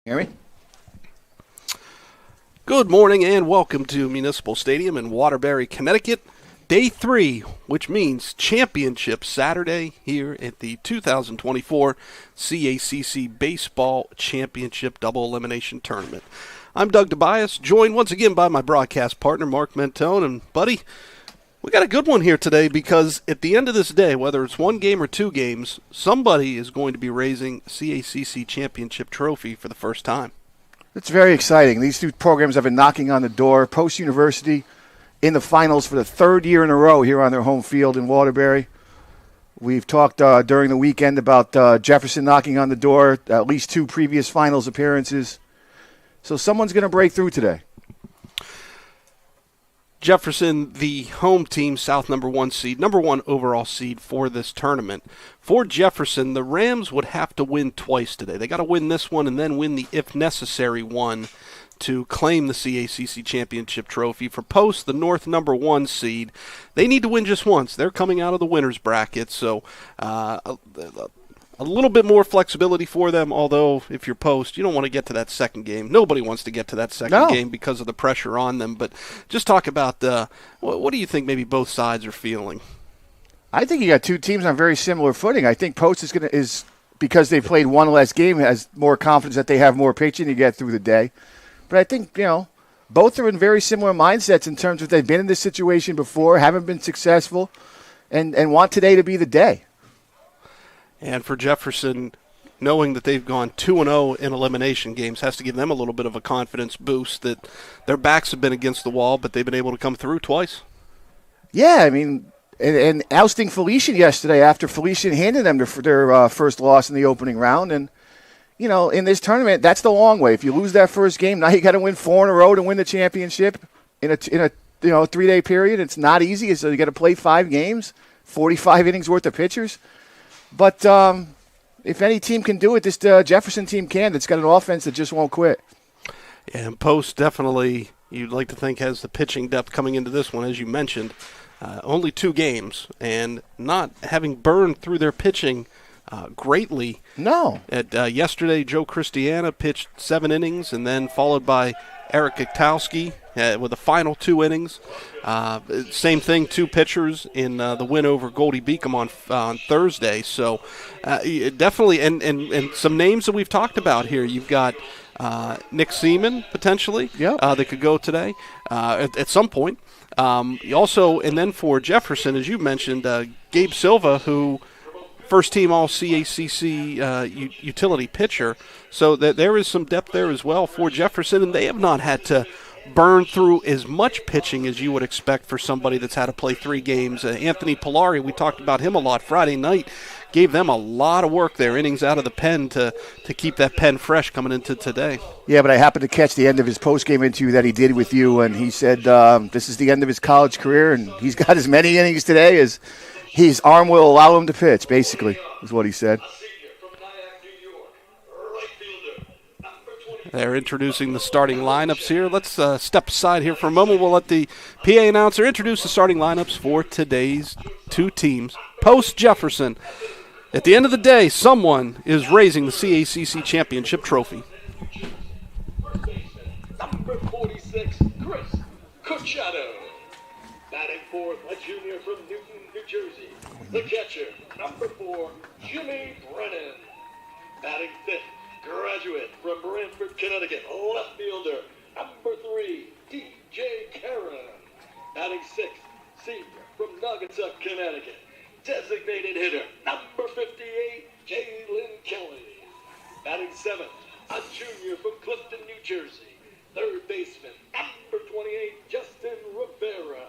Hear me? Good morning and welcome to Municipal Stadium in Waterbury, Connecticut. Day 3, which means Championship Saturday here at the 2024 CACC Baseball Championship Double Elimination Tournament. I'm Doug Tobias, joined once again by my broadcast partner, Mark Mentone. And, buddy, we got a good one here today because at the end of this day, whether it's one game or two games, somebody is going to be raising CACC Championship Trophy for the first time. It's very exciting. These two programs have been knocking on the door. Post University in the finals for the third year in a row here on their home field in Waterbury. We've talked during the weekend about Jefferson knocking on the door, at least two previous finals appearances. So someone's going to break through today. Jefferson, the home team, South number 1 seed, number 1 overall seed for this tournament. For Jefferson, the Rams would have to win twice today. They got to win this one and then win the if necessary one to claim the CACC Championship Trophy. For Post, the North number 1 seed, they need to win just once. They're coming out of the winner's bracket, so a little bit more flexibility for them, although if you're Post, you don't want to get to that second game. Nobody wants to get to that second game because of the pressure on them. But just talk about what do you think maybe both sides are feeling? I think you got two teams on very similar footing. I think Post is because they played one less game, has more confidence that they have more pitching to get through the day. But I think, both are in very similar mindsets in terms of they've been in this situation before, haven't been successful, and want today to be the day. And for Jefferson, knowing that they've gone 2-0 in elimination games has to give them a little bit of a confidence boost that their backs have been against the wall, but they've been able to come through twice. Yeah, I mean, and ousting Felician yesterday after Felician handed them their first loss in the opening round. And, in this tournament, that's the long way. If you lose that first game, now you got to win 4 in a row to win the championship in a 3-day period. It's not easy. So you got to play 5 games, 45 innings worth of pitchers. But if any team can do it, this Jefferson team can. It's got an offense that just won't quit. And Post definitely, you'd like to think, has the pitching depth coming into this one, as you mentioned. Only 2 games, and not having burned through their pitching greatly. No. Yesterday, Joe Christiana pitched 7 innings, and then followed by Eric Gutowski with the final 2 innings. Same thing, 2 pitchers in the win over Goldie Beacom on Thursday. So definitely, and some names that we've talked about here. You've got Nick Seaman, potentially, that could go today at some point. Also, and then for Jefferson, as you mentioned, Gabe Silva, who first team all CACC utility pitcher. So that there is some depth there as well for Jefferson, and they have not had to burn through as much pitching as you would expect for somebody that's had to play 3 games. Anthony Polari, we talked about him a lot Friday night, gave them a lot of work there, innings out of the pen to keep that pen fresh coming into today. Yeah, but I happened to catch the end of his post-game interview that he did with you, and he said this is the end of his college career, and he's got as many innings today as his arm will allow him to pitch, basically, is what he said. They're introducing the starting lineups here. Let's step aside here for a moment. We'll let the PA announcer introduce the starting lineups for today's 2 teams. Post Jefferson. At the end of the day, someone is raising the CACC Championship Trophy. Number 46, Chris Cucciato. Batting fourth, a junior from Newton, New Jersey. The catcher, number 4, Jimmy Brennan. Batting fifth, graduate from Branford, Connecticut, left fielder, number 3, DJ Karen. Batting sixth, senior from Naugatuck, Connecticut, designated hitter, number 58, Jalen Kelly. Batting seventh, a junior from Clifton, New Jersey, third baseman, number 28, Justin Rivera.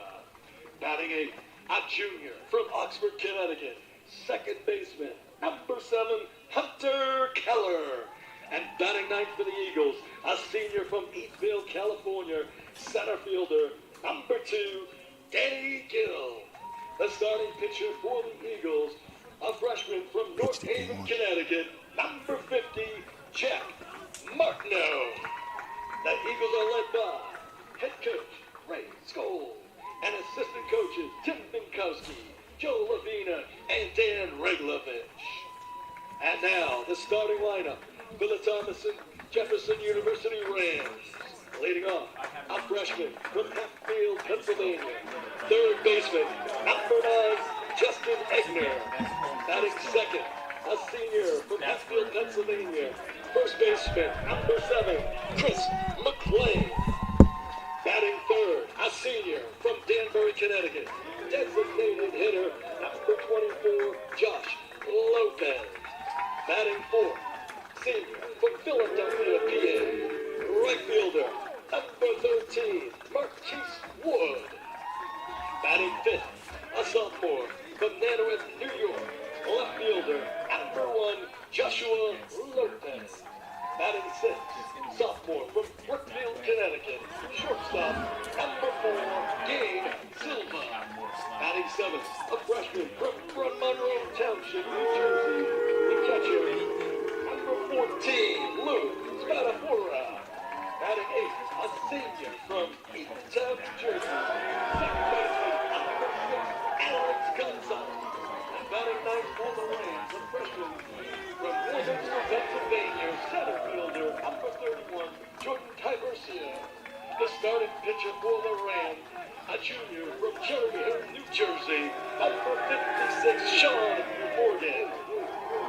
Batting eighth, a junior from Oxford, Connecticut, second baseman, number 7, Hunter Keller. And batting ninth for the Eagles, a senior from Eathville, California, center fielder, number 2, Danny Gill. The starting pitcher for the Eagles, a freshman from North Haven, Connecticut, number 50, Jack Martineau. The Eagles are led by head coach Ray Skoll and assistant coaches Tim Binkowski, Joe Lavina, and Dan Reglovich. And now the starting lineup for the Thomason Jefferson University Rams. Leading off, a freshman from Hatfield, Pennsylvania. Third baseman, number 9, Justin Egner. Batting second, a senior from Hatfield, Pennsylvania. First baseman, number 7, Chris McClain. Batting third, a senior from Danbury, Connecticut. Designated hitter, number 24, Josh Lopez. Batting fourth, senior from Philadelphia, PA. Right fielder, number 13, Marquise Wood. Batting fifth, a sophomore from Nantucket, New York. Left fielder, number 1, Joshua Lopez. Batting sixth, sophomore from Brookfield, Connecticut. Shortstop, number 4, Gabe Silva. Batting seventh, a freshman from Monroe Township, New Jersey. The catcher, number 14, Lou Spadafora. Batting eighth, a senior from Eatontown, New Jersey. Second baseman, number 6, Alex Gonzalez. And batting ninth for the Rams, a freshman from Worcester, Pennsylvania, center fielder, number 31, Jordan Tibercio. The starting pitcher for the Rams, a junior from Cherry Hill, New Jersey, number 56, Sean Morgan.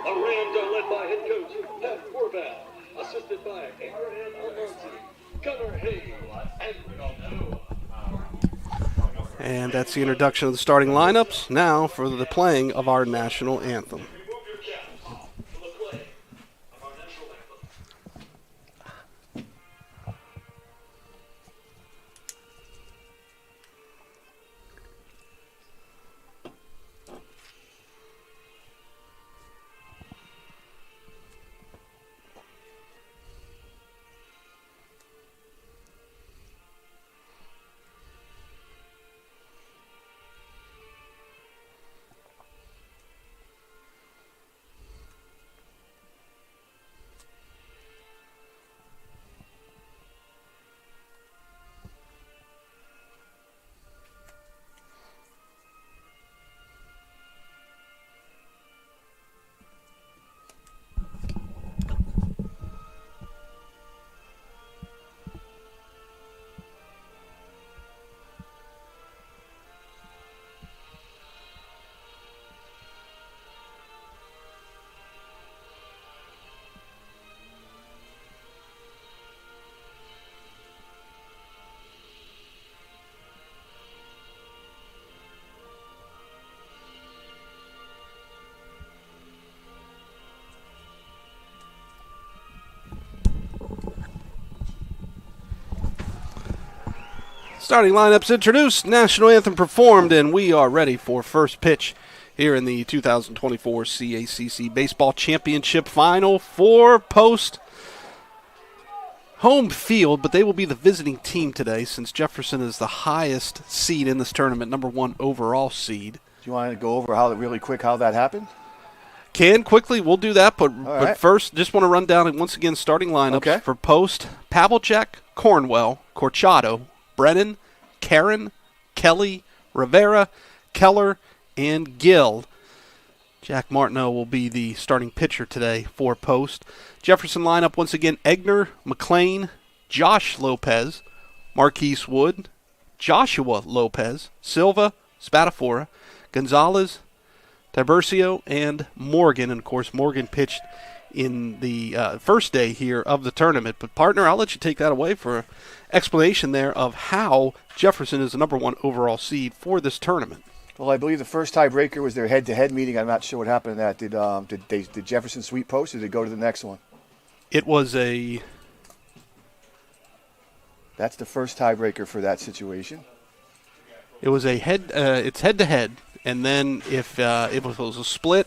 The Rams are led by head coach Pat Horvath, assisted by Abraham Alonso, Gunnar Hayes, and Noah. And that's the introduction of the starting lineups. Now for the playing of our national anthem. Starting lineups introduced, national anthem performed, and we are ready for first pitch here in the 2024 CACC Baseball Championship Final for Post. Home field, but they will be the visiting team today since Jefferson is the highest seed in this tournament, number 1 overall seed. Do you want to go over really quick how that happened? Can quickly, we'll do that, but first, just want to run down once again starting lineups for Post. Pavlicek, Cornwell, Corchado, Brennan, Karen, Kelly, Rivera, Keller, and Gill. Jack Martineau will be the starting pitcher today for Post. Jefferson lineup once again, Egner, McClain, Josh Lopez, Marquise Wood, Joshua Lopez, Silva, Spadafora, Gonzalez, Tibercio, and Morgan. And, of course, Morgan pitched in the first day here of the tournament. But, partner, I'll let you take that away for an explanation there of how Jefferson is the number 1 overall seed for this tournament. Well, I believe the first tiebreaker was their head-to-head meeting. I'm not sure what happened in that. Did Jefferson sweep Post, or did they go to the next one? It was a... That's the first tiebreaker for that situation. It was a it's head-to-head, and then if it was a split,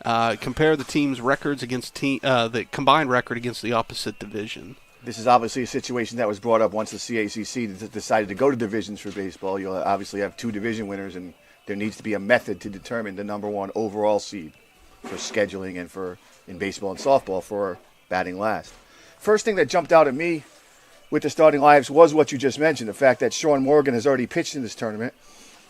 compare the team's records against the combined record against the opposite division. This is obviously a situation that was brought up once the CACC decided to go to divisions for baseball. You'll obviously have 2 division winners, and there needs to be a method to determine the number 1 overall seed for scheduling and for in baseball and softball for batting last. First thing that jumped out at me with the starting lineups was what you just mentioned, the fact that Sean Morgan has already pitched in this tournament.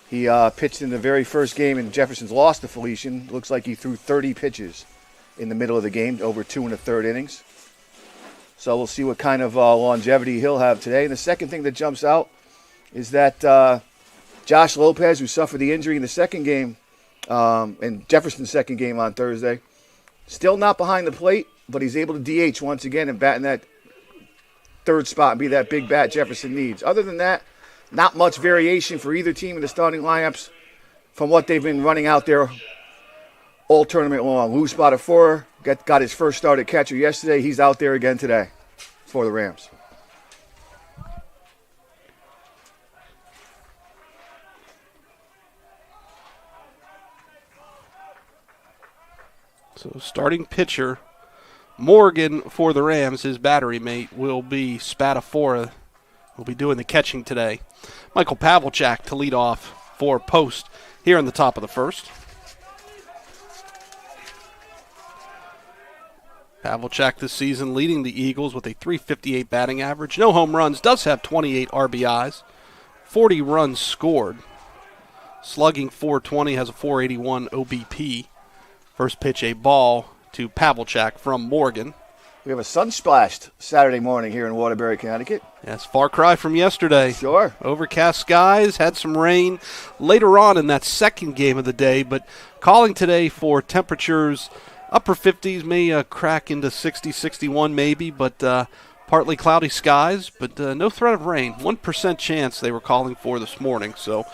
He pitched in the very first game, and Jefferson's lost to Felician. Looks like he threw 30 pitches in the middle of the game, over 2 1/3 innings. So we'll see what kind of longevity he'll have today. And the second thing that jumps out is that Josh Lopez, who suffered the injury in the second game, in Jefferson's second game on Thursday, still not behind the plate, but he's able to DH once again and bat in that third spot and be that big bat Jefferson needs. Other than that, not much variation for either team in the starting lineups from what they've been running out there all tournament long. Lou Spotafora got his first start at catcher yesterday. He's out there again today for the Rams. So starting pitcher Morgan for the Rams, his battery mate will be Spatafora. Will be doing the catching today. Michael Pavlicek to lead off for Post here in the top of the first. Pavlicek this season leading the Eagles with a .358 batting average. No home runs, does have 28 RBIs, 40 runs scored. Slugging .420, has a .481 OBP. First pitch, a ball to Pavlicek from Morgan. We have a sun-splashed Saturday morning here in Waterbury, Connecticut. Yes, far cry from yesterday. Sure. Overcast skies, had some rain later on in that second game of the day, but calling today for temperatures upper 50s, may crack into 60, 61 maybe, but partly cloudy skies, but no threat of rain. 1% chance they were calling for this morning, so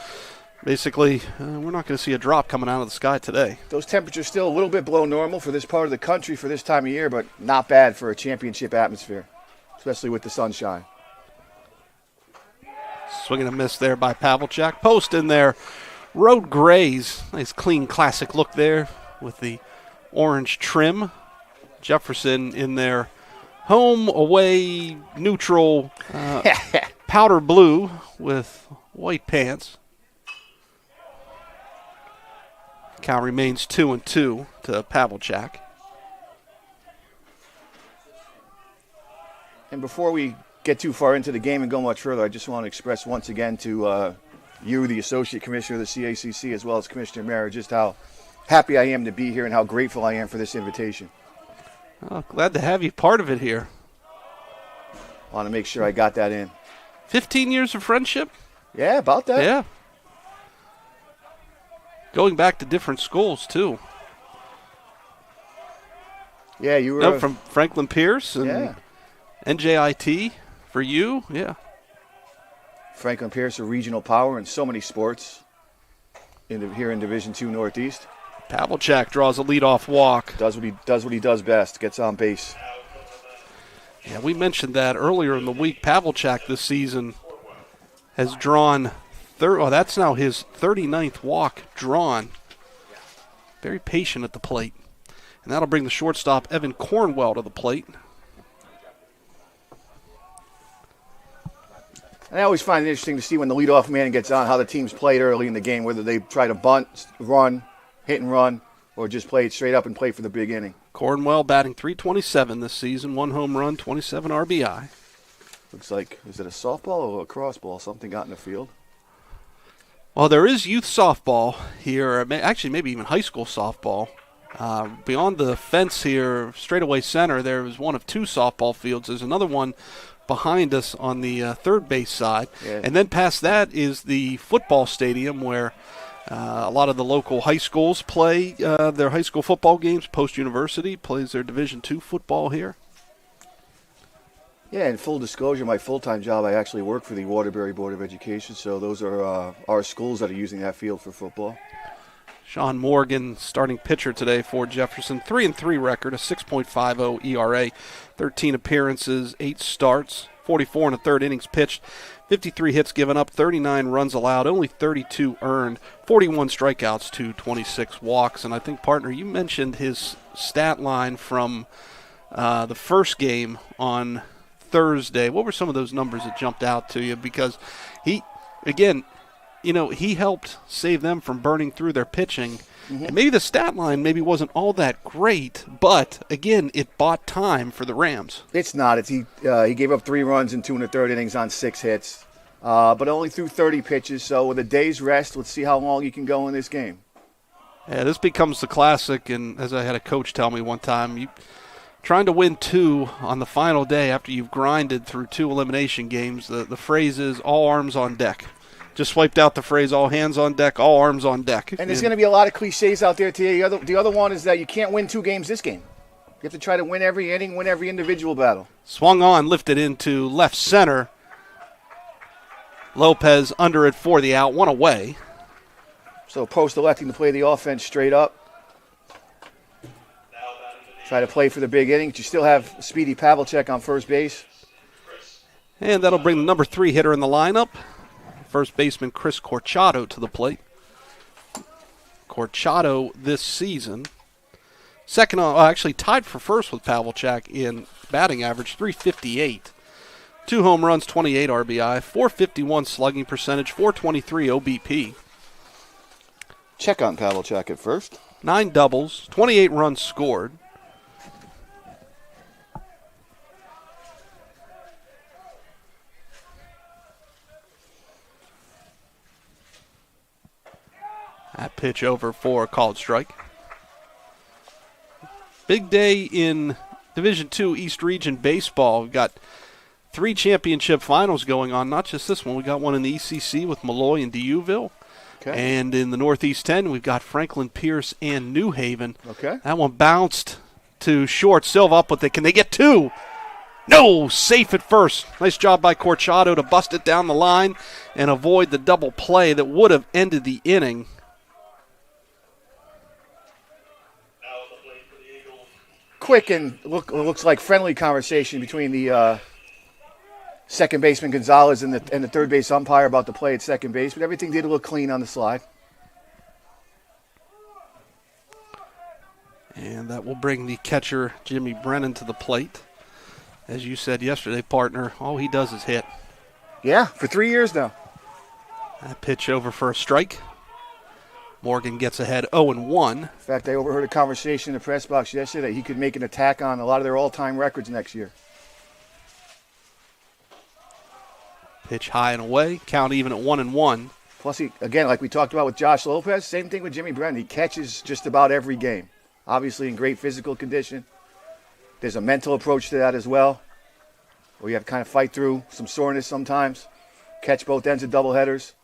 basically we're not going to see a drop coming out of the sky today. Those temperatures still a little bit below normal for this part of the country for this time of year, but not bad for a championship atmosphere, especially with the sunshine. Swinging a miss there by Pavlicek. Post in there. Road grays. Nice clean classic look there with the orange trim. Jefferson in their home, away, neutral, powder blue with white pants. Count remains 2-2 to Pavlicek. And before we get too far into the game and go much further, I just want to express once again to you, the Associate Commissioner of the CACC, as well as Commissioner Mara, just how happy I am to be here and how grateful I am for this invitation. Oh, glad to have you part of it here. I want to make sure I got that in. 15 years of friendship? Yeah, about that. Yeah. Going back to different schools, too. Yeah, you were from Franklin Pierce and NJIT for you. Yeah. Franklin Pierce, a regional power in so many sports here in Division II Northeast. Pavlicek draws a leadoff walk. Does what he does best. Gets on base. Yeah, we mentioned that earlier in the week. Pavlicek this season has drawn that's now his 39th walk drawn. Very patient at the plate. And that'll bring the shortstop Evan Cornwell to the plate. I always find it interesting to see when the leadoff man gets on how the teams played early in the game, whether they try to bunt, run, hit and run, or just play it straight up and play for the big inning. Cornwell batting .327 this season, 1 home run, 27 RBI. Looks like, is it a softball or a crossball? Something got in the field. Well, there is youth softball here, actually maybe even high school softball. Beyond the fence here, straightaway center, there is one of 2 softball fields. There's another one behind us on the third base side. Yeah. And then past that is the football stadium where a lot of the local high schools play their high school football games. Post University plays their Division II football here. Yeah, and full disclosure, my full-time job, I actually work for the Waterbury Board of Education, so those are our schools that are using that field for football. Sean Morgan, starting pitcher today for Jefferson. 3-3 record, a 6.50 ERA, 13 appearances, 8 starts, 44 1/3 innings pitched, 53 hits given up, 39 runs allowed, only 32 earned, 41 strikeouts to 26 walks. And I think, partner, you mentioned his stat line from the first game on Thursday. What were some of those numbers that jumped out to you? Because he helped save them from burning through their pitching. Mm-hmm. And maybe the stat line wasn't all that great, but again, it bought time for the Rams. It's not. He gave up 3 runs in 2 1/3 innings on 6 hits, but only threw 30 pitches. So with a day's rest, let's see how long he can go in this game. Yeah, this becomes the classic, and as I had a coach tell me one time, you trying to win 2 on the final day after you've grinded through 2 elimination games, the phrase is all arms on deck. Just swiped out the phrase all hands on deck, all arms on deck. And there's going to be a lot of cliches out there today. The other one is that you can't win 2 games this game. You have to try to win every inning, win every individual battle. Swung on, lifted into left center. Lopez under it for the out, 1 away. So Post electing to play the offense straight up. Try to play for the big inning. You still have Speedy Pavlicek on first base. And that'll bring the number 3 hitter in the lineup. First baseman Chris Corchado to the plate. Corchado this season, actually tied for first with Pavlicek in batting average, 358. 2 home runs, 28 RBI, 451 slugging percentage, 423 OBP. Check on Pavlicek at first. 9 doubles, 28 runs scored. That pitch over for a called strike. Big day in Division II East Region Baseball. We've got 3 championship finals going on, not just this one. We got one in the ECC with Malloy and Dieuville. Okay. And in the Northeast 10, we've got Franklin Pierce and New Haven. Okay. That one bounced to short. Silva up with it. Can they get 2? No, safe at first. Nice job by Corchado to bust it down the line and avoid the double play that would have ended the inning. Quick and looks like friendly conversation between the second baseman Gonzalez and the third base umpire about the play at second base, but everything did look clean on the slide. And that will bring the catcher Jimmy Brennan to the plate. As you said yesterday, partner, all he does is hit. Yeah, for 3 years now. That pitch over for a strike. Morgan gets ahead 0-1. In fact, I overheard a conversation in the press box yesterday that he could make an attack on a lot of their all-time records next year. Pitch high and away, count even at 1-1. Plus, he, again, like we talked about with Josh Lopez, same thing with Jimmy Brennan. He catches just about every game. Obviously in great physical condition. There's a mental approach to that as well, where you have to kind of fight through some soreness sometimes. Catch both ends of doubleheaders.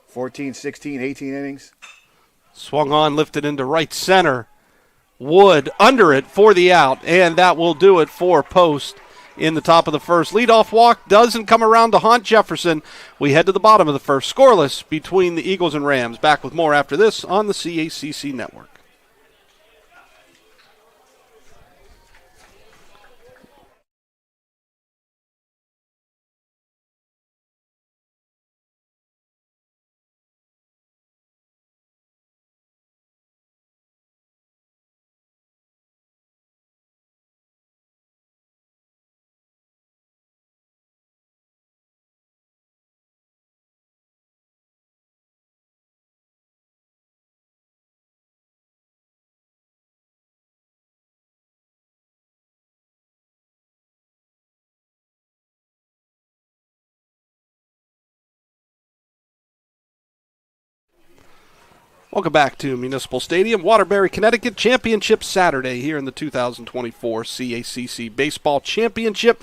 14, 16, 18 innings. Swung on, lifted into right center. Wood under it for the out, and that will do it for Post in the top of the first. Leadoff walk doesn't come around to haunt Jefferson. We head to the bottom of the first. Scoreless between the Eagles and Rams. Back with more after this on the CACC Network. Welcome back to Municipal Stadium, Waterbury, Connecticut. Championship Saturday here in the 2024 CACC Baseball Championship.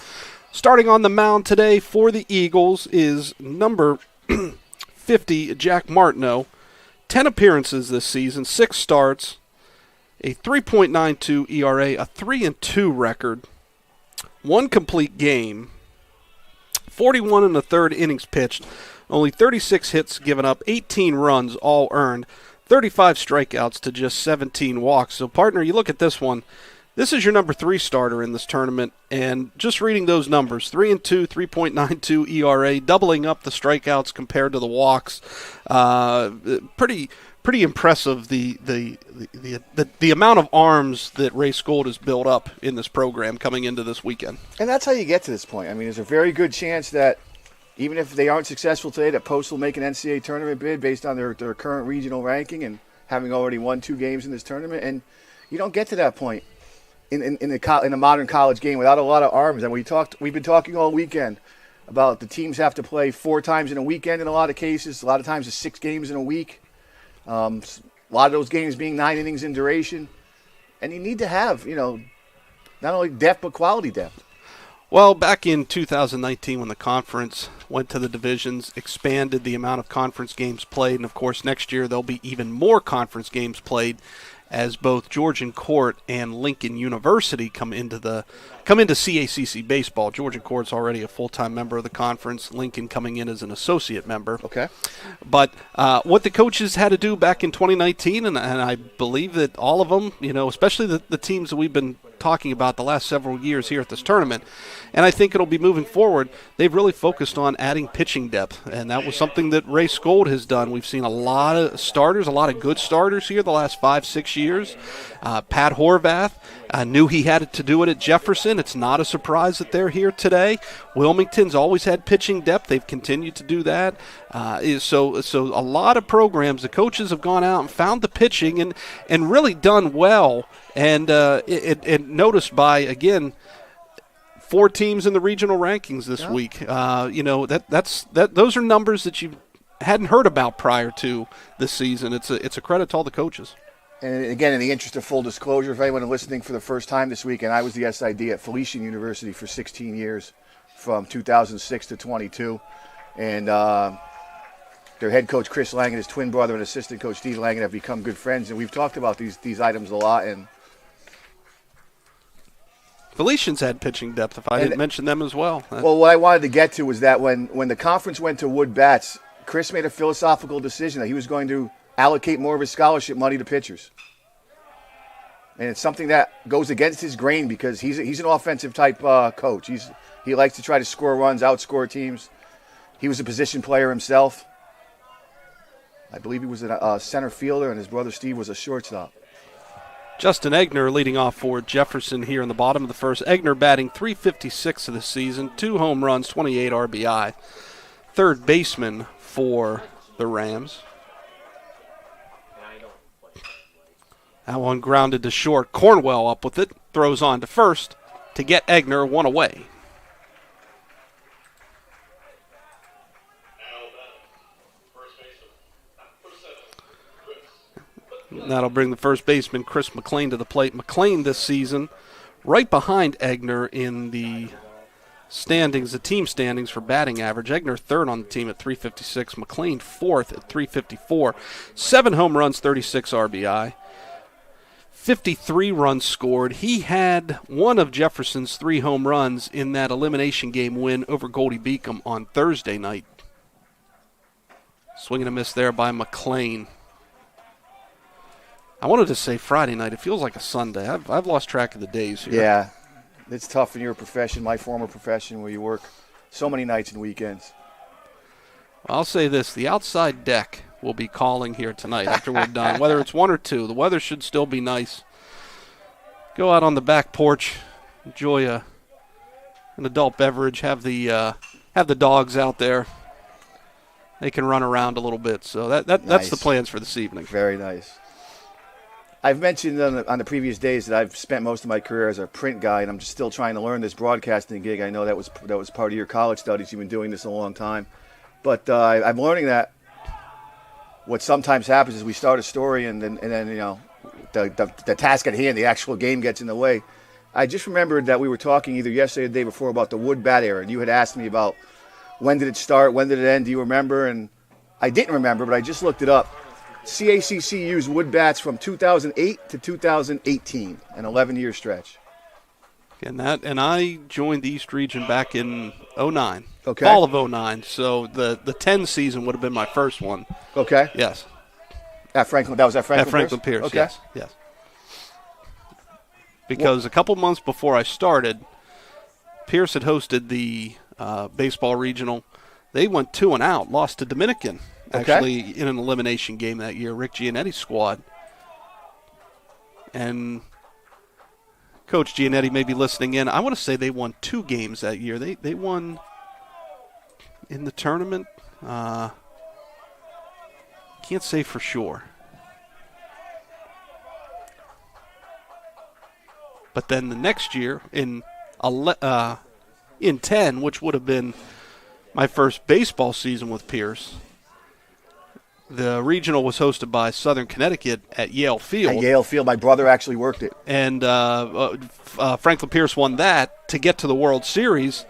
Starting on the mound today for the Eagles is number 50, Jack Martineau. 10 appearances this season, 6 starts, a 3.92 ERA, a 3-2 record, 1 complete game, 41 and a third innings pitched, only 36 hits given up, 18 runs all earned, 35 strikeouts to just 17 walks. So, partner, you look at this one. This is your number 3 starter in this tournament, and just reading those numbers, 3-2, 3.92 ERA, doubling up the strikeouts compared to the walks. Pretty impressive the amount of arms that Ray Skold has built up in this program coming into this weekend. And that's how you get to this point. I mean, there's a very good chance that even if they aren't successful today, that Post will make an NCAA tournament bid based on their current regional ranking and having already won 2 games in this tournament. And you don't get to that point in a modern college game without a lot of arms. And we've been talking all weekend about the teams have to play 4 times in a weekend in a lot of cases. A lot of times it's 6 games in a week. A lot of those games being 9 innings in duration. And you need to have, not not only depth but quality depth. Well, back in 2019 when the conference went to the divisions, expanded the amount of conference games played, and of course next year there'll be even more conference games played as both Georgian Court and Lincoln University come into CACC baseball. Georgian Court's already a full-time member of the conference, Lincoln coming in as an associate member. Okay. But what the coaches had to do back in 2019, and I believe that all of them, especially the teams that we've been talking about the last several years here at this tournament, and I think it'll be moving forward, they've really focused on adding pitching depth, and that was something that Ray Skold has done. We've seen a lot of starters, a lot of good starters here the last 5-6 years. Pat Horvath knew he had to do it at Jefferson. It's not a surprise that they're here today. Wilmington's always had pitching depth. They've continued to do that. So a lot of programs, the coaches have gone out and found the pitching and really done well. And it noticed by, again, 4 teams in the regional rankings this week. Those are numbers that you hadn't heard about prior to this season. It's a credit to all the coaches. And again, in the interest of full disclosure, if anyone is listening for the first time this week, and I was the SID at Felician University for 16 years, from 2006 to 22, and their head coach Chris Lang and his twin brother and assistant coach Steve Lang have become good friends, and we've talked about these items a lot. And Felician's had pitching depth, if I didn't mention them as well. Well, what I wanted to get to was that when the conference went to Wood Bats, Chris made a philosophical decision that he was going to allocate more of his scholarship money to pitchers. And it's something that goes against his grain because he's an offensive type coach. He likes to try to score runs, outscore teams. He was a position player himself. I believe he was a center fielder, and his brother Steve was a shortstop. Justin Egner leading off for Jefferson here in the bottom of the first. Egner batting .356 of the season, 2 home runs, 28 RBI. Third baseman for the Rams. That one grounded to short. Cornwell up with it. Throws on to first to get Egner one away. That'll bring the first baseman, Chris McLean, to the plate. McLean this season right behind Egner in the standings, the team standings for batting average. Egner third on the team at .356. McLean fourth at .354. 7 home runs, 36 RBI. 53 runs scored. He had one of Jefferson's 3 home runs in that elimination game win over Goldie Beacom on Thursday night. Swing and a miss there by McLean. I wanted to say Friday night. It feels like a Sunday. I've lost track of the days here. Yeah, it's tough in your profession, my former profession, where you work so many nights and weekends. I'll say this. The outside deck will be calling here tonight after we're done, whether it's 1 or 2. The weather should still be nice. Go out on the back porch, enjoy an adult beverage, have the dogs out there. They can run around a little bit. So that's nice. the plans for this evening. Very nice. I've mentioned on the previous days that I've spent most of my career as a print guy, and I'm just still trying to learn this broadcasting gig. I know that was part of your college studies. You've been doing this a long time. But I'm learning that what sometimes happens is we start a story and then the task at hand, the actual game gets in the way. I just remembered that we were talking either yesterday or the day before about the Wood Bat era, and you had asked me about when did it start, when did it end, do you remember? And I didn't remember, but I just looked it up. CACC used Wood Bats from 2008 to 2018, an 11-year stretch. And I joined the East Region back in 09. Okay. Fall of 09. So the 10 season would have been my first one. Okay. Yes. That was at Franklin Pierce. Okay. Yes. Because a couple months before I started, Pierce had hosted the baseball regional. They went 2-0, lost to Dominican, actually, in an elimination game that year, Rick Gianetti's squad. And Coach Gianetti may be listening in. I want to say they won 2 games that year. They won in the tournament. Can't say for sure. But then the next year in 10, which would have been my first baseball season with Pierce, The regional was hosted by Southern Connecticut at Yale Field. At Yale Field, my brother actually worked it. And Franklin Pierce won that to get to the World Series,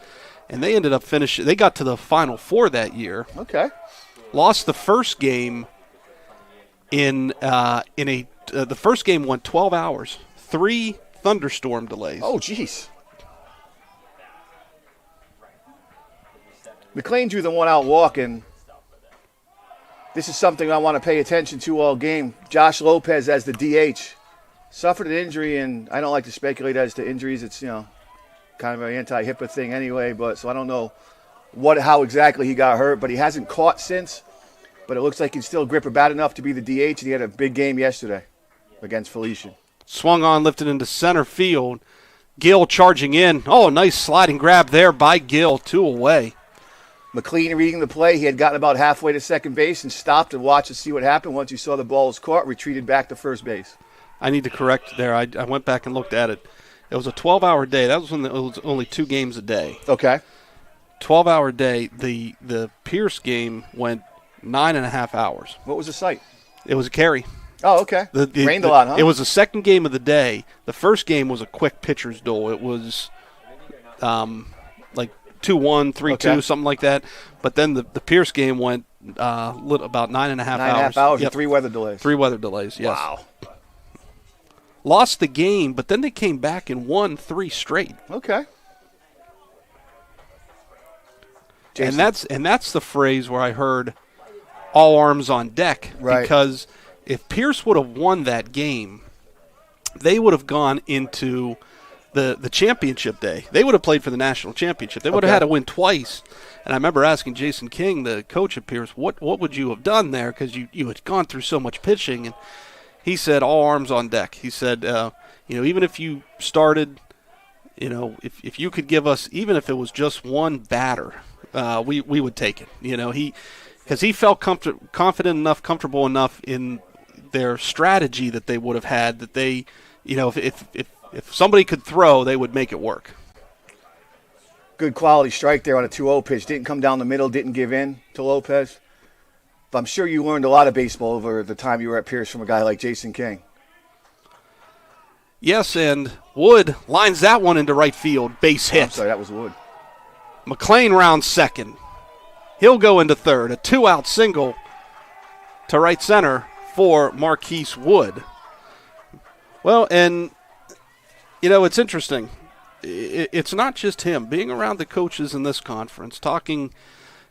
and they ended up finishing. They got to the Final Four that year. Okay. Lost the first game the first game went 12 hours, 3 thunderstorm delays. Oh, jeez. McLean drew the one out walking. This is something I want to pay attention to all game. Josh Lopez as the DH suffered an injury, and I don't like to speculate as to injuries. It's, kind of an anti-HIPAA thing anyway, but so I don't know how exactly he got hurt, but he hasn't caught since. But it looks like he can still grip a bat enough to be the DH, and he had a big game yesterday against Felician. Swung on, lifted into center field. Gill charging in. Oh, nice sliding grab there by Gill, 2 away. McLean reading the play. He had gotten about halfway to second base and stopped and watched to see what happened. Once he saw the ball was caught, retreated back to first base. I need to correct there. I went back and looked at it. It was a 12-hour day. That was when it was only 2 games a day. Okay. 12-hour day. The Pierce game went 9.5 hours. What was the site? It was a carry. Oh, okay. Rained a lot, huh? It was the second game of the day. The first game was a quick pitcher's duel. It was like 2-1, 3-2, something like that. But then the Pierce game went about 9.5 hours. 9.5 hours and 3 weather delays. 3 weather delays, yes. Wow. Lost the game, but then they came back and won 3 straight. Okay. Jason. And that's the phrase where I heard all arms on deck. Right. Because if Pierce would have won that game, they would have gone into the championship day. They would have played for the national championship. They would have had to win twice. And I remember asking Jason King, the coach of Pierce, what would you have done there? Because you had gone through so much pitching. And he said, all arms on deck. He said, even if you started, if you could give us, even if it was just one batter, we would take it. Because he felt confident enough, comfortable enough in their strategy that they would have had that they, if somebody could throw, they would make it work. Good quality strike there on a 2-0 pitch. Didn't come down the middle, didn't give in to Lopez. But I'm sure you learned a lot of baseball over the time you were at Pierce from a guy like Jason King. Yes, and Wood lines that one into right field. Base hit. I'm sorry, that was Wood. McLean rounds second. He'll go into third. A 2-out single to right center for Marquise Wood. Well, and, it's interesting. It's not just him. Being around the coaches in this conference, talking,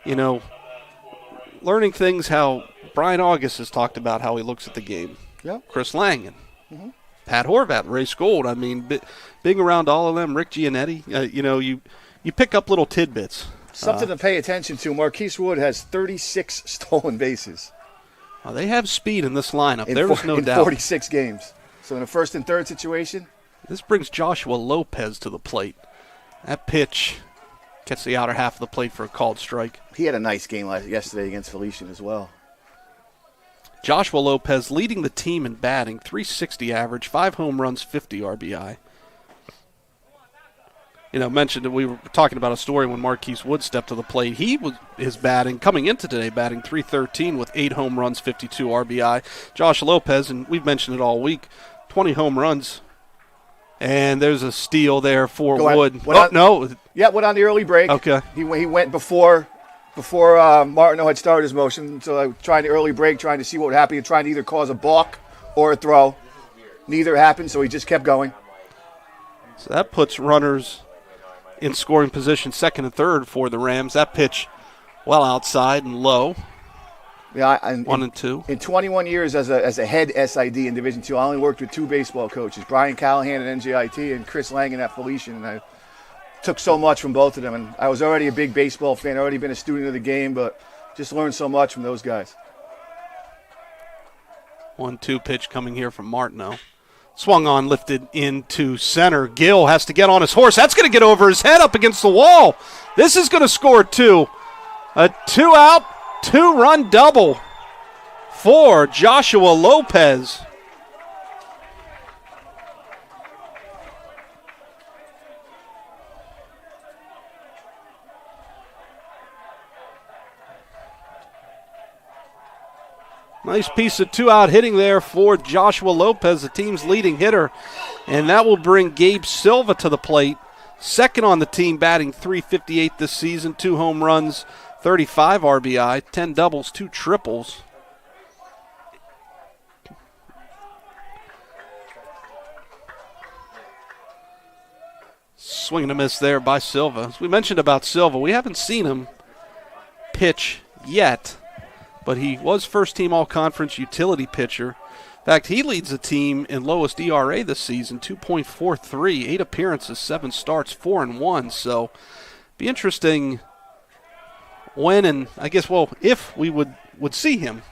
learning things how Brian August has talked about how he looks at the game. Yep. Chris Langen. Mm-hmm. Pat Horvath, Ray Skold. I mean, being around all of them, Rick Giannetti, you pick up little tidbits. Something to pay attention to. Marquise Wood has 36 stolen bases. They have speed in this lineup. There's no doubt. In 46 games. So in a first and third situation. This brings Joshua Lopez to the plate. That pitch gets the outer half of the plate for a called strike. He had a nice game yesterday against Felician as well. Joshua Lopez leading the team in batting, .360 average, 5 home runs, 50 RBI. Mentioned that we were talking about a story when Marquise Wood stepped to the plate. His batting, coming into today, batting .313 with 8 home runs, 52 RBI. Josh Lopez, and we've mentioned it all week, 20 home runs. And there's a steal there for Wood. No. Yeah, went on the early break. Okay. He went before Martineau had started his motion. So trying the early break, trying to see what would happen. Trying to either cause a balk or a throw. Neither happened, so he just kept going. So that puts runners in scoring position, second and third for the Rams. That pitch well outside and low. Yeah, 1 and 2. In 21 years as a head SID in Division II, I only worked with 2 baseball coaches, Brian Callahan at NJIT and Chris Langen at Felician, and I took so much from both of them. And I was already a big baseball fan, already been a student of the game, but just learned so much from those guys. 1-2 pitch coming here from Martineau. Swung on, lifted into center. Gill has to get on his horse. That's going to get over his head up against the wall. This is going to score 2. A 2-out, 2-run double for Joshua Lopez. Nice piece of two-out hitting there for Joshua Lopez, the team's leading hitter. And that will bring Gabe Silva to the plate. Second on the team, batting .358 this season. 2 home runs, 35 RBI, 10 doubles, 2 triples. Swing and a miss there by Silva. As we mentioned about Silva, we haven't seen him pitch yet, but he was first-team all-conference utility pitcher. In fact, he leads the team in lowest ERA this season, 2.43, 8 appearances, 7 starts, 4-1. So, be interesting when and I guess if we would see him.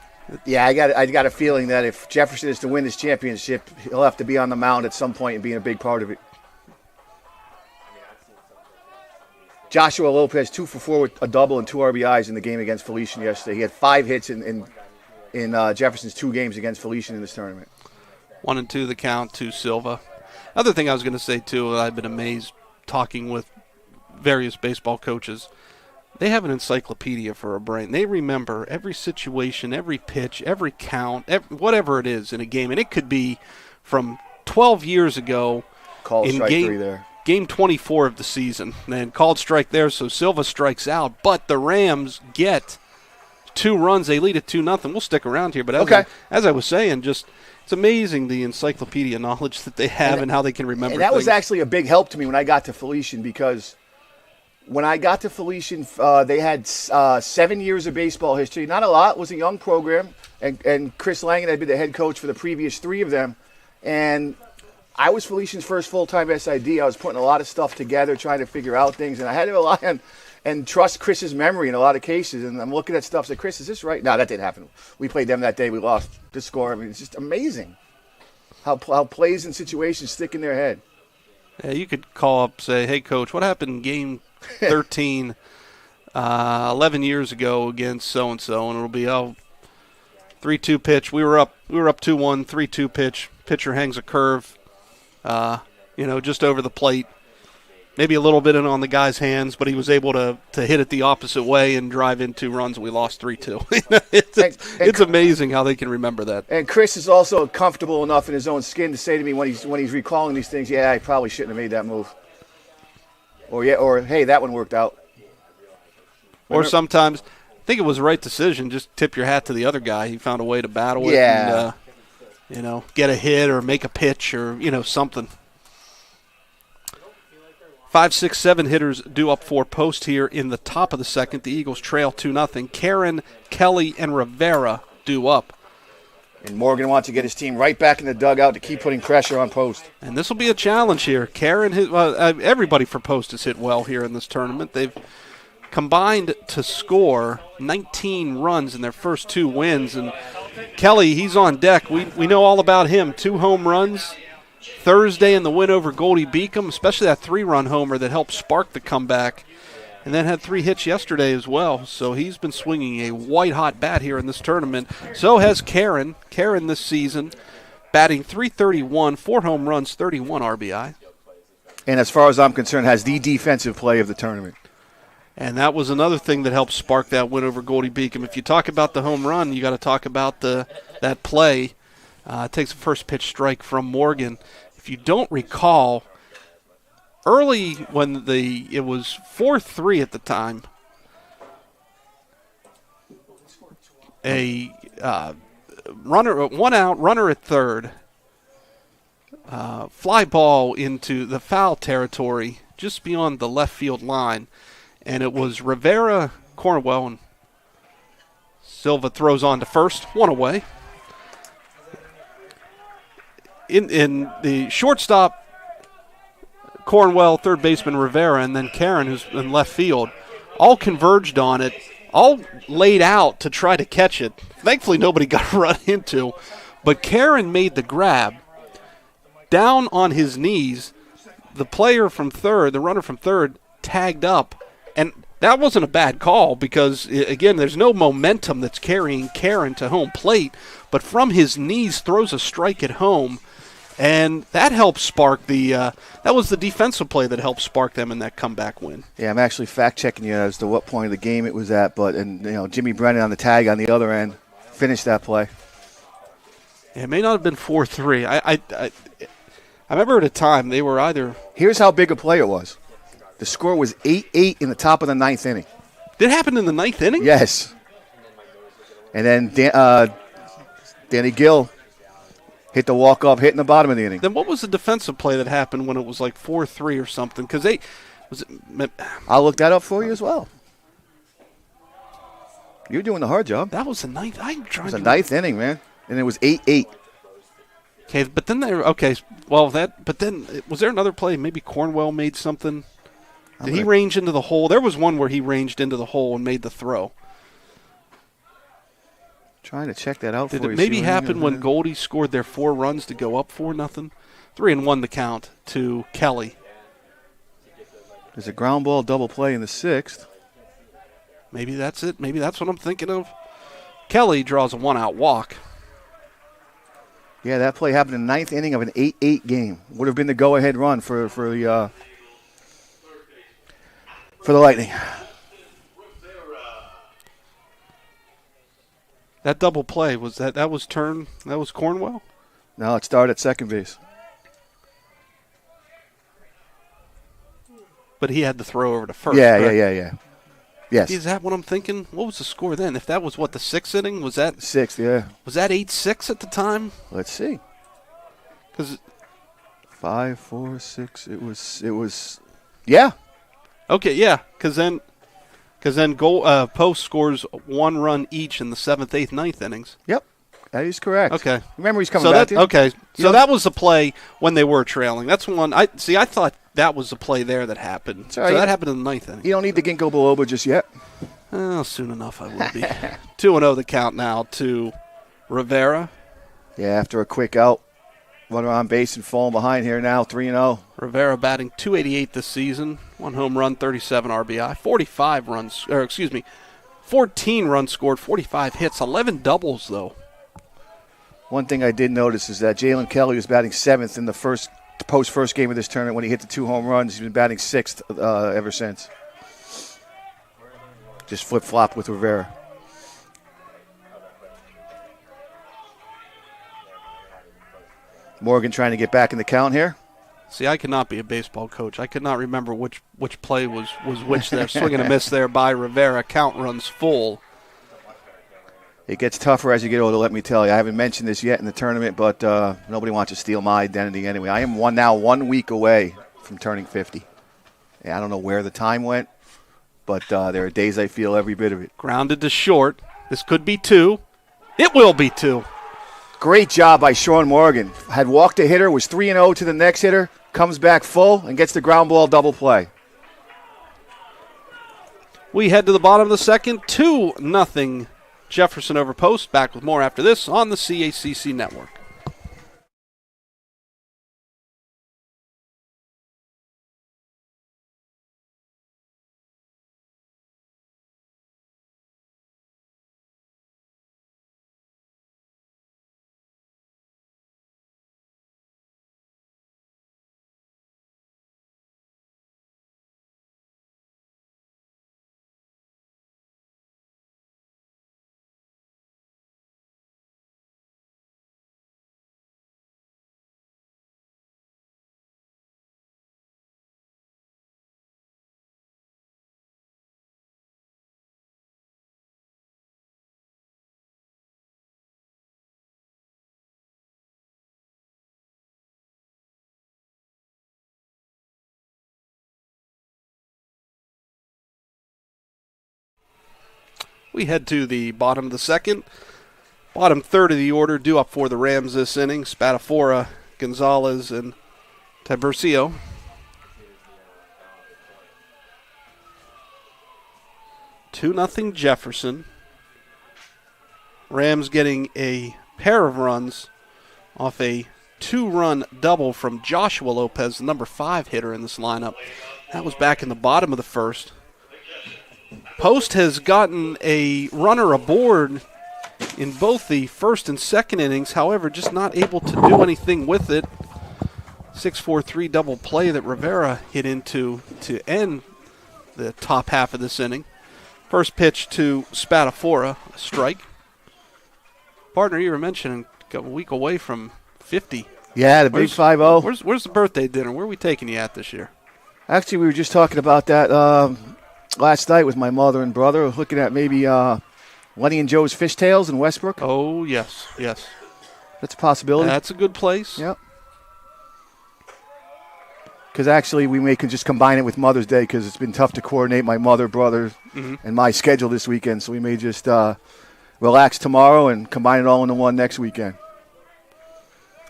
Yeah, I got a feeling that if Jefferson is to win this championship, he'll have to be on the mound at some point and being a big part of it. Joshua Lopez 2 for 4 with a double and 2 RBIs in the game against Felician yesterday. He had 5 hits in Jefferson's 2 games against Felician in this tournament. 1-2 the count to Silva. Other thing I was going to say too, I've been amazed talking with various baseball coaches. They have an encyclopedia for a brain. They remember every situation, every pitch, every count, whatever it is in a game, and it could be from 12 years ago. Call strike 3 there. Game 24 of the season, and called strike there, so Silva strikes out. But the Rams get 2 runs. They lead at 2-0. We'll stick around here, but as I was saying, just it's amazing the encyclopedia knowledge that they have and how they can remember. And that things. was actually a big help to me when I got to Felician, because when I got to Felician, they had 7 years of baseball history. Not a lot. It was a young program, and Chris Langen had been the head coach for the previous 3 of them, and I was Felician's first full-time SID. I was putting a lot of stuff together, trying to figure out things, and I had to rely on and trust Chris's memory in a lot of cases. And I'm looking at stuff, say, Chris, is this right? No, that didn't happen. We played them that day. We lost the score. I mean, it's just amazing how plays and situations stick in their head. Yeah, you could call up, say, hey, Coach, what happened in Game 13 11 years ago against so-and-so? And it'll be, 3-2 pitch. We were up 2-1, 3-2 pitch. Pitcher hangs a curve. Just over the plate, maybe a little bit in on the guy's hands, but he was able to hit it the opposite way and drive in 2 runs. We lost 3-2. It's amazing how they can remember that. And Chris is also comfortable enough in his own skin to say to me when he's recalling these things, yeah, I probably shouldn't have made that move. Or hey, that one worked out. Or sometimes, I think it was the right decision. Just tip your hat to the other guy. He found a way to battle it. Yeah. And, get a hit or make a pitch or, something. 5, 6, 7 hitters due up for post here in the top of the second. The Eagles trail 2-0. Karen, Kelly, and Rivera due up. And Morgan wants to get his team right back in the dugout to keep putting pressure on post. And this will be a challenge here. Karen, everybody for post has hit well here in this tournament. They've combined to score 19 runs in their first 2 wins. And Kelly, he's on deck. We know all about him. 2 home runs Thursday in the win over Goldie Beacom, especially that 3-run homer that helped spark the comeback. And then had 3 hits yesterday as well. So he's been swinging a white-hot bat here in this tournament. So has Karen. Karen this season batting .331, 4 home runs, 31 RBI. And as far as I'm concerned, has the defensive play of the tournament. And that was another thing that helped spark that win over Goldie Beacom. If you talk about the home run, you got to talk about that play. Takes a first pitch strike from Morgan. If you don't recall, early when it was 4-3 at the time, a runner, 1 out, runner at third, fly ball into the foul territory just beyond the left field line. And it was Rivera, Cornwell, and Silva throws on to first, 1 away. In the shortstop, Cornwell, third baseman Rivera, and then Karen, who's in left field, all converged on it, all laid out to try to catch it. Thankfully, nobody got run into, but Karen made the grab. Down on his knees, the player from third, the runner from third, tagged up. And that wasn't a bad call because, again, there's no momentum that's carrying Karen to home plate. But from his knees, throws a strike at home. And that helped spark that was the defensive play that helped spark them in that comeback win. Yeah, I'm actually fact-checking you as to what point of the game it was at. But Jimmy Brennan on the tag on the other end finished that play. It may not have been 4-3. I remember at a time they were either. Here's how big a play it was. The score was 8-8 in the top of the ninth inning. Did it happen in the ninth inning? Yes. And then Danny Gill hit the walk-off hit in the bottom of the inning. Then what was the defensive play that happened when it was like 4-3 or something? Because I'll look that up for you as well. You're doing the hard job. That was the ninth. It was the ninth inning, man. And it was 8-8. Okay, but then but then was there another play? Maybe Cornwell made something. Did he range into the hole? There was one where he ranged into the hole and made the throw. Trying to check that out for you. Did it maybe happen when Goldie scored their 4 runs to go up 4-0? 3-1 the count to Kelly. There's a ground ball double play in the 6th. Maybe that's it. Maybe that's what I'm thinking of. Kelly draws a 1-out walk. Yeah, that play happened in the 9th inning of an 8-8 game. Would have been the go-ahead run for the Lightning. That double play, was that was Cornwell? No, it started at second base. But he had to throw over to first. Yeah. Yes. Is that what I'm thinking? What was the score then? If that was the 6th inning, was that 6th? Yeah. Was that 8-6 at the time? Let's see. Because 5, 4, 6. It was. Yeah. Okay, yeah. Because then Post scores 1 run each in the 7th, 8th, 9th innings. Yep, that is correct. Okay. Remember, he's coming back. That was the play when they were trailing. That's one. I thought that was the play there that happened. Sorry, so that happened in the 9th inning. You don't need the ginkgo biloba just yet. Soon enough I will be. 2-0 the count now to Rivera. Yeah, after a quick out. Runner on base and falling behind here now, 3-0. Rivera batting .288 this season. 1 home run, 37 RBI, 14 runs scored, 45 hits, 11 doubles though. One thing I did notice is that Jalen Kelly was batting 7th in the post-first game of this tournament when he hit the 2 home runs. He's been batting 6th ever since. Just flip-flopped with Rivera. Morgan trying to get back in the count here. See, I cannot be a baseball coach. I could not remember which play was which there. Swing and a miss there by Rivera. Count runs full. It gets tougher as you get older, let me tell you. I haven't mentioned this yet in the tournament, but nobody wants to steal my identity anyway. I am 1 week away from turning 50. Yeah, I don't know where the time went, but there are days I feel every bit of it. Grounded to short. This could be 2. It will be 2. Great job by Sean Morgan. Had walked a hitter, was 3-0 to the next hitter, comes back full, and gets the ground ball double play. We head to the bottom of the second, 2-0 Jefferson over Post. Back with more after this on the CACC Network. We head to the bottom of the second. Bottom third of the order, due up for the Rams this inning. Spatafora, Gonzalez, and Tiburcio. Two nothing Jefferson. Rams getting a pair of runs off a 2-run double from Joshua Lopez, the number 5 hitter in this lineup. That was back in the bottom of the first. Post has gotten a runner aboard in both the first and second innings, however, just not able to do anything with it. 6-4-3 double play that Rivera hit into to end the top half of this inning. First pitch to Spatafora, a strike. Partner, you were mentioning a week away from 50. Yeah, the big 5-0. Where's the birthday dinner? Where are we taking you at this year? Actually, we were just talking about that last night with my mother and brother, looking at maybe Lenny and Joe's Fishtails in Westbrook. Oh, yes. That's a possibility. That's a good place. Yep. Because actually, we may could just combine it with Mother's Day because it's been tough to coordinate my mother, brother, and my schedule this weekend. So we may just relax tomorrow and combine it all into one next weekend.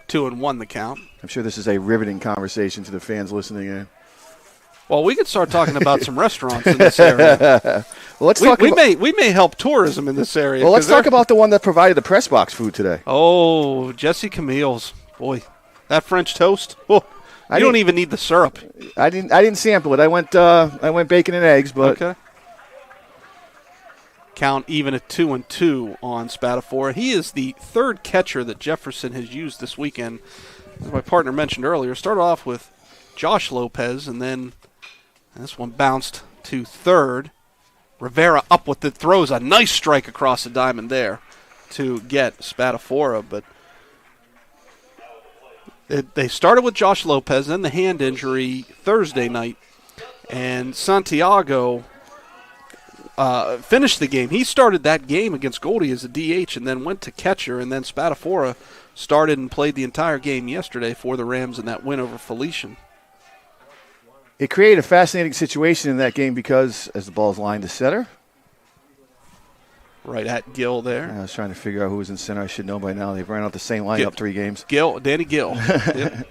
2-1 the count. I'm sure this is a riveting conversation to the fans listening in. Well, we could start talking about some restaurants in this area. Well, let's talk. We may help tourism in this area. Well, let's talk about the one that provided the press box food today. Oh, Jesse Camille's. Boy, that French toast. Oh, you don't even need the syrup. I didn't sample it. I went bacon and eggs, but okay. Count even at 2-2 on Spadafora. He is the third catcher that Jefferson has used this weekend. As my partner mentioned earlier, started off with Josh Lopez, and then this one bounced to third. Rivera up with it, throws a nice strike across the diamond there to get Spadafora, but they started with Josh Lopez, then the hand injury Thursday night, and Santiago finished the game. He started that game against Goldie as a DH and then went to catcher, and then Spadafora started and played the entire game yesterday for the Rams in that win over Felician. It created a fascinating situation in that game because as the ball's lined to center. Right at Gill there. I was trying to figure out who was in center. I should know by now. They've ran out the same lineup 3 games. Danny Gill. Yep.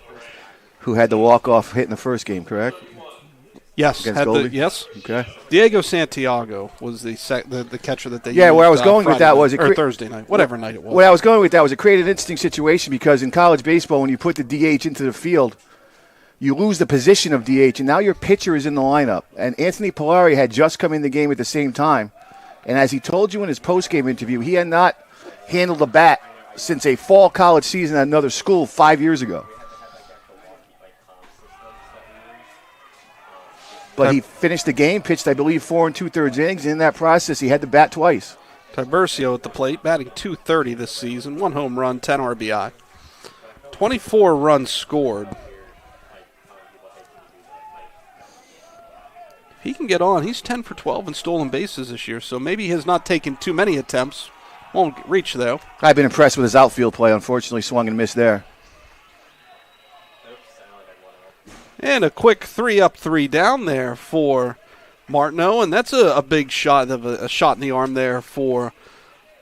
Who had the walk-off hit in the first game, correct? Yes. Yes. Okay. Diego Santiago was the catcher that they used. Yeah, where I was going Friday with that was or Thursday night, whatever night it was. Where I was going with that was it created an interesting situation because in college baseball, when you put the DH into the field, you lose the position of DH, and now your pitcher is in the lineup. And Anthony Polari had just come in the game at the same time. And as he told you in his post-game interview, he had not handled a bat since a fall college season at another school 5 years ago. But he finished the game, pitched, I believe, 4 2/3 innings. In that process, he had to bat twice. Tiburcio at the plate, batting .230 this season, 1 home run, 10 RBI. 24 runs scored. He can get on. He's 10 for 12 in stolen bases this year, so maybe he has not taken too many attempts. Won't reach, though. I've been impressed with his outfield play. Unfortunately, swung and missed there. And a quick 3-up, 3-down there for Martineau, and that's a big shot, a shot in the arm there for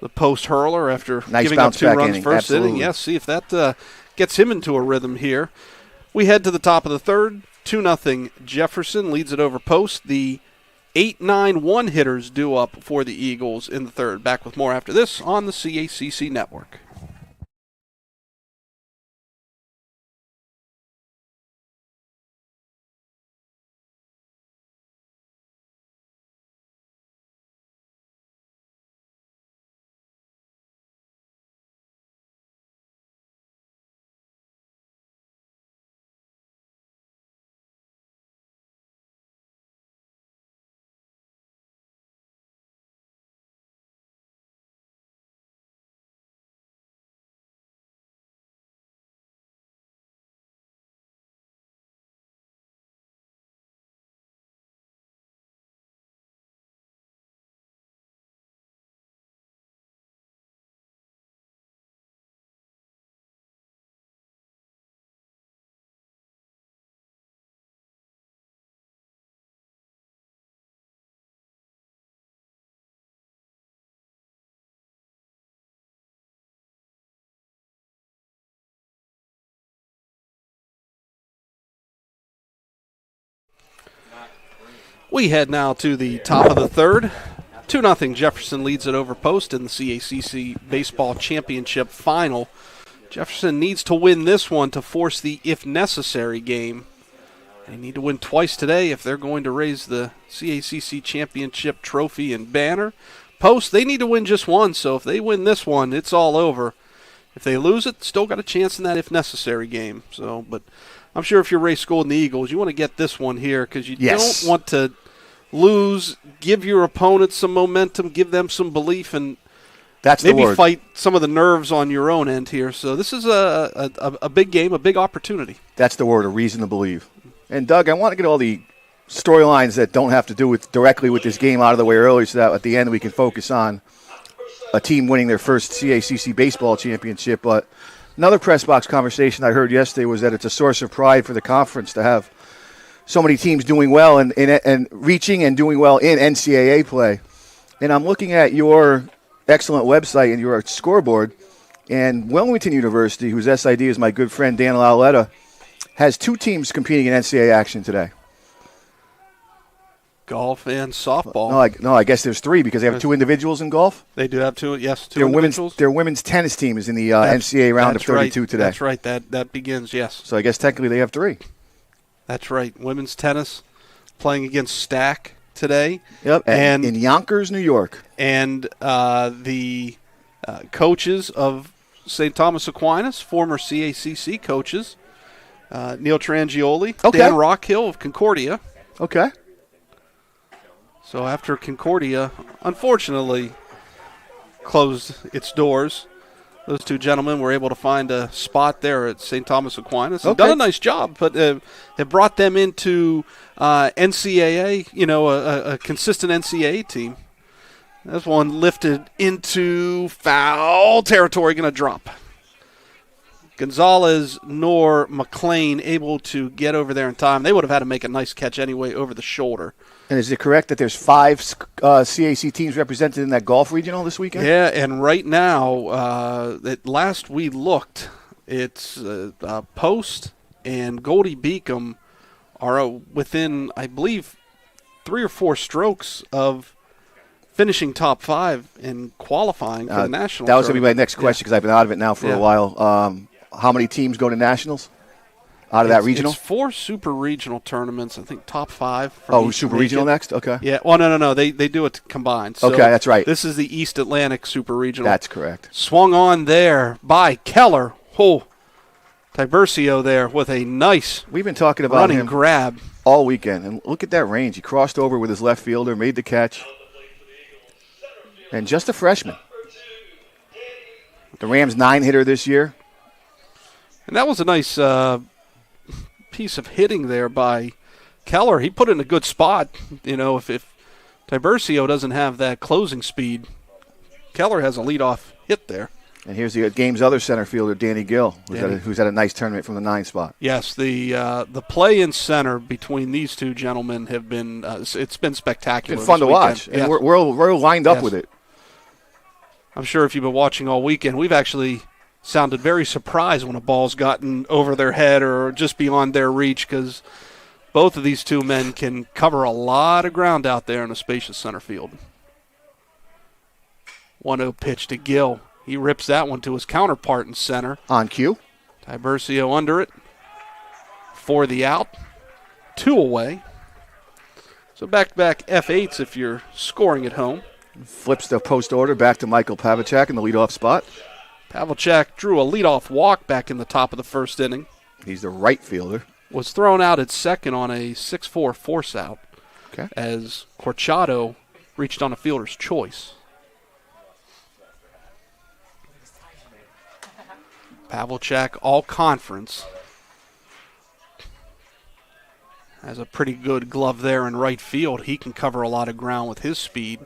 the post hurler after giving up 2 runs inning. First Absolutely. inning. Yes, see if that gets him into a rhythm here. We head to the top of the third. 2-0 Jefferson leads it over Post. The 8-9 hitters due up for the Eagles in the third. Back with more after this on the CACC Network. We head now to the top of the third. 2-0 Jefferson leads it over Post in the CACC Baseball Championship Final. Jefferson needs to win this one to force the if necessary game. They need to win twice today if they're going to raise the CACC Championship trophy and banner. Post, they need to win just one, so if they win this one, it's all over. If they lose it, still got a chance in that if necessary game. So, but I'm sure if you're Ray School and the Eagles, you want to get this one here because you don't want to lose, give your opponent some momentum, give them some belief, and That's the word. fight some of the nerves on your own end here. So this is a big game, a big opportunity. That's the word, a reason to believe. And, Doug, I want to get all the storylines that don't have to do directly with this game out of the way early so that at the end we can focus on a team winning their first CACC baseball championship. But another press box conversation I heard yesterday was that it's a source of pride for the conference to have so many teams doing well and reaching and doing well in NCAA play. And I'm looking at your excellent website and your scoreboard, and Wilmington University, whose SID is my good friend Dan Lauletta, has 2 teams competing in NCAA action today. Golf and softball. No, I guess there's 3 because they have 2 individuals in golf. They do have 2, yes, 2 individuals. Their women's tennis team is in the NCAA round of 32 today. That's right. That begins, yes. So I guess technically they have 3. That's right. Women's tennis playing against Stack today. Yep, and in Yonkers, New York. And the coaches of St. Thomas Aquinas, former CACC coaches, Neil Trangioli, Dan Rockhill of Concordia. Okay. So after Concordia, unfortunately, closed its doors, those 2 gentlemen were able to find a spot there at St. Thomas Aquinas. They've done a nice job, but have brought them into NCAA, a consistent NCAA team. That's one lifted into foul territory, going to drop. Gonzalez nor McLean able to get over there in time. They would have had to make a nice catch anyway over the shoulder. And is it correct that there's 5 CAC teams represented in that golf regional this weekend? Yeah, and right now, last we looked, it's Post and Goldie Beacom are within, I believe, 3 or 4 strokes of finishing top 5 and qualifying for the national. That was going to be my next question because I've been out of it now for a while. How many teams go to nationals out of that regional? It's 4 super regional tournaments. I think top 5. Super regional next? Okay. Yeah. Well, no. They do it combined. So okay, that's right. This is the East Atlantic super regional. That's correct. Swung on there by Keller. Tiburcio there with a nice We've been talking about running him grab all weekend. And look at that range. He crossed over with his left fielder, made the catch. And just a freshman. The Rams' 9-hitter this year. And that was a nice piece of hitting there by Keller. He put it in a good spot. If Tiburcio doesn't have that closing speed, Keller has a leadoff hit there. And here's the game's other center fielder, Danny Gill, who's had a nice tournament from the 9 spot. Yes, the play in center between these 2 gentlemen have been it's been spectacular. It's been fun to watch, and we're lined up with it. I'm sure if you've been watching all weekend, we've actually sounded very surprised when a ball's gotten over their head or just beyond their reach because both of these 2 men can cover a lot of ground out there in a spacious center field. 1-0 pitch to Gill. He rips that one to his counterpart in center. On cue. Tiburcio under it for the out. 2 away. So back-to-back F8s if you're scoring at home. Flips the post order back to Michael Pavlicek in the leadoff spot. Pavlicek drew a leadoff walk back in the top of the first inning. He's the right fielder. Was thrown out at second on a 6-4 force out as Corchado reached on a fielder's choice. Pavlicek, all conference. Has a pretty good glove there in right field. He can cover a lot of ground with his speed.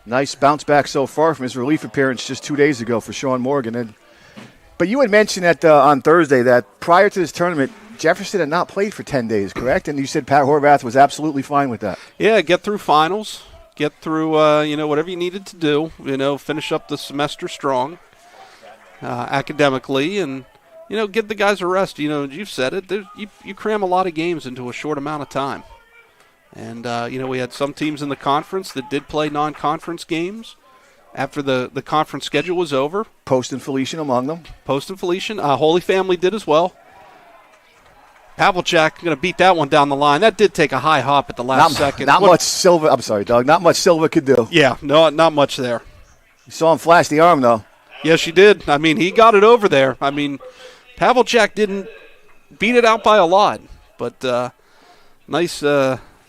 Nice bounce back so far from his relief appearance just 2 days ago for Sean Morgan. But you had mentioned that on Thursday that prior to this tournament, Jefferson had not played for 10 days, correct? And you said Pat Horvath was absolutely fine with that. Yeah, get through finals, get through whatever you needed to do. Finish up the semester strong academically, and give the guys a rest. You've said it. You cram a lot of games into a short amount of time. And, we had some teams in the conference that did play non-conference games after the conference schedule was over. Post and Felician among them. Post and Felician. Holy Family did as well. Pavlicek going to beat that one down the line. That did take a high hop at the last second. Not much Silva. I'm sorry, Doug. Not much Silva could do. Yeah, no, not much there. You saw him flash the arm, though. Yes, you did. He got it over there. Pavlicek didn't beat it out by a lot, but nice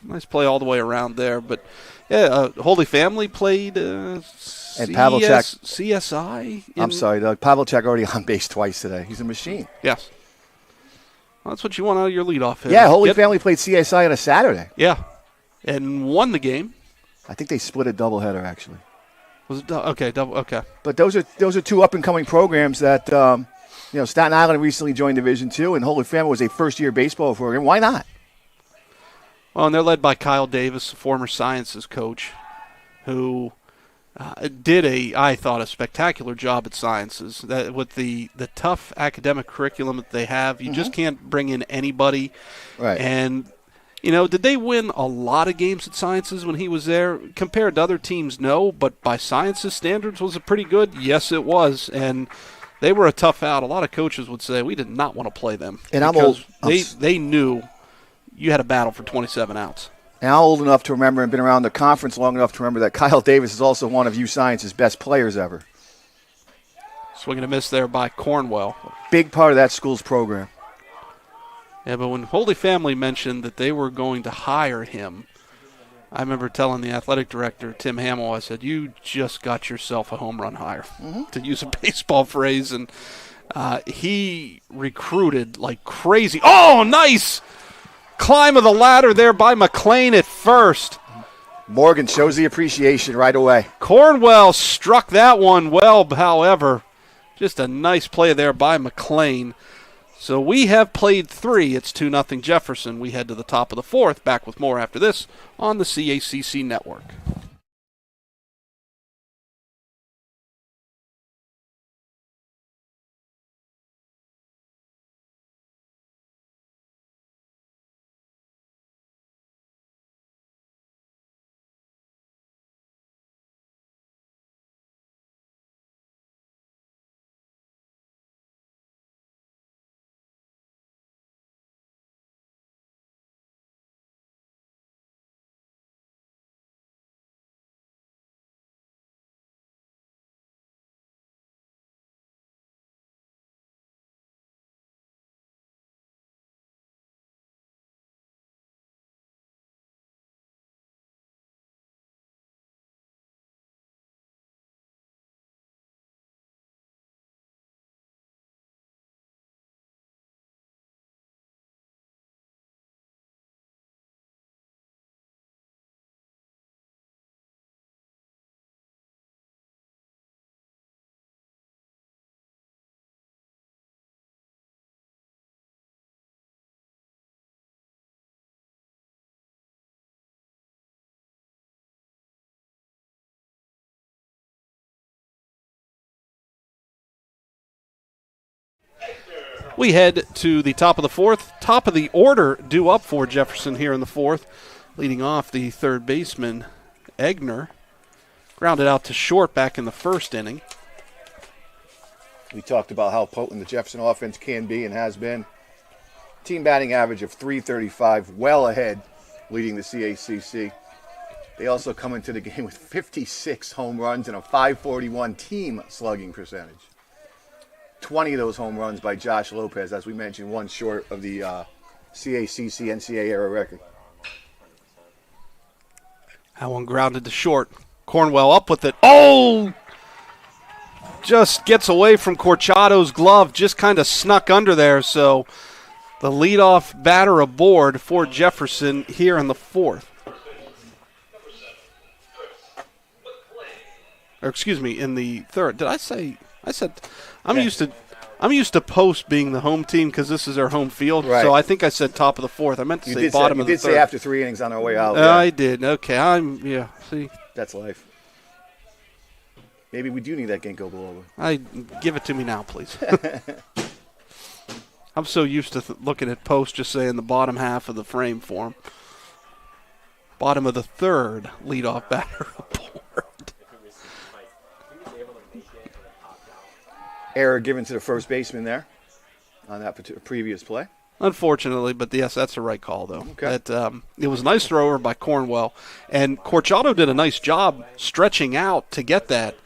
Nice play all the way around there. But, yeah, Holy Family played and Pavlicek. CSI. I'm sorry, Doug. Pavlicek already on base twice today. He's a machine. Yes. Well, that's what you want out of your leadoff hitter. Yeah, Holy Family played CSI on a Saturday. Yeah, and won the game. I think they split a doubleheader, actually. Was it okay? Okay. But those are two up-and-coming programs that, Staten Island recently joined Division II, and Holy Family was a first-year baseball program. Why not? Well, and they're led by Kyle Davis, former sciences coach, who did I thought, a spectacular job at sciences. That with the tough academic curriculum that they have, you just can't bring in anybody. Right. And, did they win a lot of games at sciences when he was there? Compared to other teams, no. But by sciences standards, was it pretty good? Yes, it was. And they were a tough out. A lot of coaches would say we did not want to play them. And I'm old. They knew you had a battle for 27 outs. And I'm old enough to remember and been around the conference long enough to remember that Kyle Davis is also one of U Science's best players ever. Swing and a miss there by Cornwell. Big part of that school's program. Yeah, but when Holy Family mentioned that they were going to hire him, I remember telling the athletic director, Tim Hamill, I said, you just got yourself a home run hire, to use a baseball phrase. And he recruited like crazy. Oh, nice! Climb of the ladder there by McLean at first. Morgan shows the appreciation right away. Cornwell struck that one well, however. Just a nice play there by McLean. So we have played 3. It's 2-0 Jefferson. We head to the top of the 4th. Back with more after this on the CACC Network. We head to the top of the 4th. Top of the order due up for Jefferson here in the 4th. Leading off the third baseman, Egner. Grounded out to short back in the first inning. We talked about how potent the Jefferson offense can be and has been. Team batting average of .335, well ahead, leading the CACC. They also come into the game with 56 home runs and a .541 team slugging percentage. 20 of those home runs by Josh Lopez, as we mentioned, one short of the CACC NCAA era record. That one grounded to short. Cornwell up with it. Oh! Just gets away from Corchado's glove, just kind of snuck under there. So the leadoff batter aboard for Jefferson here in the 4th. Or excuse me, in the 3rd. Did I say? I said I'm used to Post being the home team because this is their home field. Right. So I think I said top of the 4th. I meant to say bottom of the 3rd. You did say after 3 innings on our way out. I did. Okay. See. That's life. Maybe we do need that ginkgo biloba. Give it to me now, please. I'm so used to looking at Post just saying the bottom half of the frame form. Bottom of the 3rd, leadoff batter aboard. Error given to the first baseman there on that previous play. Unfortunately, but yes, that's the right call, though. Okay. It was a nice throw over by Cornwell, and Corchado did a nice job stretching out to get that.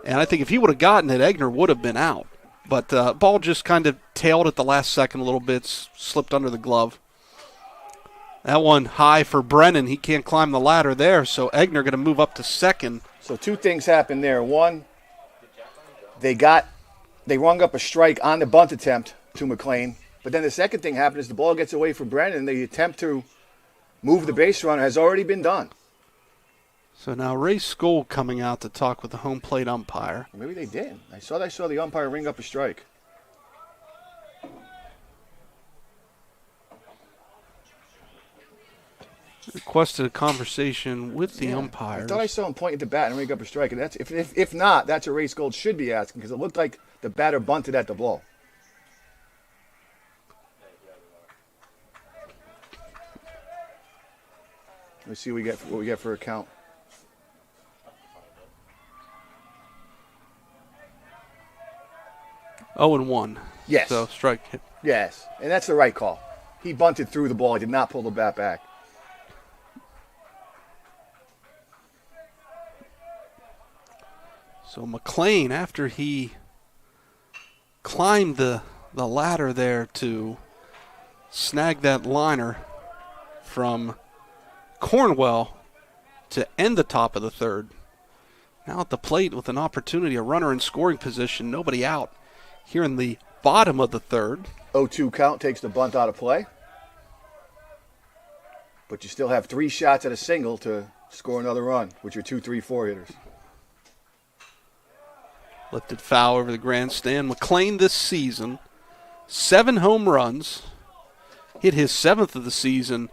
And I think if he would have gotten it, Egner would have been out. But ball just kind of tailed at the last second a little bit, slipped under the glove. That one high for Brennan. He can't climb the ladder there, so Egner going to move up to second. So two things happened there. One, they rung up a strike on the bunt attempt to McLean. But then the second thing happened is the ball gets away from Brennan, and the attempt to move the base runner has already been done. So now Ray Skoll coming out to talk with the home plate umpire. Maybe they didn't. I saw the umpire ring up a strike. Requested a conversation with the umpires. I thought I saw him point at the bat and ring up a strike. And that's if not, that's what Ray Skoll should be asking, because it looked like the batter bunted at the ball. Let's see what we get for a count. Oh, and 1. Yes. So strike hit. Yes, and that's the right call. He bunted through the ball. He did not pull the bat back. So McLean, after he climbed the ladder there to snag that liner from Cornwell to end the top of the third, now at the plate with an opportunity, a runner in scoring position, nobody out here in the bottom of the third. 0-2 count takes the bunt out of play. But you still have 3 shots at a single to score another run with your 2, 3, 4 hitters. Lifted foul over the grandstand. McLean this season, 7 home runs, hit his 7th of the season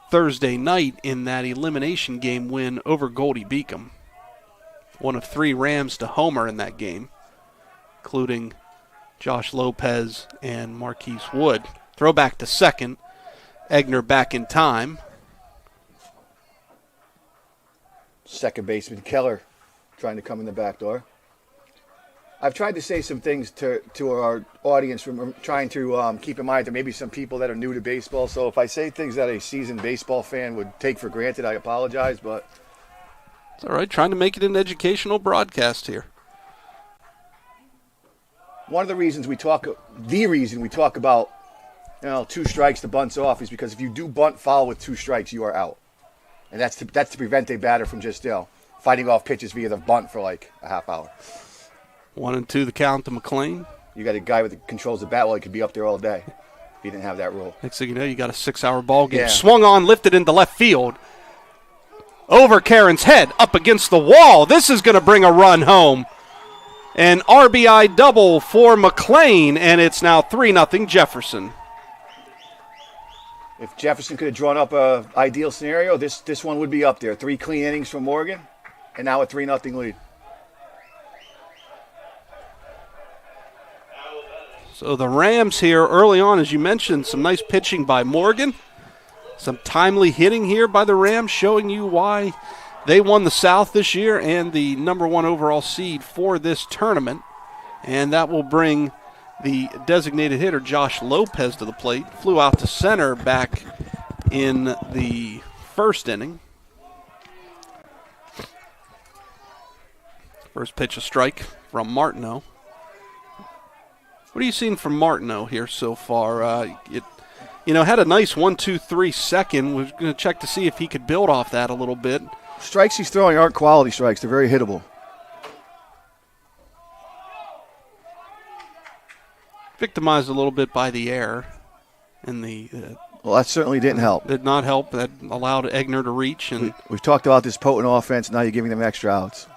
Thursday night in that elimination game win over Goldie Beacom. One of 3 Rams to homer in that game, including Josh Lopez and Marquise Wood. Throw back to second. Egner back in time. Second baseman Keller trying to come in the back door. I've tried to say some things to our audience, from trying to keep in mind there may be some people that are new to baseball. So if I say things that a seasoned baseball fan would take for granted, I apologize. But it's all right. Trying to make it an educational broadcast here. One of the reasons we talk about 2 strikes, the bunt's off, is because if you do bunt foul with 2 strikes, you are out, and that's to prevent a batter from just fighting off pitches via the bunt for like a half hour. 1-2 the count to McLean. You got a guy that controls the bat. Well, he could be up there all day if he didn't have that rule. Next thing you know, you got a 6-hour ball game. Yeah. Swung on, lifted into left field. Over Karen's head, up against the wall. This is going to bring a run home. An RBI double for McLean, and it's now 3-0 Jefferson. If Jefferson could have drawn up an ideal scenario, this one would be up there. 3 clean innings from Morgan, and now a 3-0 lead. So the Rams here early on, as you mentioned, some nice pitching by Morgan. Some timely hitting here by the Rams, showing you why they won the South this year and the number 1 overall seed for this tournament. And that will bring the designated hitter, Josh Lopez, to the plate. Flew out to center back in the first inning. First pitch, a strike from Martineau. What are you seeing from Martineau here so far? Had a nice 1-2-3 second. We're going to check to see if he could build off that a little bit. Strikes he's throwing aren't quality strikes. They're very hittable. Victimized a little bit by the error in the. Well, that certainly didn't help. Did not help. That allowed Egner to reach. And we've talked about this potent offense. Now you're giving them extra outs.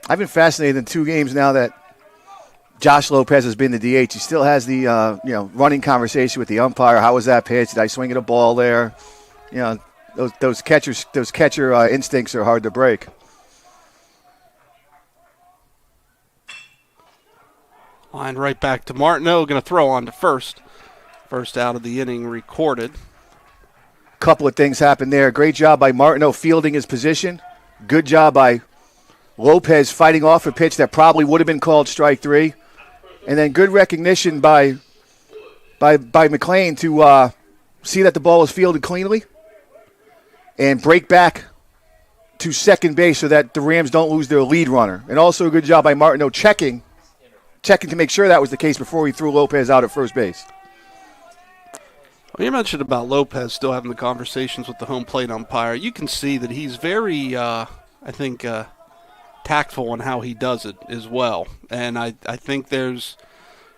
I've been fascinated in 2 games now that Josh Lopez has been the DH. He still has the running conversation with the umpire. How was that pitch? Did I swing at a ball there? Those catcher instincts are hard to break. Line right back to Martineau. Going to throw on to first. First out of the inning recorded. Couple of things happened there. Great job by Martineau fielding his position. Good job by Lopez fighting off a pitch that probably would have been called strike 3. And then good recognition by McLean to see that the ball is fielded cleanly, and break back to second base so that the Rams don't lose their lead runner. And also a good job by Martineau checking to make sure that was the case before he threw Lopez out at first base. Well, you mentioned about Lopez still having the conversations with the home plate umpire. You can see that he's very, tactful on how he does it as well. And I think there's,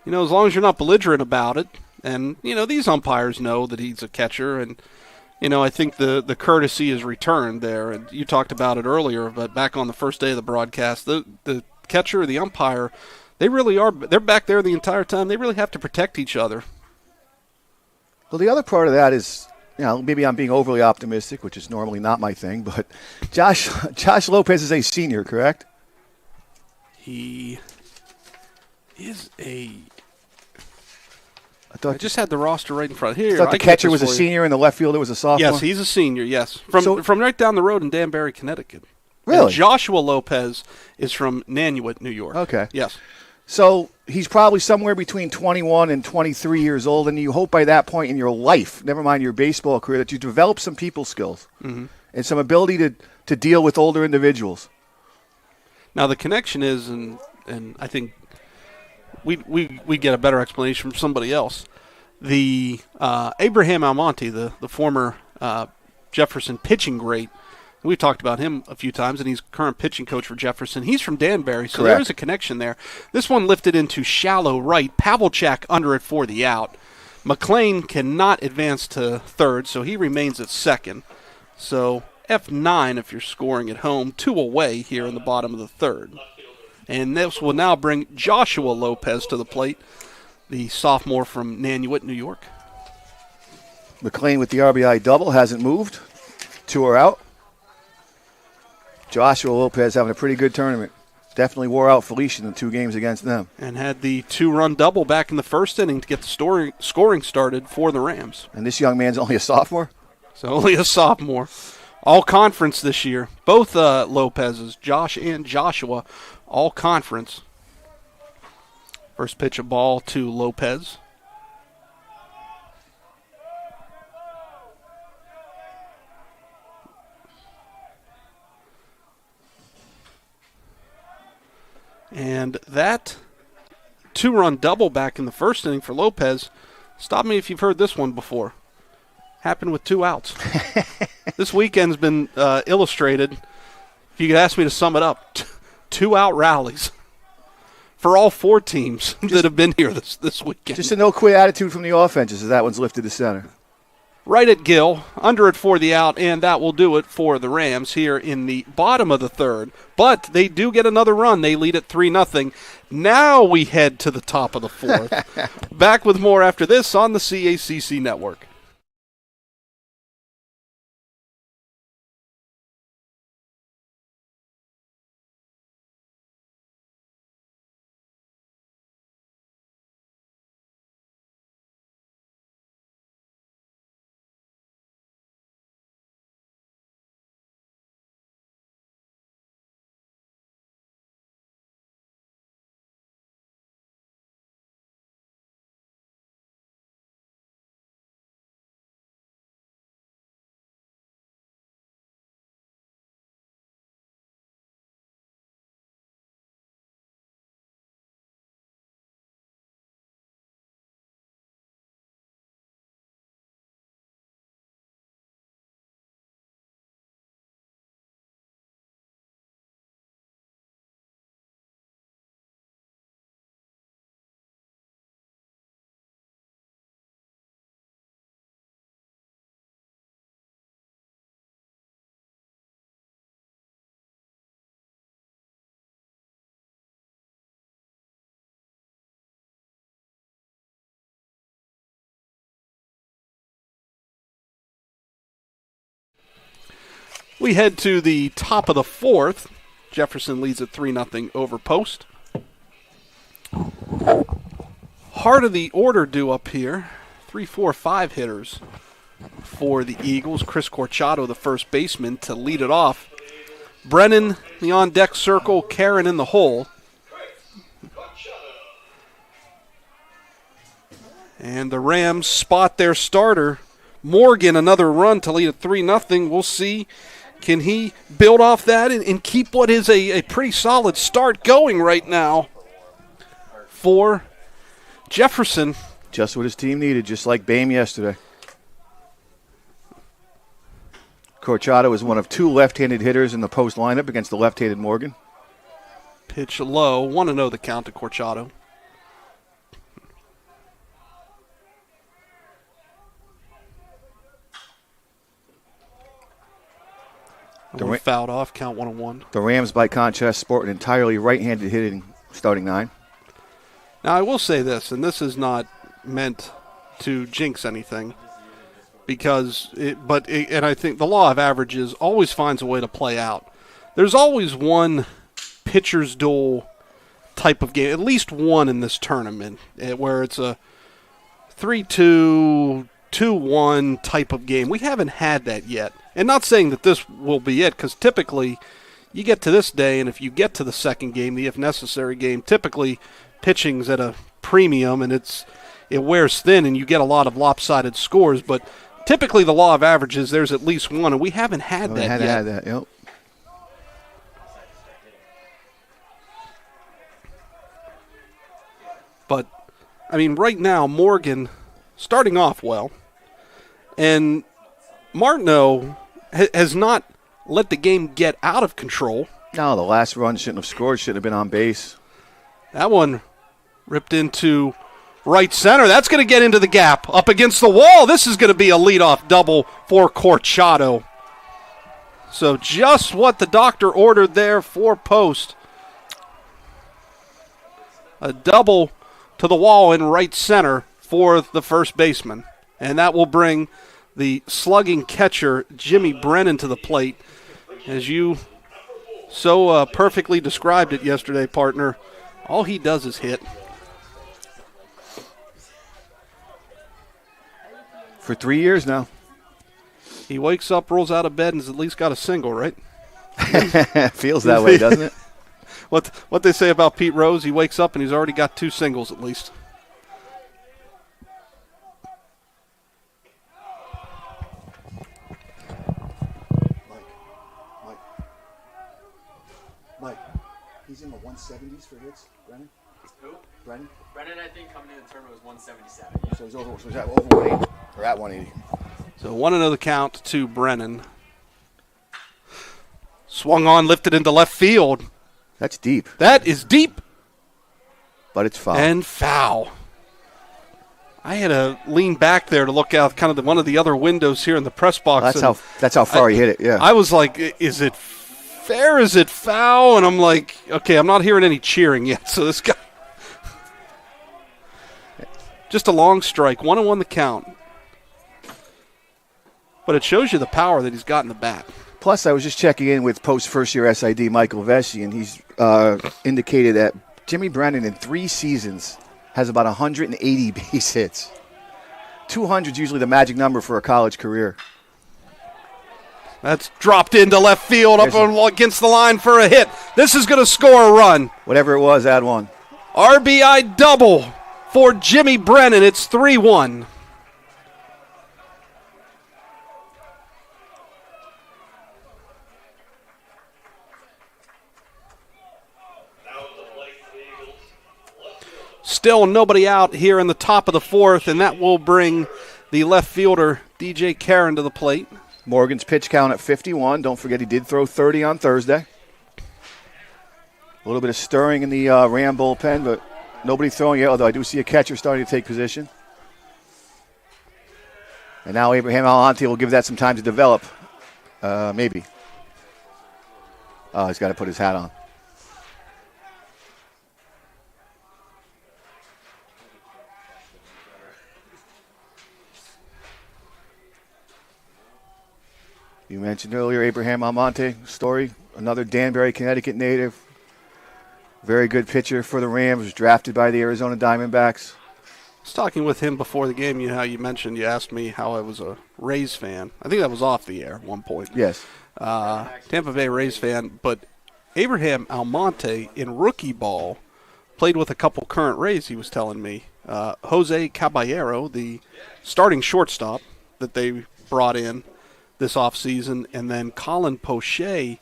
as long as you're not belligerent about it, and, these umpires know that he's a catcher, and, I think the courtesy is returned there. And you talked about it earlier, but back on the first day of the broadcast, the catcher, the umpire, they're back there the entire time. They really have to protect each other. Well, the other part of that is, maybe I'm being overly optimistic, which is normally not my thing, but Josh Lopez is a senior, correct? He is a... I just had the roster right in front. Here, I thought the catcher was a senior and the left fielder was a sophomore? Yes, he's a senior, yes. From right down the road in Danbury, Connecticut. Really? And Joshua Lopez is from Nanuet, New York. Okay. Yes. So he's probably somewhere between 21 and 23 years old, and you hope by that point in your life, never mind your baseball career, that you develop some people skills and some ability to deal with older individuals. Now the connection is, and I think we get a better explanation from somebody else. The Abraham Almonte, the former Jefferson pitching great, we've talked about him a few times, and he's current pitching coach for Jefferson. He's from Danbury, so there is a connection there. This one lifted into shallow right. Pavlicek under it for the out. McLean cannot advance to third, so he remains at second. So F9 if you're scoring at home, 2 away here in the bottom of the third. And this will now bring Joshua Lopez to the plate, the sophomore from Nanuet, New York. McLean with the RBI double, hasn't moved. 2 are out. Joshua Lopez having a pretty good tournament. Definitely wore out Felician in 2 games against them. And had the 2-run double back in the first inning to get the scoring started for the Rams. And this young man's only a sophomore? So only a sophomore. All conference this year. Both Lopez's, Josh and Joshua, all conference. First pitch of ball to Lopez. And that 2-run double back in the first inning for Lopez, stop me if you've heard this one before, happened with 2 outs. This weekend's been illustrated, if you could ask me to sum it up, 2-out rallies for all 4 teams that have been here this weekend. Just a no-quit attitude from the offenses as that one's lifted to center. Right at Gill, under it for the out, and that will do it for the Rams here in the bottom of the third. But they do get another run. They lead at 3-0. Now we head to the top of the fourth. Back with more after this on the CACC Network. We head to the top of the fourth. Jefferson leads at 3-0 over Post. Heart of the order due up here. 3, 4, 5 hitters for the Eagles. Chris Corchado, the first baseman, to lead it off. Brennan, the on-deck circle. Karen in the hole. And the Rams spot their starter, Morgan another run to lead at 3-0. We'll see. Can he build off that and keep what is a pretty solid start going right now for Jefferson? Just what his team needed, just like Bame yesterday. Corchado is one of 2 left-handed hitters in the post lineup against the left-handed Morgan. Pitch low. 1-0 the count to Corchado. Fouled off, count 1-1. The Rams, by contrast, sport an entirely right-handed hitting starting 9. Now, I will say this, and this is not meant to jinx anything, and I think the law of averages always finds a way to play out. There's always one pitcher's duel type of game, at least one in this tournament, where it's a 3-2, 2-1 type of game. We haven't had that yet. And not saying that this will be it, because typically you get to this day, and if you get to the second game, the if necessary game, typically pitching's at a premium, and it wears thin, and you get a lot of lopsided scores. But typically the law of averages, there's at least one, and we haven't had that yet. Had that, yep. But, I mean, right now, Morgan starting off well, and Martineau has not let the game get out of control. No, the last run shouldn't have scored, shouldn't have been on base. That one ripped into right center. That's going to get into the gap, up against the wall. This is going to be a leadoff double for Corchado. So just what the doctor ordered there for Post. A double to the wall in right center for the first baseman. And that will bring the slugging catcher, Jimmy Brennan, to the plate. As you so perfectly described it yesterday, partner, all he does is hit. For 3 years now. He wakes up, rolls out of bed, and has at least got a single, right? Feels that way, doesn't it? What they say about Pete Rose, he wakes up and he's already got 2 singles at least. Mike, he's in the 170s for hits, Brennan? Who? Brennan, I think, coming into the tournament was 177. Yeah. So he's over 180, or at 180. So 1-0 count to Brennan. Swung on, lifted into left field. That's deep. That is deep. But it's foul. And foul. I had to lean back there to look out kind of one of the other windows here in the press box. That's how far he hit it, yeah. I was like, is it fair? Is it foul? And I'm like, okay, I'm not hearing any cheering yet. So this guy. Just a long strike. 1-1 the count. But it shows you the power that he's got in the bat. Plus, I was just checking in with Post first-year SID Michael Vesey, and he's indicated that Jimmy Brennan in 3 seasons has about 180 base hits. 200 is usually the magic number for a college career. That's dropped into left field, up against the line for a hit. This is going to score a run. Whatever it was, add one. RBI double for Jimmy Brennan. It's 3-1. Still nobody out here in the top of the 4th, and that will bring the left fielder, DJ Karen, to the plate. Morgan's pitch count at 51. Don't forget he did throw 30 on Thursday. A little bit of stirring in the Ram bullpen, but nobody throwing yet, although I do see a catcher starting to take position. And now Abraham Almonte will give that some time to develop. Maybe. Oh, he's got to put his hat on. You mentioned earlier Abraham Almonte story, another Danbury, Connecticut native. Very good pitcher for the Rams, was drafted by the Arizona Diamondbacks. I was talking with him before the game. You asked me how I was a Rays fan. I think that was off the air at one point. Yes. Tampa Bay Rays fan, but Abraham Almonte in rookie ball played with a couple current Rays, he was telling me. Jose Caballero, the starting shortstop, that they brought in this offseason. And then Colin Poche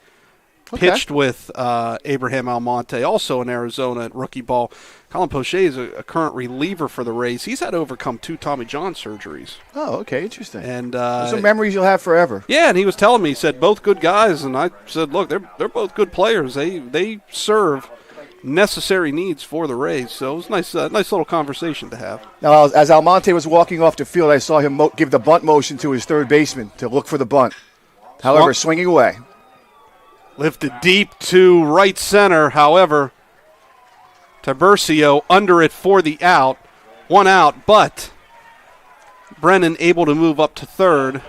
pitched with Abraham Almonte, also in Arizona at rookie ball. Colin Poche is a current reliever for the Rays. He's had to overcome 2 Tommy John surgeries. Oh, okay, interesting. And some memories you'll have forever. Yeah, and he was telling me, he said both good guys, and I said, look, they're both good players. They serve necessary needs for the Rays. So it was nice little conversation to have. Now, as Almonte was walking off the field, I saw him give the bunt motion to his third baseman to look for the bunt. However, swinging away. Lifted deep to right center. However, Tiburcio under it for the out. 1 out, but Brennan able to move up to third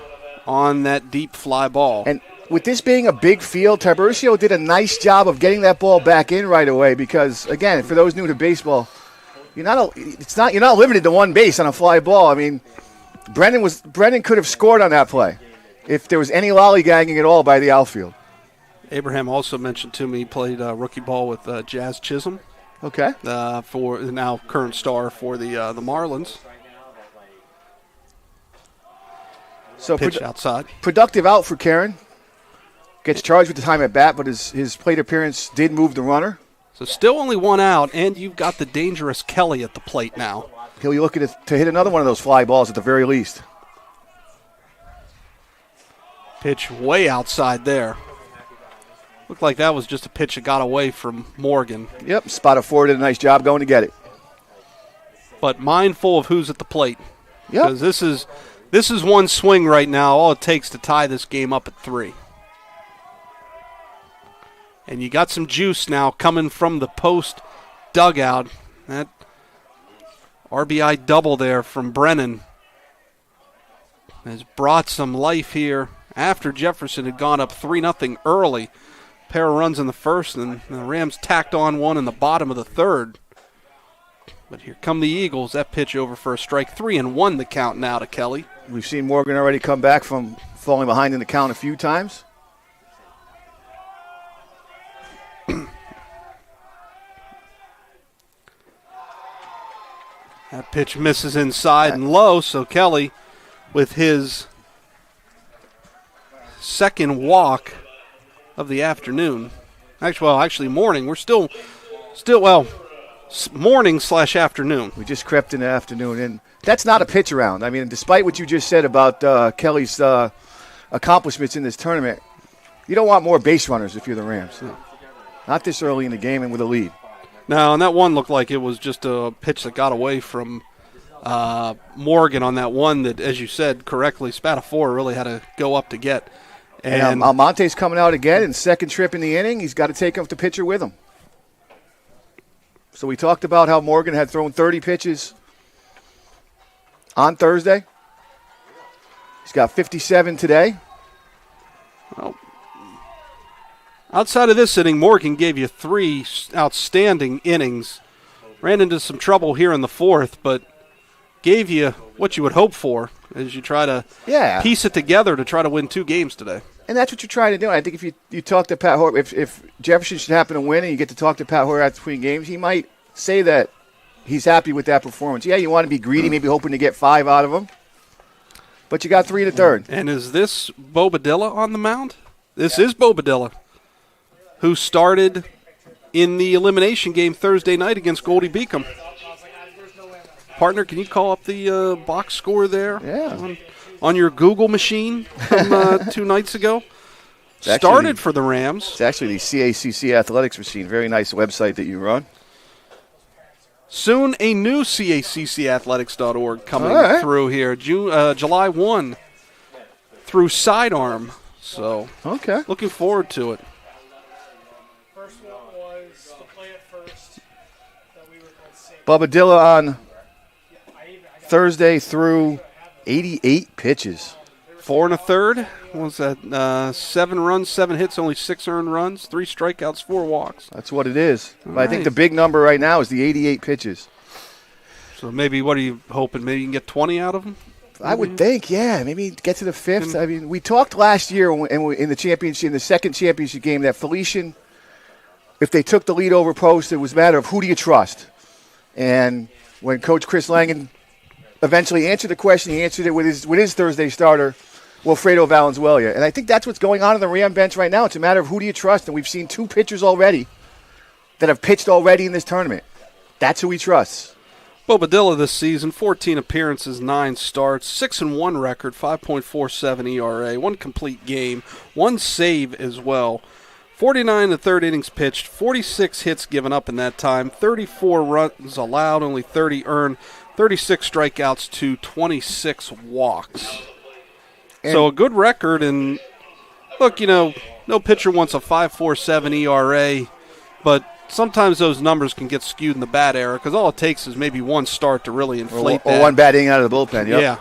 on that deep fly ball. And with this being a big field, Tiburcio did a nice job of getting that ball back in right away because, again, for those new to baseball, you're not limited to one base on a fly ball. I mean, Brennan could have scored on that play if there was any lollygagging at all by the outfield. Abraham also mentioned to me he played rookie ball with Jazz Chisholm. Okay. For the now current star for the Marlins. So pitch outside. Productive out for Karen. Gets charged with the time at bat, but his plate appearance did move the runner. So still only 1 out, and you've got the dangerous Kelly at the plate now. He'll be looking to hit another one of those fly balls at the very least. Pitch way outside there. Looked like that was just a pitch that got away from Morgan. Yep, spotted forward, did a nice job going to get it. But mindful of who's at the plate. Yep. Because this is one swing right now, all it takes to tie this game up at 3. And you got some juice now coming from the post dugout. That RBI double there from Brennan has brought some life here after Jefferson had gone up 3-0 early. Pair of runs in the first, and the Rams tacked on one in the bottom of the third. But here come the Eagles. That pitch over for a strike. 3-1 the count now to Kelly. We've seen Morgan already come back from falling behind in the count a few times. That pitch misses inside and low, so Kelly with his second walk of the afternoon. Actually morning. We're still morning/afternoon. We just crept in the afternoon, and that's not a pitch around. I mean, despite what you just said about Kelly's accomplishments in this tournament, you don't want more base runners if you're the Rams. No. Not this early in the game and with a lead. No, and that one looked like it was just a pitch that got away from Morgan on that one that, as you said correctly, Spatafora really had to go up to get. And Almonte's coming out again in second trip in the inning. He's got to take up the pitcher with him. So we talked about how Morgan had thrown 30 pitches on Thursday. He's got 57 today. Well, outside of this inning, Morgan gave you 3 outstanding innings. Ran into some trouble here in the fourth, but gave you what you would hope for as you try to piece it together to try to win 2 games today. And that's what you're trying to do. I think if you talk to Pat Hoyer, if Jefferson should happen to win and you get to talk to Pat Hoyer between games, he might say that he's happy with that performance. Yeah, you want to be greedy, maybe hoping to get 5 out of him. But you got 3 in the third. And is this Bobadilla on the mound? This is Bobadilla, who started in the elimination game Thursday night against Goldie Beacom. Partner, can you call up the box score there? Yeah. On your Google machine from 2 nights ago? Started for the Rams. It's actually the CACC Athletics machine. Very nice website that you run. Soon a new CACCathletics.org coming through here. July 1 through Sidearm. So looking forward to it. First one was the play at first that we were both seeing. Bobadilla on Thursday threw 88 pitches. 4 1/3. What was that? 7 runs, 7 hits, only 6 earned runs, 3 strikeouts, 4 walks. That's what it is. But I think the big number right now is the 88 pitches. So maybe, what are you hoping? Maybe you can get 20 out of them? I would think, yeah. Maybe get to the 5th. I mean, we talked last year in the championship, in the second championship game, that Felician, if they took the lead over Post, it was a matter of who do you trust. And when Coach Chris Langen eventually answered the question. He answered it with his Thursday starter, Wilfredo Valenzuela. And I think that's what's going on in the Ram bench right now. It's a matter of who do you trust. And we've seen 2 pitchers already that have pitched already in this tournament. That's who he trusts. Bobadilla this season, 14 appearances, 9 starts, 6-1 record, 5.47 ERA, 1 complete game, 1 save as well. 49 in the third innings pitched, 46 hits given up in that time, 34 runs allowed, only 30 earned, 36 strikeouts to 26 walks. So a good record, and look, no pitcher wants a 5.47 ERA, but sometimes those numbers can get skewed in the bad era because all it takes is maybe 1 start to really inflate that. Or 1 bad inning out of the bullpen, yep. Yeah.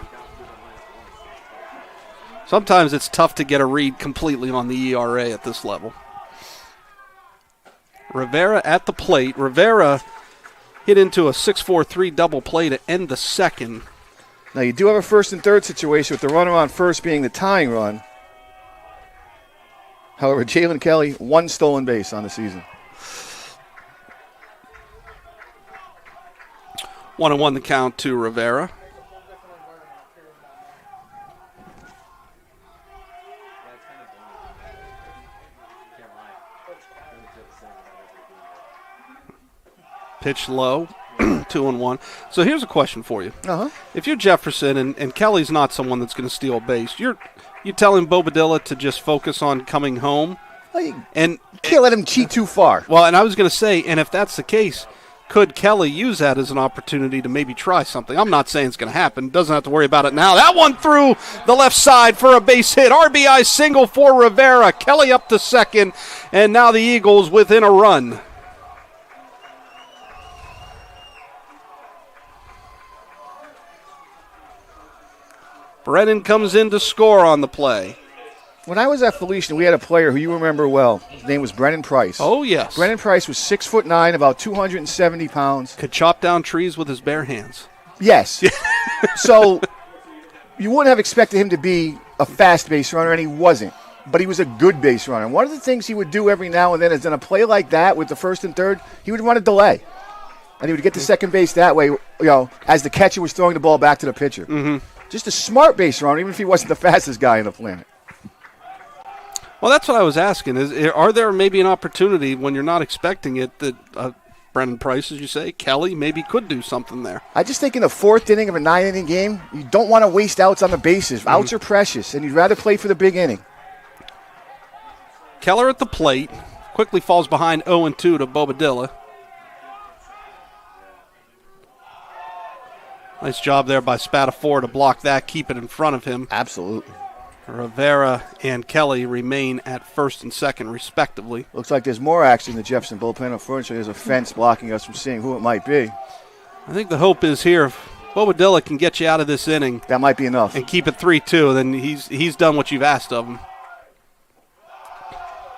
Sometimes it's tough to get a read completely on the ERA at this level. Rivera at the plate. Rivera hit into a 6-4-3 double play to end the second. Now, you do have a first and third situation with the runner on first being the tying run. However, Jalen Kelly, 1 stolen base on the season. 1-1 the count to Rivera. Pitch low, 2-1. So here's a question for you. Uh-huh. If you're Jefferson and Kelly's not someone that's going to steal a base, you telling Bobadilla to just focus on coming home? Well, you and can't let him cheat too far. Well, and I was going to say, and if that's the case, could Kelly use that as an opportunity to maybe try something? I'm not saying it's going to happen. Doesn't have to worry about it now. That one through the left side for a base hit. RBI single for Rivera. Kelly up to second, and now the Eagles within a run. Brennan comes in to score on the play. When I was at Felician, we had a player who you remember well. His name was Brennan Price. Oh, yes. Brennan Price was 6'9", about 270 pounds. Could chop down trees with his bare hands. Yes. So you wouldn't have expected him to be a fast base runner, and he wasn't. But he was a good base runner. One of the things he would do every now and then is in a play like that with the first and third, he would run a delay. And he would get to second base that way, as the catcher was throwing the ball back to the pitcher. Mm-hmm. Just a smart base runner, even if he wasn't the fastest guy on the planet. Well, that's what I was asking. Are there maybe an opportunity when you're not expecting it that Brennan Price, as you say, Kelly maybe could do something there? I just think in the 4th inning of a 9-inning game, you don't want to waste outs on the bases. Mm-hmm. Outs are precious, and you'd rather play for the big inning. Keller at the plate. Quickly falls behind 0-2 to Bobadilla. Nice job there by Spatafore to block that, keep it in front of him. Absolutely. Rivera and Kelly remain at first and second, respectively. Looks like there's more action in the Jefferson bullpen. Unfortunately, there's a fence blocking us from seeing who it might be. I think the hope is here, if Bobadilla can get you out of this inning. That might be enough. And keep it 3-2, then he's done what you've asked of him.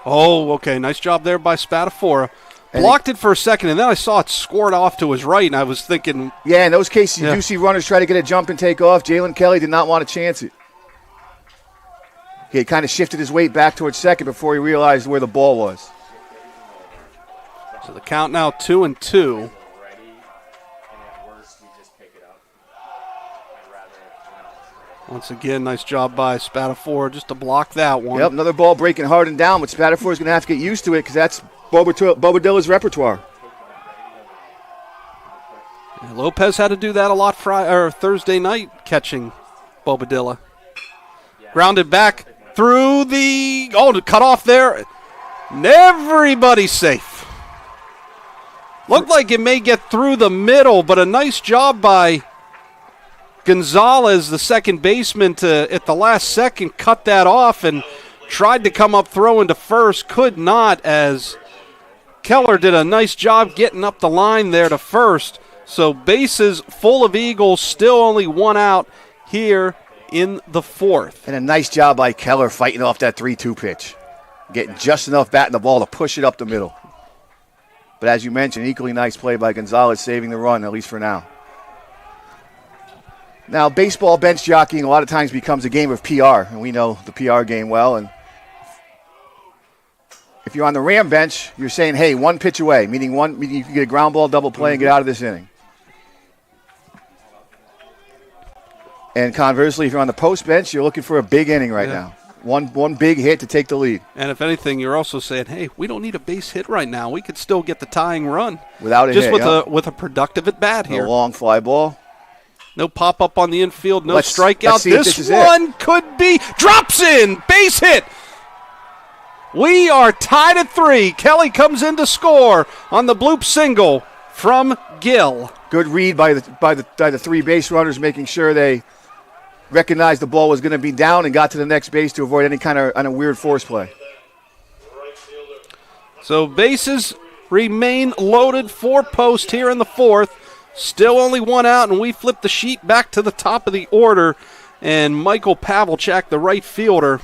Oh, okay, nice job there by Spatafora. Blocked it for a second, and then I saw it scored off to his right, and I was thinking... Yeah, in those cases, you do see runners try to get a jump and take off. Jalen Kelly did not want to chance it. He had kind of shifted his weight back towards second before he realized where the ball was. So the count now 2-2. Once again, nice job by Spatafore just to block that one. Yep, another ball breaking hard and down, but Spatafore's going to have to get used to it because that's Bobadilla's repertoire. Yeah, Lopez had to do that a lot Thursday night, catching Bobadilla. Grounded back through to cut off there. And everybody's safe. Looked like it may get through the middle, but a nice job by Gonzalez, the second baseman, to at the last second cut that off and tried to come up throwing to first. Could not, as Keller did a nice job getting up the line there to first. So bases full of Eagles, still only 1 out here in the 4th. And a nice job by Keller fighting off that 3-2 pitch. Getting just enough bat in the ball to push it up the middle. But as you mentioned, equally nice play by Gonzalez, saving the run, at least for now. Now, baseball bench jockeying a lot of times becomes a game of PR, and we know the PR game well. And if you're on the Ram bench, you're saying, hey, 1 pitch away, meaning you can get a ground ball double play and get out of this inning. And conversely, if you're on the post bench, you're looking for a big inning right now. One big hit to take the lead. And if anything, you're also saying, hey, we don't need a base hit right now. We could still get the tying run. Without a hit. Just with a productive at-bat here. A long fly ball. No pop-up on the infield, no strikeout. Let's see this one could be. Drops in. Base hit. We are tied at 3. Kelly comes in to score on the bloop single from Gill. Good read by the 3 base runners, making sure they recognized the ball was going to be down and got to the next base to avoid any kind of weird force play. So bases remain loaded, 4 post here in the 4th. Still only 1 out, and we flip the sheet back to the top of the order. And Michael Pavlicek, the right fielder,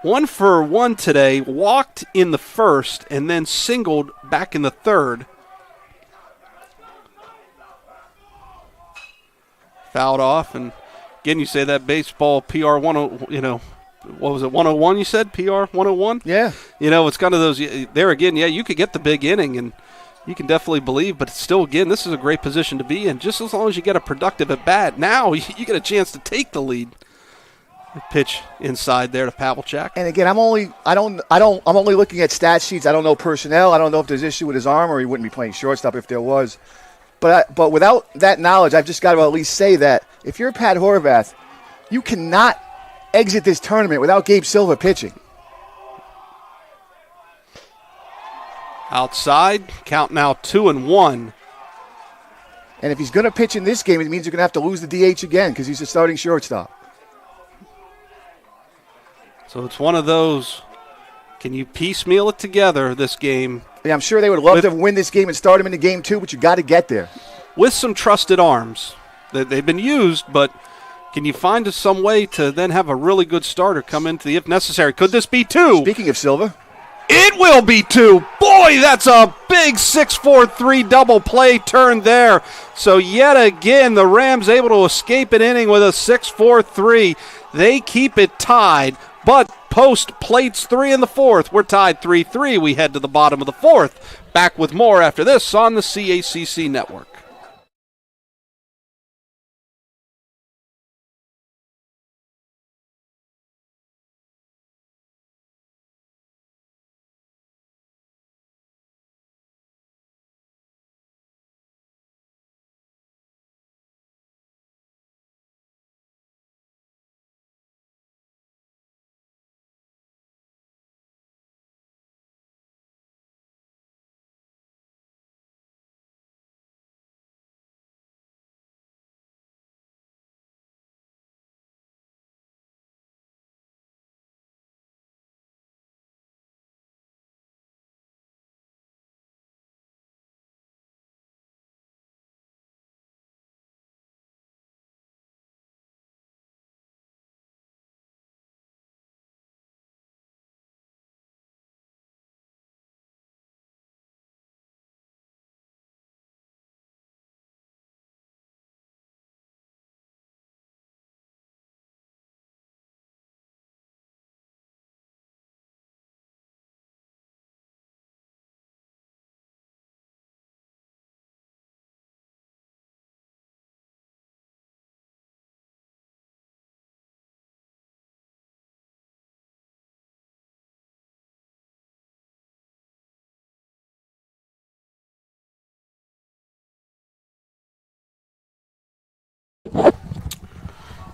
1 for 1 today, walked in the 1st and then singled back in the 3rd. Fouled off, and again, you say that baseball PR 10, what was it, 101 you said? PR 101? Yeah. It's kind of those, there again, you could get the big inning, and you can definitely believe, but still, again, this is a great position to be in. Just as long as you get a productive at-bat, now you get a chance to take the lead. Pitch inside there to Pavlicek. And again, I'm only looking at stat sheets. I don't know personnel. I don't know if there's issue with his arm or he wouldn't be playing shortstop if there was. But without that knowledge, I've just got to at least say that if you're Pat Horvath, you cannot exit this tournament without Gabe Silva pitching. Outside, count now 2-1. And if he's going to pitch in this game, it means you're going to have to lose the DH again because he's a starting shortstop. So it's one of those, can you piecemeal it together, this game? Yeah, I'm sure they would love to win this game and start him into game 2, but you got to get there. With some trusted arms. They've been used, but can you find some way to then have a really good starter come into the if necessary? Could this be 2? Speaking of Silva. It will be 2. Boy, that's a big 6-4-3 double play turn there. So yet again, the Rams able to escape an inning with a 6-4-3. They keep it tied, but post plates 3 in the 4th. We're tied 3-3. We head to the bottom of the 4th. Back with more after this on the CACC Network.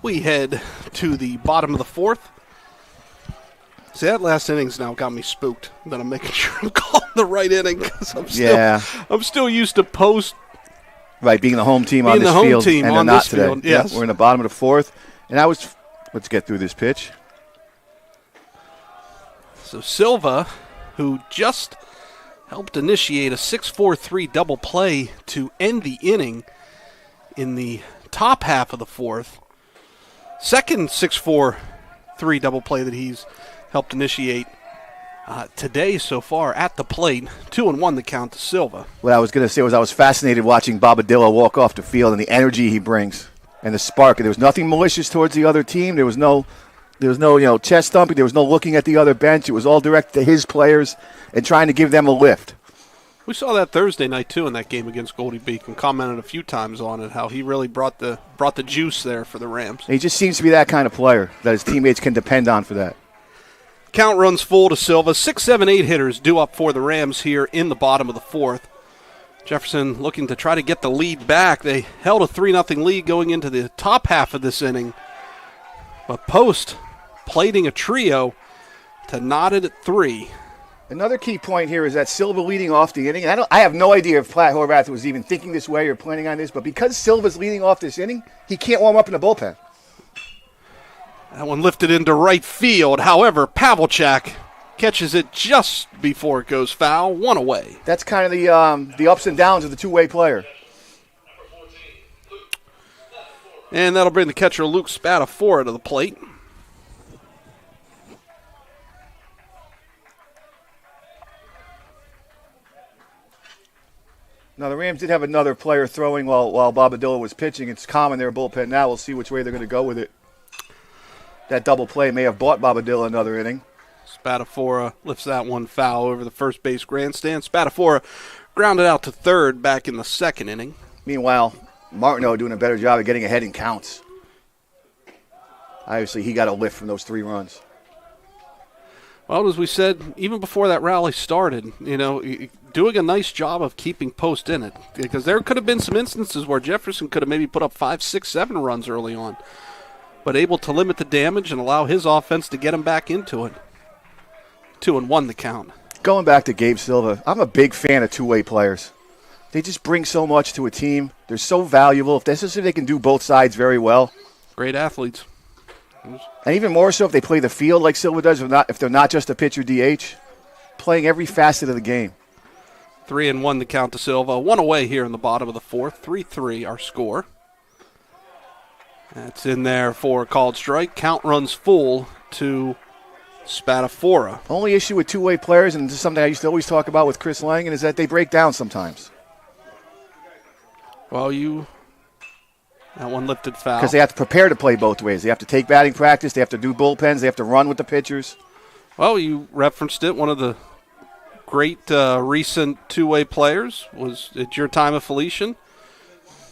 We head to the bottom of the 4th. See, that last inning's now got me spooked. But I'm making sure I'm calling the right inning because I'm still used to post. Right, being the home team on this field, and they're not today. Field, yes. Yeah, we're in the bottom of the 4th, and let's get through this pitch. So Silva, who just helped initiate a 6-4-3 double play to end the inning in the top half of the 4th. Second 6-4-3 double play that he's helped initiate today so far at the plate. 2-1 the count to Silva. What I was going to say was I was fascinated watching Bobadilla walk off the field and the energy he brings and the spark. There was nothing malicious towards the other team. There was no chest thumping. There was no looking at the other bench. It was all directed to his players and trying to give them a lift. We saw that Thursday night, too, in that game against Goldie Beacon. Commented a few times on it, how he really brought the juice there for the Rams. He just seems to be that kind of player that his teammates can depend on for that. Count runs full to Silva. 6, 7, 8 hitters due up for the Rams here in the bottom of the fourth. Jefferson looking to try to get the lead back. They held a 3-0 lead going into the top half of this inning. But Post plating a trio to knot it at 3. Another key point here is that Silva leading off the inning. I have no idea if Platt Horvath was even thinking this way or planning on this, but because Silva's leading off this inning, he can't warm up in the bullpen. That one lifted into right field. However, Pavlicek catches it just before it goes foul. 1 away. That's kind of the ups and downs of the two-way player. And that'll bring the catcher Luke Spadafora to the plate. Now, the Rams did have another player throwing while Bobadilla was pitching. It's calm in their bullpen now. We'll see which way they're going to go with it. That double play may have bought Bobadilla another inning. Spadafora lifts that one foul over the first base grandstand. Spadafora grounded out to third back in the second inning. Meanwhile, Martineau doing a better job of getting ahead in counts. Obviously, he got a lift from those 3 runs. Well, as we said, even before that rally started, doing a nice job of keeping Post in it. Because there could have been some instances where Jefferson could have maybe put up 5, 6, 7 runs early on. But able to limit the damage and allow his offense to get him back into it. 2-1 the count. Going back to Gabe Silva, I'm a big fan of two-way players. They just bring so much to a team. They're so valuable. Especially if they can do both sides very well. Great athletes. And even more so if they play the field like Silva does, if they're not just a pitcher DH, playing every facet of the game. 3-1 the count to Silva. 1 away here in the bottom of the fourth. 3-3 our score. That's in there for a called strike. Count runs full to Spadafora. Only issue with two-way players, and this is something I used to always talk about with Chris Langen, is that they break down sometimes. Well, that one lifted foul. Because they have to prepare to play both ways. They have to take batting practice. They have to do bullpens. They have to run with the pitchers. Well, you referenced it. One of the great recent two-way players was at your time of Felician,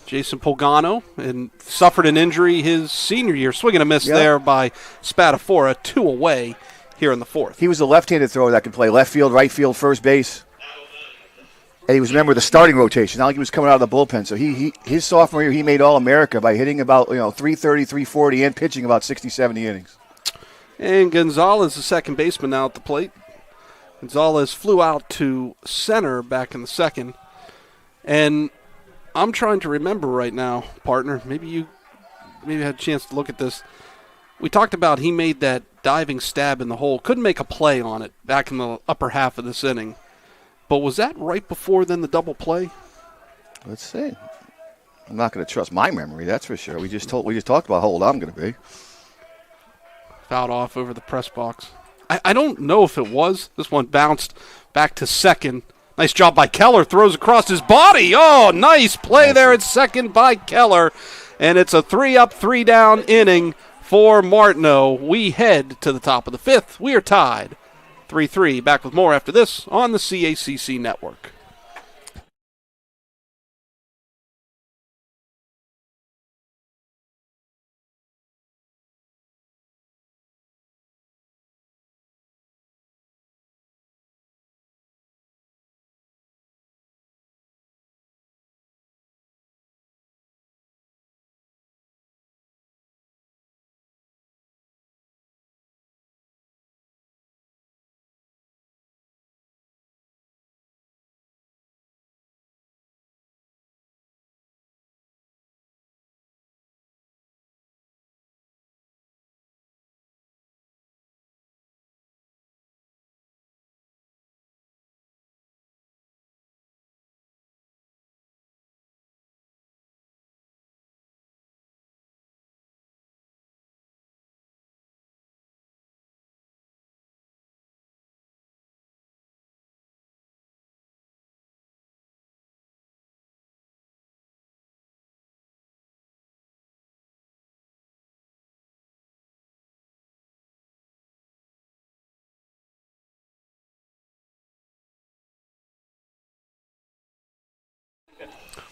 Jason Pogano, and suffered an injury his senior year. Swing and a miss there by Spadafora. 2 away here in the fourth. He was a left-handed thrower that could play left field, right field, first base. And he was a member of the starting rotation. Not like he was coming out of the bullpen. So his sophomore year, he made All-America by hitting about 330, 340, and pitching about 60, 70 innings. And Gonzalez, the second baseman, now at the plate. Gonzalez flew out to center back in the second. And I'm trying to remember right now, partner. Maybe you had a chance to look at this. We talked about he made that diving stab in the hole. Couldn't make a play on it back in the upper half of this inning. But was that right before then the double play? Let's see. I'm not going to trust my memory, that's for sure. We just talked about how old I'm going to be. Fouled off over the press box. I don't know if it was. This one bounced back to second. Nice job by Keller. Throws across his body. Oh, nice play there at second by Keller. And it's a 3-up, 3-down inning for Martineau. We head to the top of the fifth. We are tied 3-3. Back with more after this on the CACC Network.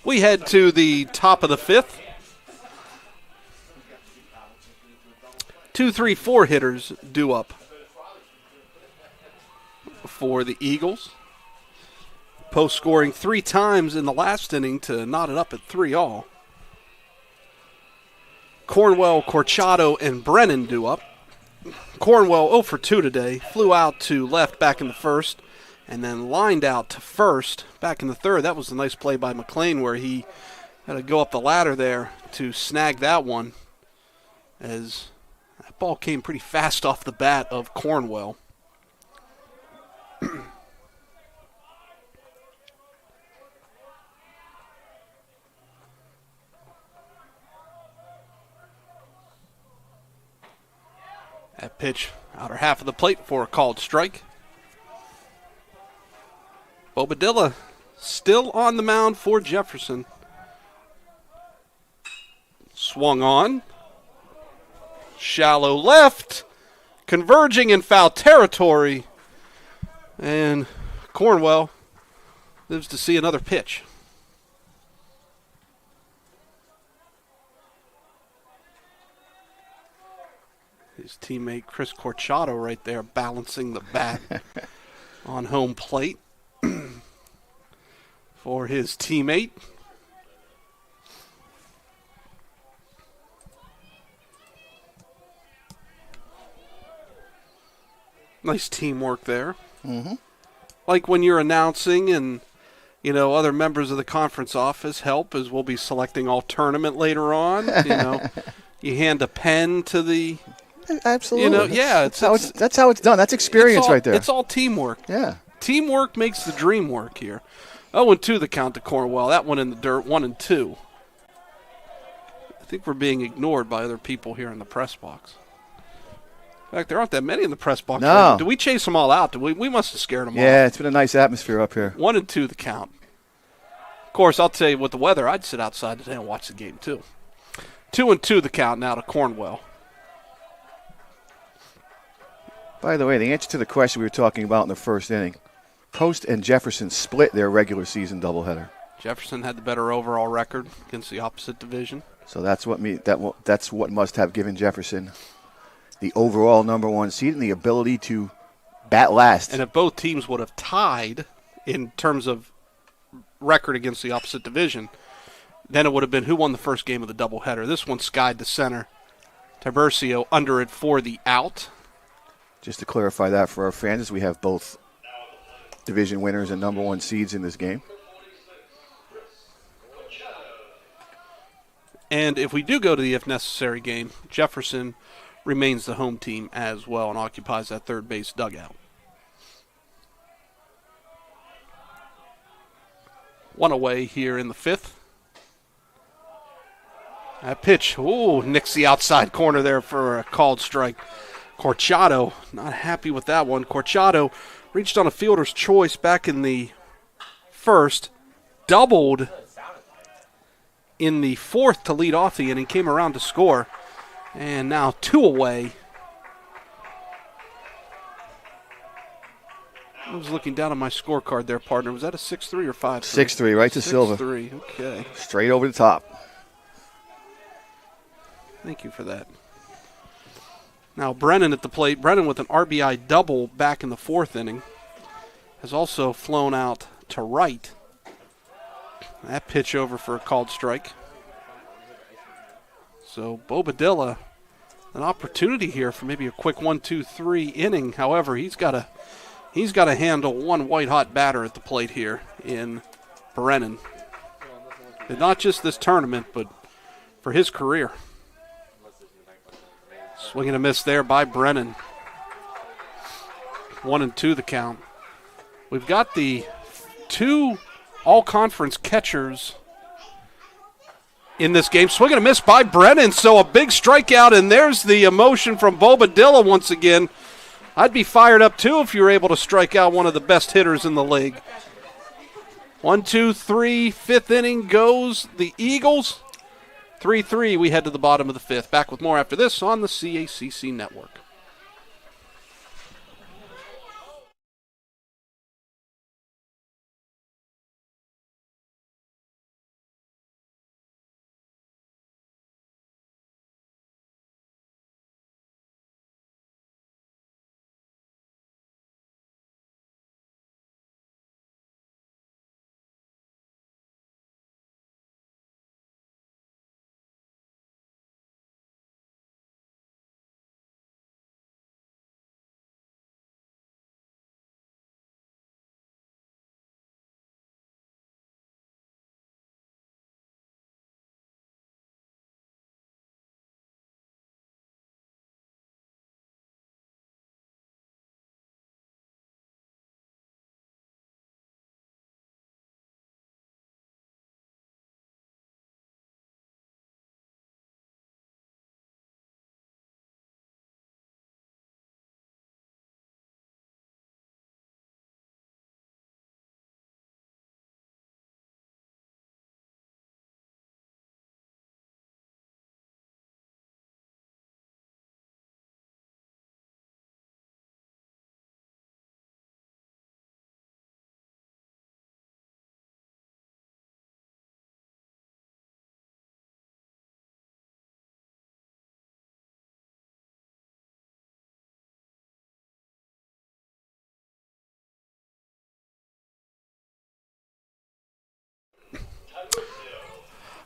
We head to the top of the fifth. 2, 3, 4 hitters due up for the Eagles. Post scoring 3 times in the last inning to knot it up at 3-all. Cornwell, Corchado, and Brennan due up. Cornwell 0 for 2 today. Flew out to left back in the first and then lined out to first back in the third. That was a nice play by McLean where he had to go up the ladder there to snag that one as that ball came pretty fast off the bat of Cornwell. That pitch outer half of the plate for a called strike. Bobadilla still on the mound for Jefferson. Swung on. Shallow left. Converging in foul territory. And Cornwell lives to see another pitch. His teammate Chris Corchado right there balancing the bat on home plate for his teammate. Nice teamwork there. Mm-hmm. Like when you're announcing and, you know, other members of the conference office help as we'll be selecting all tournament later on. You know, you hand a pen to the... Absolutely. You know, yeah. That's how it's done. That's experience right there. It's all teamwork. Yeah. Teamwork makes the dream work here. 0-2 the count to Cornwell. That one in the dirt, 1-2. I think we're being ignored by other people here in the press box. In fact, there aren't that many in the press box. No. Right? Do we chase them all out? We must have scared them all. Yeah, it's been a nice atmosphere up here. 1-2 the count. Of course, I'll tell you, with the weather, I'd sit outside today and watch the game too. 2-2 the count now to Cornwell. By the way, the answer to the question we were talking about in the first inning, Post and Jefferson split their regular season doubleheader. Jefferson had the better overall record against the opposite division. So that's what must have given Jefferson the overall number 1 seed and the ability to bat last. And if both teams would have tied in terms of record against the opposite division, then it would have been who won the first game of the doubleheader. This one skied to center. Tiburcio under it for the out. Just to clarify that for our fans, we have both division winners and number 1 seeds in this game. And if we do go to the if necessary game, Jefferson remains the home team as well and occupies that third base dugout. 1 away here in the fifth. That pitch, nicks the outside corner there for a called strike. Corchado, not happy with that one. Corchado reached on a fielder's choice back in the first, doubled in the fourth to lead off the inning, came around to score, and now 2 away. I was looking down at my scorecard there, partner. Was that a 6-3 or 5-3? 6-3, right to Silva. 6-3, okay. Straight over the top. Thank you for that. Now Brennan at the plate. Brennan with an RBI double back in the fourth inning. Has also flown out to right. That pitch over for a called strike. So Bobadilla, an opportunity here for maybe a quick 1-2-3 inning. However, he's got to handle one white-hot batter at the plate here in Brennan. And not just this tournament, but for his career. Swing and a miss there by Brennan. 1-2 the count. We've got the 2 all-conference catchers in this game. Swing and a miss by Brennan, so a big strikeout, and there's the emotion from Bobadilla once again. I'd be fired up, too, if you were able to strike out one of the best hitters in the league. 1-2-3, fifth inning goes the Eagles. 3-3, we head to the bottom of the fifth. Back with more after this on the CACC Network.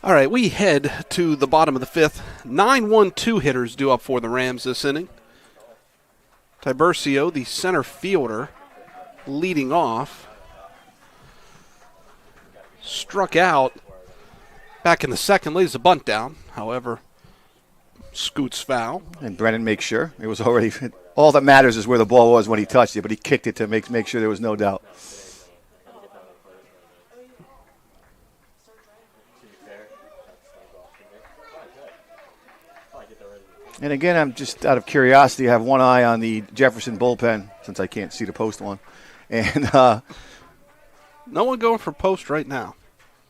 All right, we head to the bottom of the fifth. 9-1-2 hitters due up for the Rams this inning. Tiburcio, the center fielder, leading off. Struck out back in the second, lays the bunt down. However, scoots foul. And Brennan makes sure. It was already – all that matters is where the ball was when he touched it, but he kicked it to make sure there was no doubt. And again, I'm just out of curiosity, I have one eye on the Jefferson bullpen since I can't see the post one. And no one going for post right now.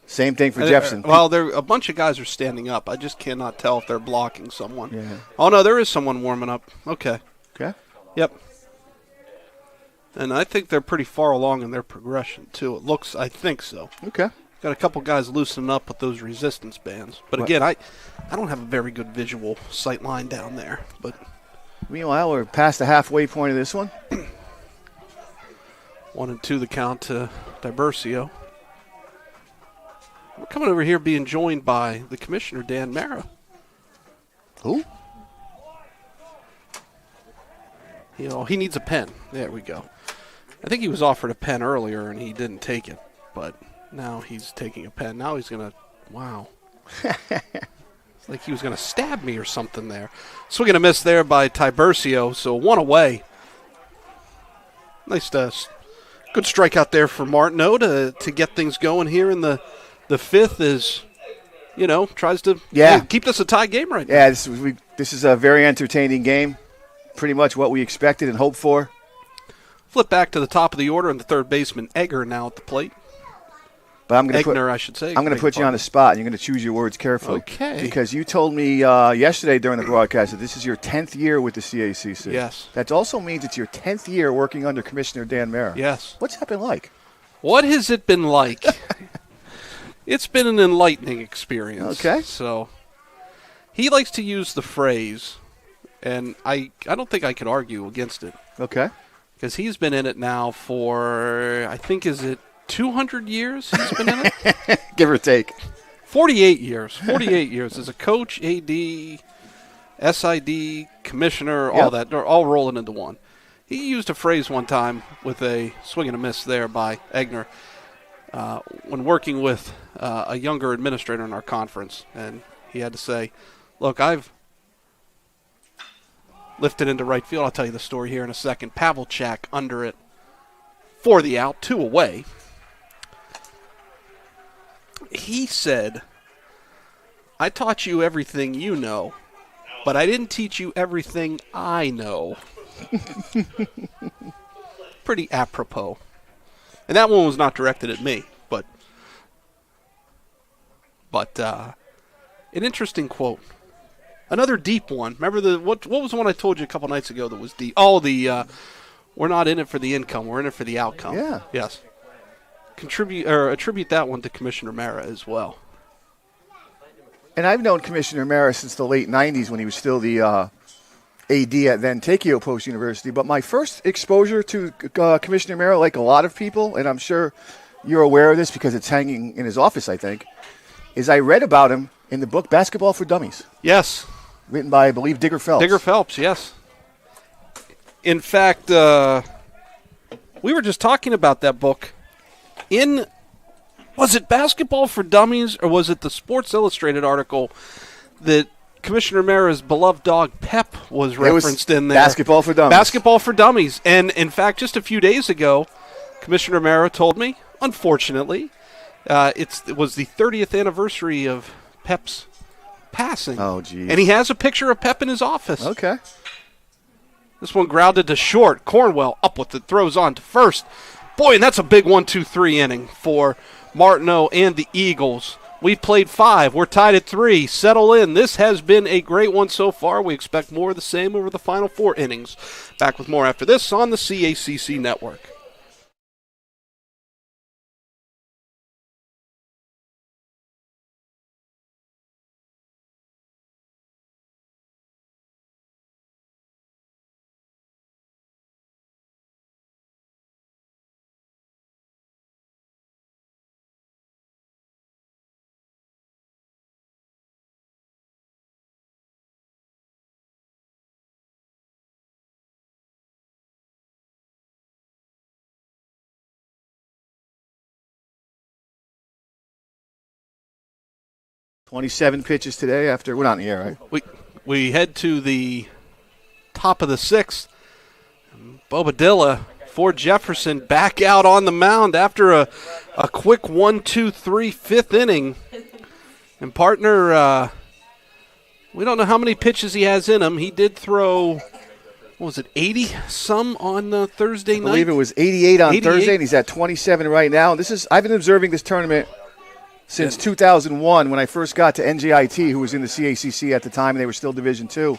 Same thing for Jefferson. Well, a bunch of guys are standing up. I just cannot tell if they're blocking someone. Yeah. Oh, no, there is someone warming up. Okay. Okay. Yep. And I think they're pretty far along in their progression, too. It looks, I think so. Okay. Got a couple guys loosening up with those resistance bands. But again, I don't have a very good visual sight line down there. But meanwhile, we're past the halfway point of this one. 1-2 the count to Tiburcio. We're coming over here being joined by the commissioner, Dan Mara. Who? You know, he needs a pen. There we go. I think he was offered a pen earlier and he didn't take it. But now he's taking a pen. Now he's going to, wow. It's like he was going to stab me or something there. Swing and a miss there by Tiburcio, so one away. Nice, good strikeout there for Martineau to get things going here in the fifth is, tries to keep this a tie game right now. Yeah, this is a very entertaining game. Pretty much what we expected and hoped for. Flip back to the top of the order, and the third baseman, Egger, now at the plate. But I'm going to put you on the spot, and you're going to choose your words carefully. Okay. Because you told me yesterday during the broadcast that this is your 10th year with the CACC. Yes. That also means it's your 10th year working under Commissioner Dan Mara. Yes. What's that been like? What has it been like? It's been an enlightening experience. Okay. So he likes to use the phrase, and I don't think I could argue against it. Okay. Because he's been in it now for, I think, is it 200 years he's been in it? Give or take. 48 years. 48 years as a coach, AD, SID, commissioner, all that. They're all rolling into one. He used a phrase one time with a swing and a miss there by Egner when working with a younger administrator in our conference. And he had to say, look, I've lifted into right field. I'll tell you the story here in a second. Pavlicek under it for the out, 2 away. He said, I taught you everything you know, but I didn't teach you everything I know. Pretty apropos. And that one was not directed at me, but an interesting quote. Another deep one. Remember what was the one I told you a couple nights ago that was deep? Oh, we're not in it for the income, we're in it for the outcome. Yeah. Yes. Attribute that one to Commissioner Mara as well. And I've known Commissioner Mara since the late 90s when he was still the AD at then Takeo Post University. But my first exposure to Commissioner Mara, like a lot of people, and I'm sure you're aware of this because it's hanging in his office, I think, is I read about him in the book Basketball for Dummies. Yes. Written by, I believe, Digger Phelps. Digger Phelps, yes. In fact, we were just talking about that book. Was it Basketball for Dummies or was it the Sports Illustrated article that Commissioner Mara's beloved dog Pep was referenced in there? Basketball for Dummies. Basketball for Dummies. And, in fact, just a few days ago, Commissioner Mara told me, unfortunately, it was the 30th anniversary of Pep's passing. Oh, geez. And he has a picture of Pep in his office. Okay. This one grounded to short. Cornwell up with it, throws on to first. Boy, and that's a big 1-2-3 inning for Martineau and the Eagles. We've played 5. We're tied at 3. Settle in. This has been a great one so far. We expect more of the same over the final 4 innings. Back with more after this on the CACC Network. 27 pitches today after we're not in the air, right? We head to the top of the sixth. Bobadilla for Jefferson back out on the mound after a quick 1-2-3 fifth inning. And partner, we don't know how many pitches he has in him. He did throw, what was it, 80-some on Thursday night? I believe it was 88 on Thursday, and he's at 27 right now. I've been observing this tournament since 2001 when I first got to NJIT, who was in the CACC at the time, and they were still Division II.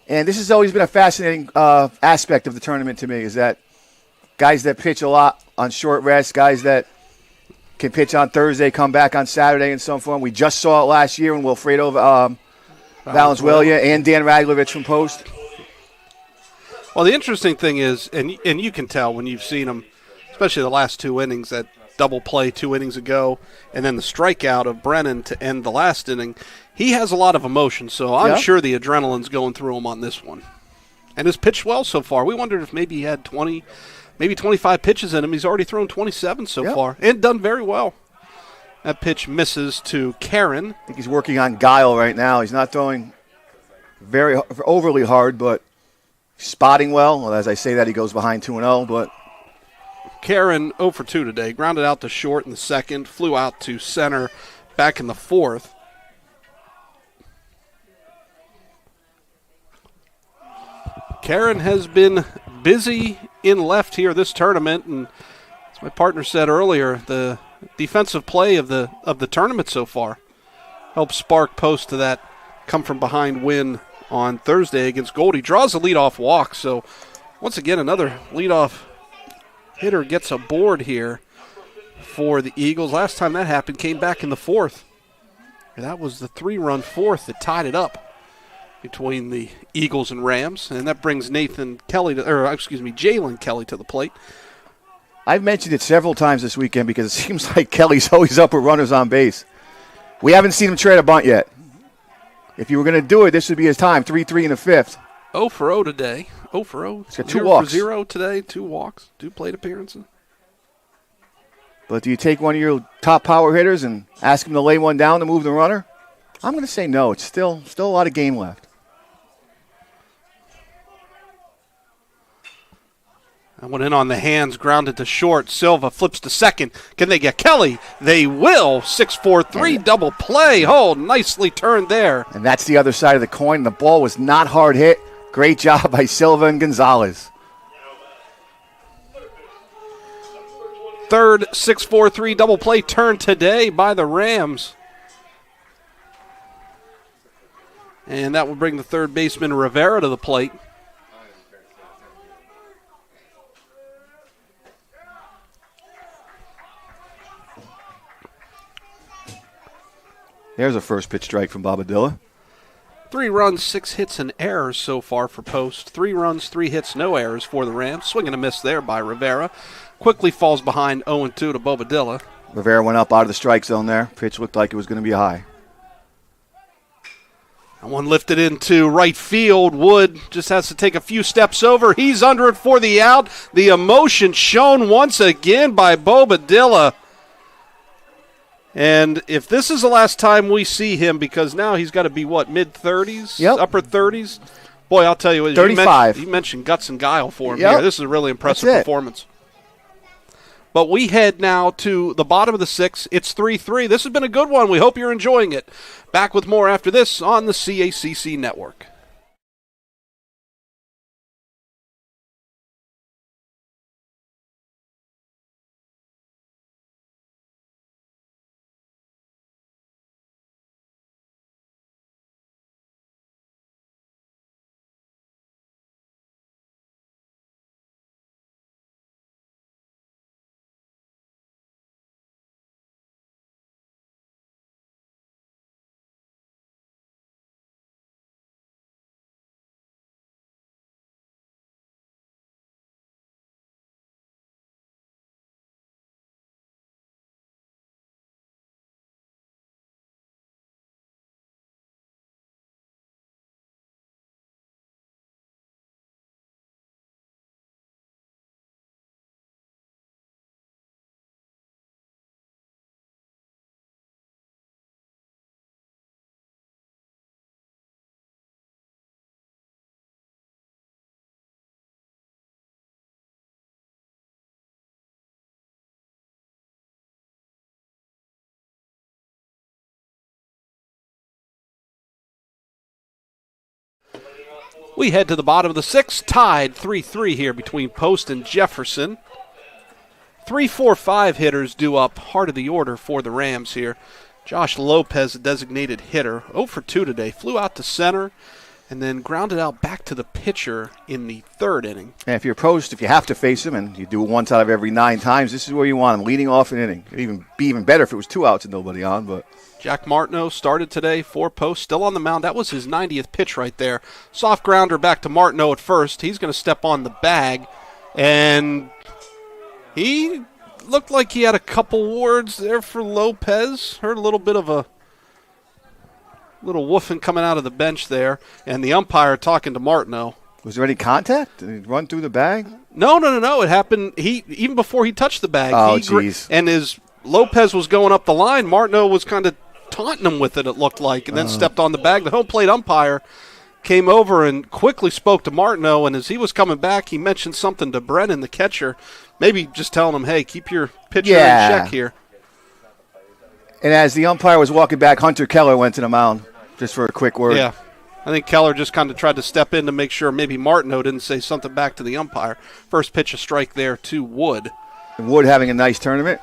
And this has always been a fascinating aspect of the tournament to me, is that guys that pitch a lot on short rest, guys that can pitch on Thursday, come back on Saturday and so forth. We just saw it last year when Wilfredo Valenzuela and Dan Raglovich from Post. Well, the interesting thing is, and you can tell when you've seen him, especially the last two innings, that double play 2 innings ago, and then the strikeout of Brennan to end the last inning, he has a lot of emotion, so I'm sure the adrenaline's going through him on this one. And has pitched well so far. We wondered if maybe he had 20, maybe 25 pitches in him. He's already thrown 27 so far, and done very well. That pitch misses to Karen. I think he's working on guile right now. He's not throwing very overly hard, but spotting well. As I say that, he goes behind 2-0, but Karen 0 for 2 today. Grounded out to short in the second, flew out to center back in the fourth. Karen has been busy in left here this tournament, and as my partner said earlier, the defensive play of the tournament so far helped spark Post to that come from behind win on Thursday against Goldie. Draws a leadoff walk, so once again another leadoff hitter gets a board here for the Eagles. Last time that happened came back in the fourth. And that was the 3-run fourth that tied it up between the Eagles and Rams, and that brings Jalen Kelly to the plate. I've mentioned it several times this weekend because it seems like Kelly's always up with runners on base. We haven't seen him trade a bunt yet. If you were going to do it, this would be his time. 3-3 in the fifth. 0 for 0 today. 0 for 0. He's got 2 walks. 0 for 0 today, 2 walks, 2 plate appearances. But do you take one of your top power hitters and ask him to lay one down to move the runner? I'm going to say no. It's still a lot of game left. That went in on the hands, grounded to short. Silva flips to second. Can they get Kelly? They will. 6-4-3 double play. Oh, nicely turned there. And that's the other side of the coin. The ball was not hard hit. Great job by Silva and Gonzalez. Third 6-4-3 double play turn today by the Rams. And that will bring the third baseman Rivera to the plate. There's a first pitch strike from Bobadilla. 3 runs, 6 hits, and errors so far for Post. 3 runs, 3 hits, no errors for the Rams. Swing and a miss there by Rivera. Quickly falls behind 0-2 to Bobadilla. Rivera went up out of the strike zone there. Pitch looked like it was going to be high. And one lifted into right field. Wood just has to take a few steps over. He's under it for the out. The emotion shown once again by Bobadilla. And if this is the last time we see him, because now he's got to be, mid-30s? Yep. Upper 30s? Boy, I'll tell you what. 35. You mentioned guts and guile for him here. This is a really impressive performance. But we head now to the bottom of the sixth. It's 3-3. This has been a good one. We hope you're enjoying it. Back with more after this on the CACC Network. We head to the bottom of the 6th, tied 3-3 here between Post and Jefferson. 3-4-5 hitters due up heart of the order for the Rams here. Josh Lopez, a designated hitter, 0 for 2 today, flew out to center and then grounded out back to the pitcher in the 3rd inning. And if you're Post, if you have to face him, and you do it once out of every 9 times, this is where you want him, leading off an inning. It'd be even better if it was 2 outs and nobody on, but... Jack Martineau started today for Post, still on the mound. That was his 90th pitch right there. Soft grounder back to Martineau at first. He's going to step on the bag, and he looked like he had a couple words there for Lopez. Heard a little bit of a little woofing coming out of the bench there, and the umpire talking to Martineau. Was there any contact? Did he run through the bag? No. It happened even before he touched the bag. Oh, jeez. And as Lopez was going up the line, Martineau was kind of taunting him with it looked like, and then stepped on the bag. The home plate umpire came over and quickly spoke to Martineau, and as he was coming back, he mentioned something to Brennan, the catcher, maybe just telling him, hey, keep your pitcher in check here. And as the umpire was walking back, Hunter Keller went to the mound just for a quick word. Yeah. I think Keller just kind of tried to step in to make sure maybe Martineau didn't say something back to the umpire. First pitch, a strike there to Wood. And Wood having a nice tournament.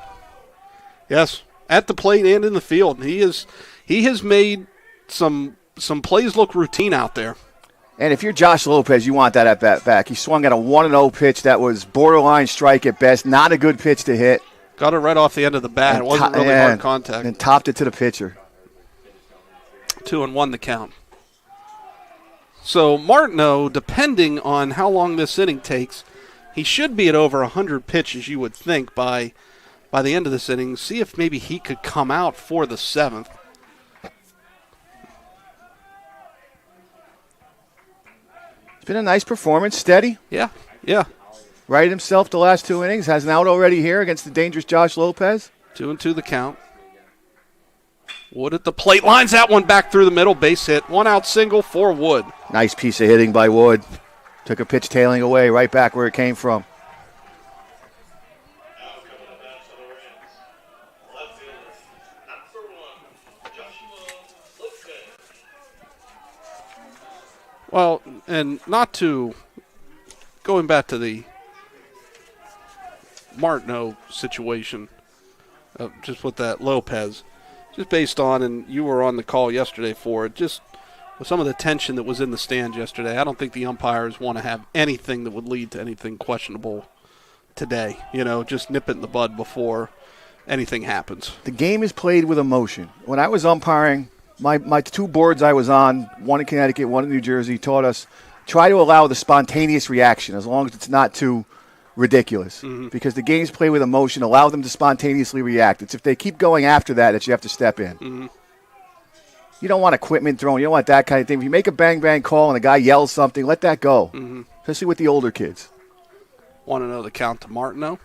Yes, at the plate and in the field. He has made some plays look routine out there. And if you're Josh Lopez, you want that at bat back. He swung at a 1-0 pitch that was borderline strike at best, not a good pitch to hit. Got it right off the end of the bat. It wasn't really hard contact. And topped it to the pitcher. 2-1 the count. So Martineau, depending on how long this inning takes, he should be at over 100 pitches, you would think, by the end of this inning. See if maybe he could come out for the 7th. It's been a nice performance, steady. Yeah. Righted himself the last 2 innings. Has an out already here against the dangerous Josh Lopez. 2-2 the count. Wood at the plate, lines that one back through the middle, base hit. 1 out single for Wood. Nice piece of hitting by Wood. Took a pitch tailing away right back where it came from. Well, and not to going back to the Martineau situation, just with that Lopez, just based on, and you were on the call yesterday for it, just with some of the tension that was in the stands yesterday, I don't think the umpires want to have anything that would lead to anything questionable today. Just nip it in the bud before anything happens. The game is played with emotion. When I was umpiring, my 2 boards I was on, one in Connecticut, one in New Jersey, taught us try to allow the spontaneous reaction as long as it's not too ridiculous. Mm-hmm. Because the game's played with emotion, allow them to spontaneously react. It's if they keep going after that you have to step in. Mm-hmm. You don't want equipment thrown. You don't want that kind of thing. If you make a bang-bang call and the guy yells something, let that go, especially with the older kids. Want to know the count to Martineau?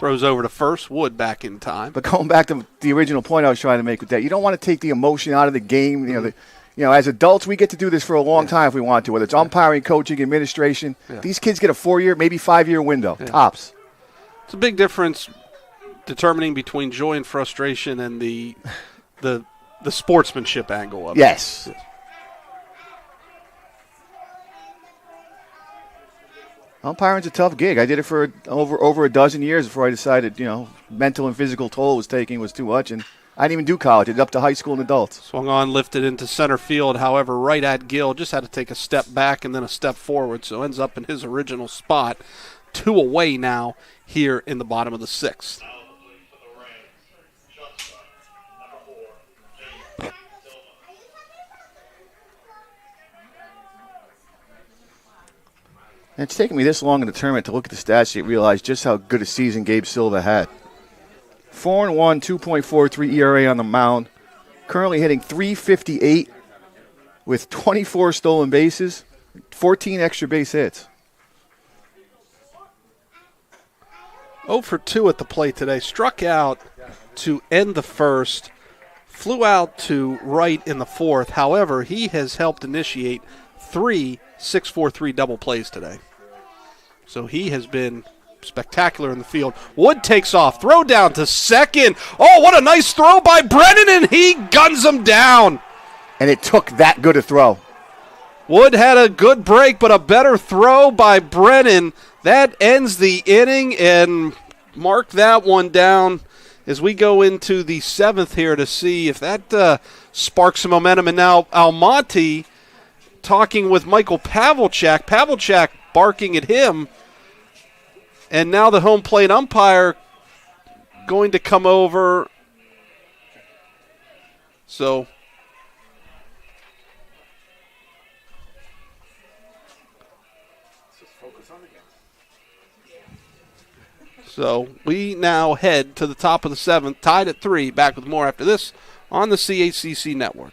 Throws over to first. Wood back in time. But going back to the original point I was trying to make with that, you don't want to take the emotion out of the game. As adults, we get to do this for a long time if we want to, whether it's umpiring, coaching, administration. Yeah. These kids get a 4-year, maybe 5-year window, tops. It's a big difference determining between joy and frustration and the sportsmanship angle of it. Yes. Umpiring's a tough gig. I did it for over a dozen years before I decided, mental and physical toll was too much, and I didn't even do college. I did it up to high school and adults. Swung on, lifted into center field, however, right at Gill. Just had to take a step back and then a step forward, so ends up in his original spot. 2 away now here in the bottom of the 6th. And it's taken me this long in the tournament to look at the stat sheet and realize just how good a season Gabe Silva had. 4-1, 2.43 ERA on the mound. Currently hitting .358 with 24 stolen bases, 14 extra base hits. 0 for 2 at the plate today. Struck out to end the first. Flew out to right in the 4th. However, he has helped initiate 3 6-4-3 double plays today. So he has been spectacular in the field. Wood takes off. Throw down to second. Oh, what a nice throw by Brennan, and he guns him down. And it took that good a throw. Wood had a good break, but a better throw by Brennan. That ends the inning, and mark that one down as we go into the 7th here to see if that sparks some momentum. And now Almonte talking with Michael Pavlicek. Pavlicek barking at him. And now the home plate umpire going to come over. So we now head to the top of the 7th, tied at 3. Back with more after this on the CACC Network.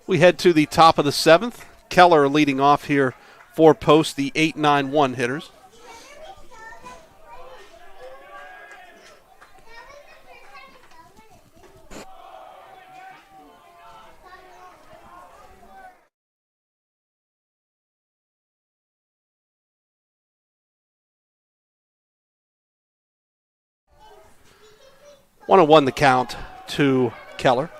We head to the top of the 7th. Keller leading off here for Post, the 8-9-1 hitters. One and one the count to Keller.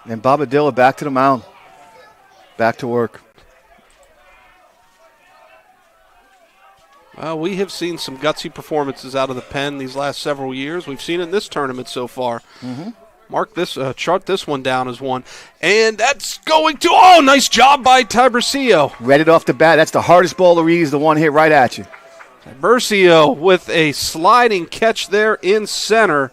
And Bobadilla back to the mound. Back to work. We have seen some gutsy performances out of the pen these last several years. We've seen it in this tournament so far. Mm-hmm. Mark this, chart this one down as one. And that's going to, nice job by Tiburcio. Read it off the bat. That's the hardest ball to read, is the one hit right at you. Tiburcio with a sliding catch there in center.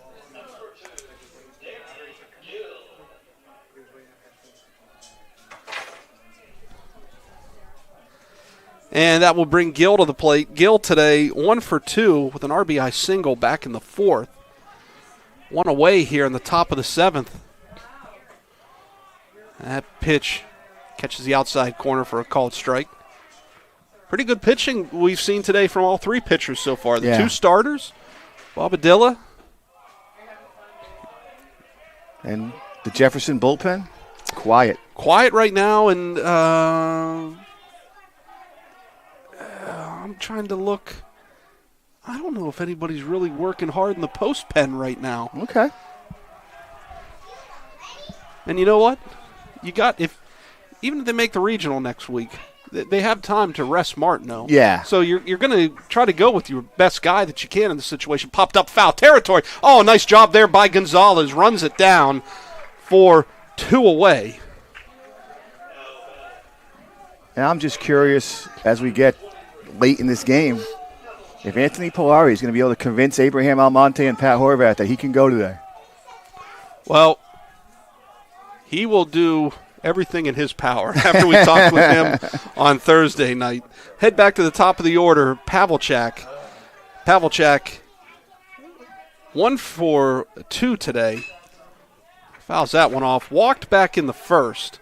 And that will bring Gill to the plate. Gill today 1 for 2 with an RBI single back in the 4th. One away here in the top of the 7th. That pitch catches the outside corner for a called strike. Pretty good pitching we've seen today from all 3 pitchers so far. The 2 starters, Bobadilla. And the Jefferson bullpen, quiet. Quiet right now, and I'm trying to look. I don't know if anybody's really working hard in the post pen right now. Okay. And you know what? Even if they make the regional next week, they have time to rest Martineau. Yeah. So you're going to try to go with your best guy that you can in the situation. Popped up foul territory. Oh, nice job there by Gonzalez. Runs it down for 2 away. And I'm just curious, as we get late in this game, if Anthony Polari is going to be able to convince Abraham Almonte and Pat Horvath that he can go today. Well, he will do everything in his power after we talk with him on Thursday night. Head back to the top of the order, Pavlicek. Pavlicek, 1 for 2 today. Fouls that one off. Walked back in the 1st.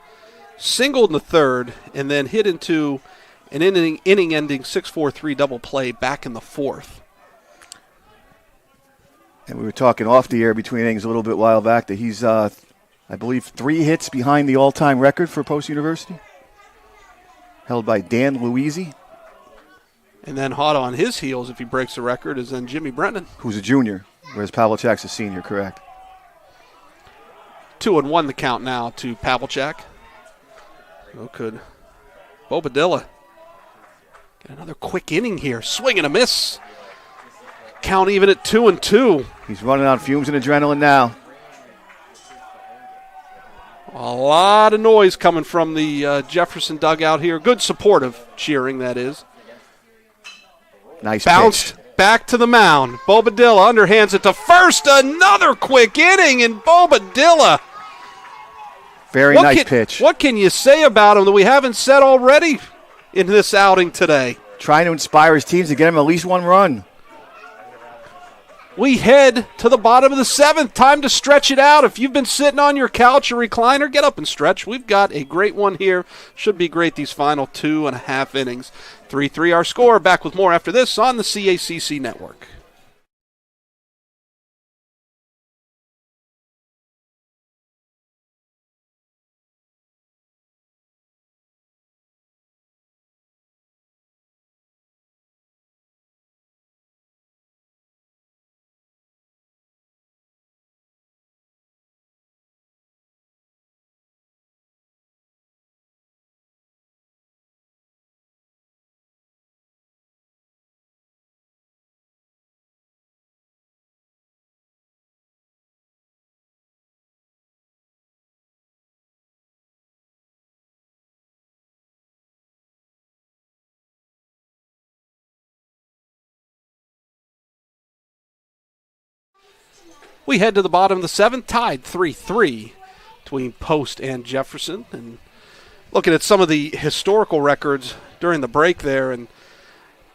singled in the third, and then hit into an inning-ending 6-4-3 double play back in the fourth. And we were talking off the air between innings a little bit while back that he's, I believe, 3 hits behind the all-time record for Post University, held by Dan Luisi. And then hot on his heels, if he breaks the record, is then Jimmy Brennan. Who's a junior, whereas Pavlicek's a senior, correct? 2-1 the count now to Pavlicek. Oh, could Bobadilla get another quick inning here? Swing and a miss. Count even at 2-2. He's running on fumes and adrenaline now. A lot of noise coming from the Jefferson dugout here. Good supportive cheering, that is. Nice Bounced pitch. Back to the mound. Bobadilla underhands it to first. Another quick inning, and Bobadilla. Very nice pitch. What can you say about him that we haven't said already in this outing today? Trying to inspire his teams to get him at least 1 run. We head to the bottom of the 7th. Time to stretch it out. If you've been sitting on your couch or recliner, get up and stretch. We've got a great one here. Should be great these final 2.5 innings. 3-3 our score. Back with more after this on the CACC Network. We head to the bottom of the 7th, tied 3-3 between Post and Jefferson. And looking at some of the historical records during the break there, and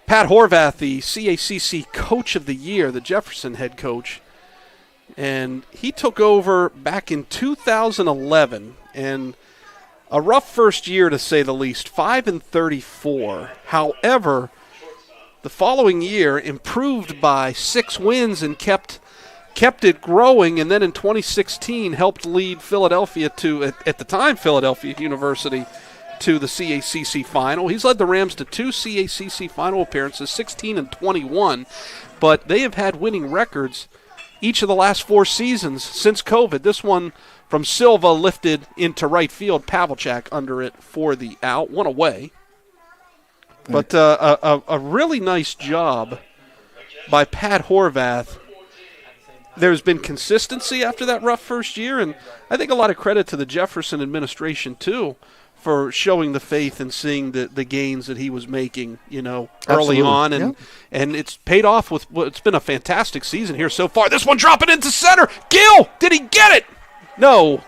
Pat Horvath, the CACC Coach of the Year, the Jefferson head coach, and he took over back in 2011, and a rough first year to say the least, 5-34. However, the following year improved by 6 wins and kept it growing, and then in 2016 helped lead Philadelphia to, at the time, Philadelphia University to the CACC final. He's led the Rams to 2 CACC final appearances, 16-21, but they have had winning records each of the last 4 seasons since COVID. This one from Silva lifted into right field, Pavlicek under it for the out, 1 away. But a really nice job by Pat Horvath. There's been consistency after that rough first year, and I think a lot of credit to the Jefferson administration, too, for showing the faith and seeing the gains that he was making, early on. And it's paid off with what's been a fantastic season here so far. This one dropping into center. Gill, did he get it? No.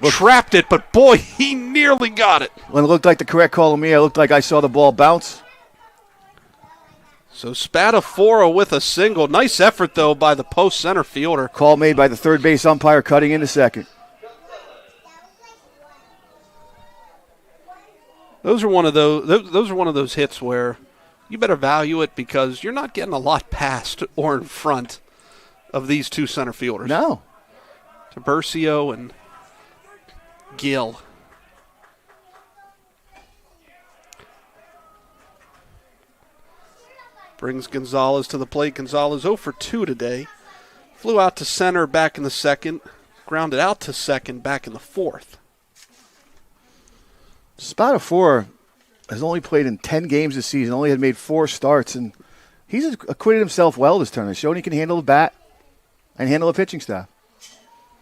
Trapped it, but boy, he nearly got it. When it looked like the correct call to me, it looked like I saw the ball bounce. So Spadafora with a single. Nice effort, though, by the Post center fielder. Call made by the third base umpire cutting into second. Those are one of those hits where you better value it because you're not getting a lot past or in front of these 2 center fielders. No. Tiburcio and Gill. Brings Gonzalez to the plate. Gonzalez 0 for 2 today. Flew out to center back in the 2nd. Grounded out to second back in the 4th. Spadafora has only played in 10 games this season, only had made 4 starts, and he's acquitted himself well this tournament, showing he can handle the bat and handle the pitching staff.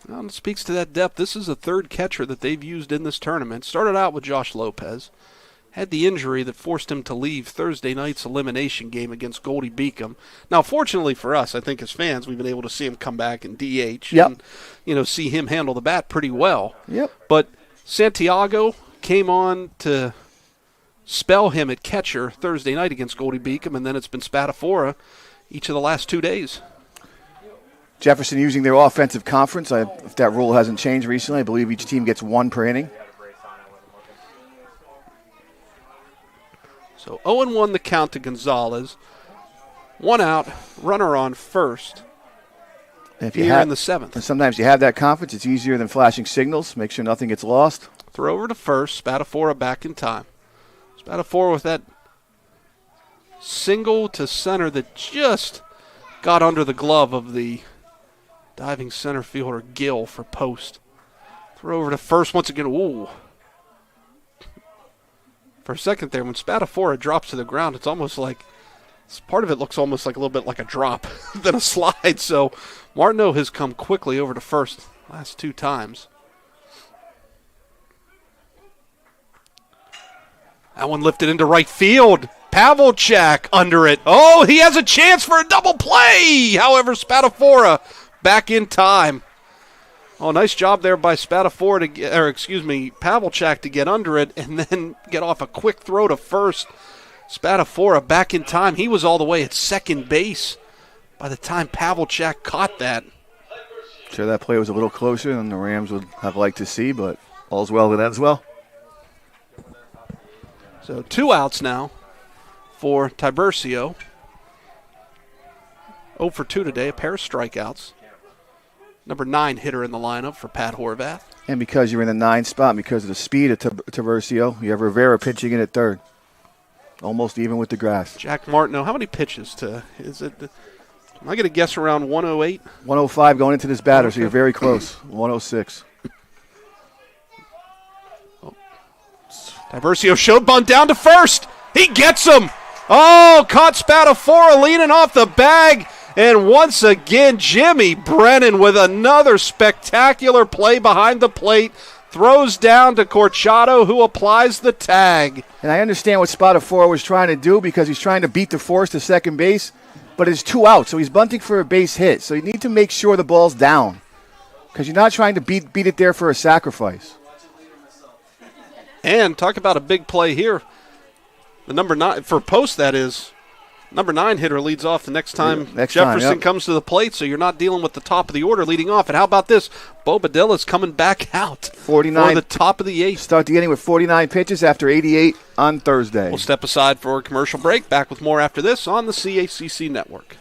Well, it speaks to that depth. This is the 3rd catcher that they've used in this tournament. Started out with Josh Lopez. Had the injury that forced him to leave Thursday night's elimination game against Goldie Beacom. Now, fortunately for us, I think as fans, we've been able to see him come back and DH and see him handle the bat pretty well. Yep. But Santiago came on to spell him at catcher Thursday night against Goldie Beacom, and then it's been Spadafora each of the last 2 days. Jefferson using their offensive conference. If that rule hasn't changed recently, I believe each team gets 1 per inning. So 0-1 the count to Gonzalez. 1 out, runner on first. If here in the 7th. And sometimes you have that confidence. It's easier than flashing signals. Make sure nothing gets lost. Throw over to first. Spadafora back in time. Spadafora with that single to center that just got under the glove of the diving center fielder Gill for post. Throw over to first once again. Ooh. For a second there, when Spadafora drops to the ground, it's almost like part of it looks almost like a little bit like a drop than a slide. So Martineau has come quickly over to first last 2 times. That one lifted into right field. Pavlicek under it. Oh, he has a chance for a double play. However, Spadafora back in time. Oh, nice job there by Pavlicek to get under it and then get off a quick throw to first. Spadafora back in time. He was all the way at second base by the time Pavlicek caught that. Sure, that play was a little closer than the Rams would have liked to see, but all's well that ends well. So 2 outs now for Tiburcio. 0 for 2 today, a pair of strikeouts. Number 9 hitter in the lineup for Pat Horvath. And because you're in the 9 spot, because of the speed of Tiburcio, you have Rivera pitching in at third. Almost even with the grass. Jack Martineau, how many pitches is it? Am I going to guess around 108? 105 going into this batter, Okay. so you're very close. 106. Tiburcio showed bunt down to first. He gets him. Oh, caught Spadafora leaning off the bag. And once again, Jimmy Brennan with another spectacular play behind the plate. Throws down to Corchado, who applies the tag. And I understand what Spadafora was trying to do because he's trying to beat the force to second base, but it's 2 outs, so he's bunting for a base hit. So you need to make sure the ball's down because you're not trying to beat it there for a sacrifice. And talk about a big play here. The number 9, for post that is, number 9 hitter leads off the next time Jefferson comes to the plate, so you're not dealing with the top of the order leading off. And how about this? Bobadilla's coming back out 49 for the top of the 8th. Start the inning with 49 pitches after 88 on Thursday. We'll step aside for a commercial break. Back with more after this on the CACC Network.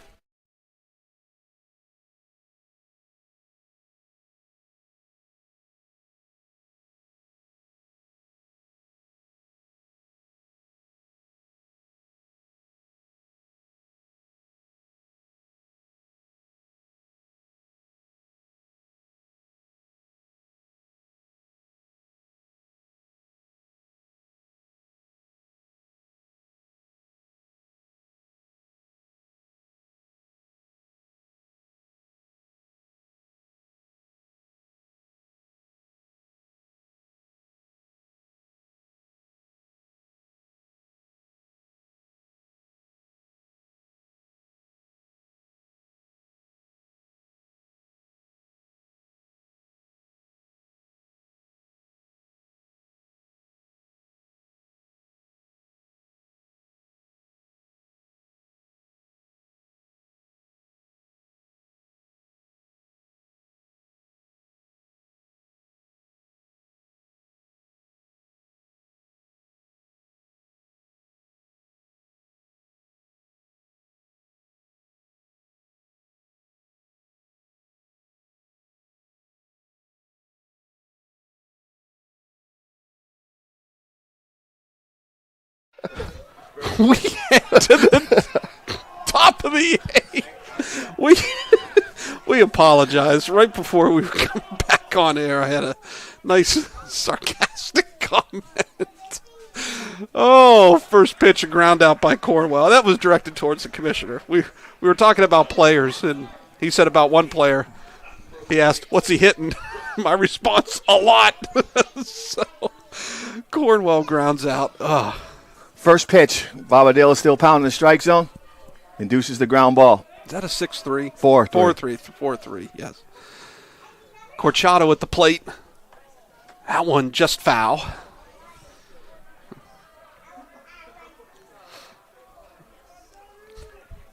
We get to the top of the 8th. We apologize. Right before we were coming back on air, I had a nice sarcastic comment. Oh, first pitch, a ground out by Cornwell. That was directed towards the commissioner. We were talking about players, and he said about one player. He asked, what's he hitting? My response, a lot. So Cornwell grounds out. Oh. First pitch, Bobadilla is still pounding the strike zone. Induces the ground ball. Is that a 6-3? 4-3. 4-3, yes. Corchado at the plate. That one just foul.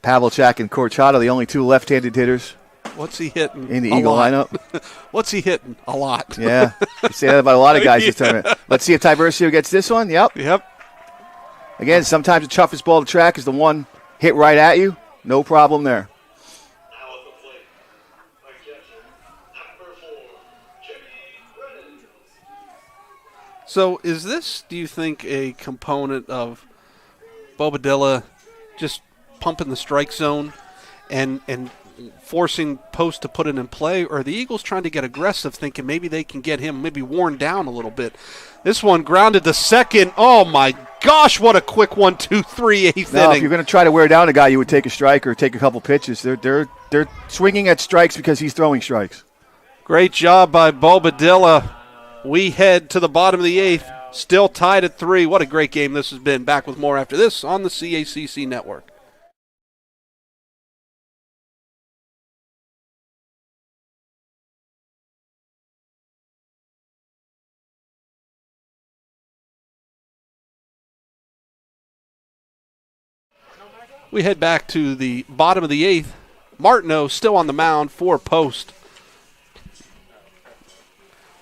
Pavlicek and Corchado, the only 2 left-handed hitters What's he hitting? in the Eagle lineup. What's he hitting? A lot. Yeah, you say that about a lot of guys this tournament. Let's see if Tiburcio gets this one. Yep. Again, sometimes the toughest ball to track is the one hit right at you. No problem there. Now at the plate, the catcher, number 4, Jimmy Brennan. So is this, do you think, a component of Bobadilla just pumping the strike zone and forcing Post to put it in play, or are the Eagles trying to get aggressive, thinking maybe they can get him maybe worn down a little bit? This one grounded to second. Oh, my gosh, what a quick 1-2-3 eighth No, inning. if you're going to try to wear down a guy, you would take a strike or take a couple pitches. They're swinging at strikes because he's throwing strikes. Great job by Bobadilla. We head to the bottom of the eighth, still tied at 3. What a great game this has been. Back with more after this on the CACC Network. We head back to the bottom of the eighth. Martineau still on the mound for Post.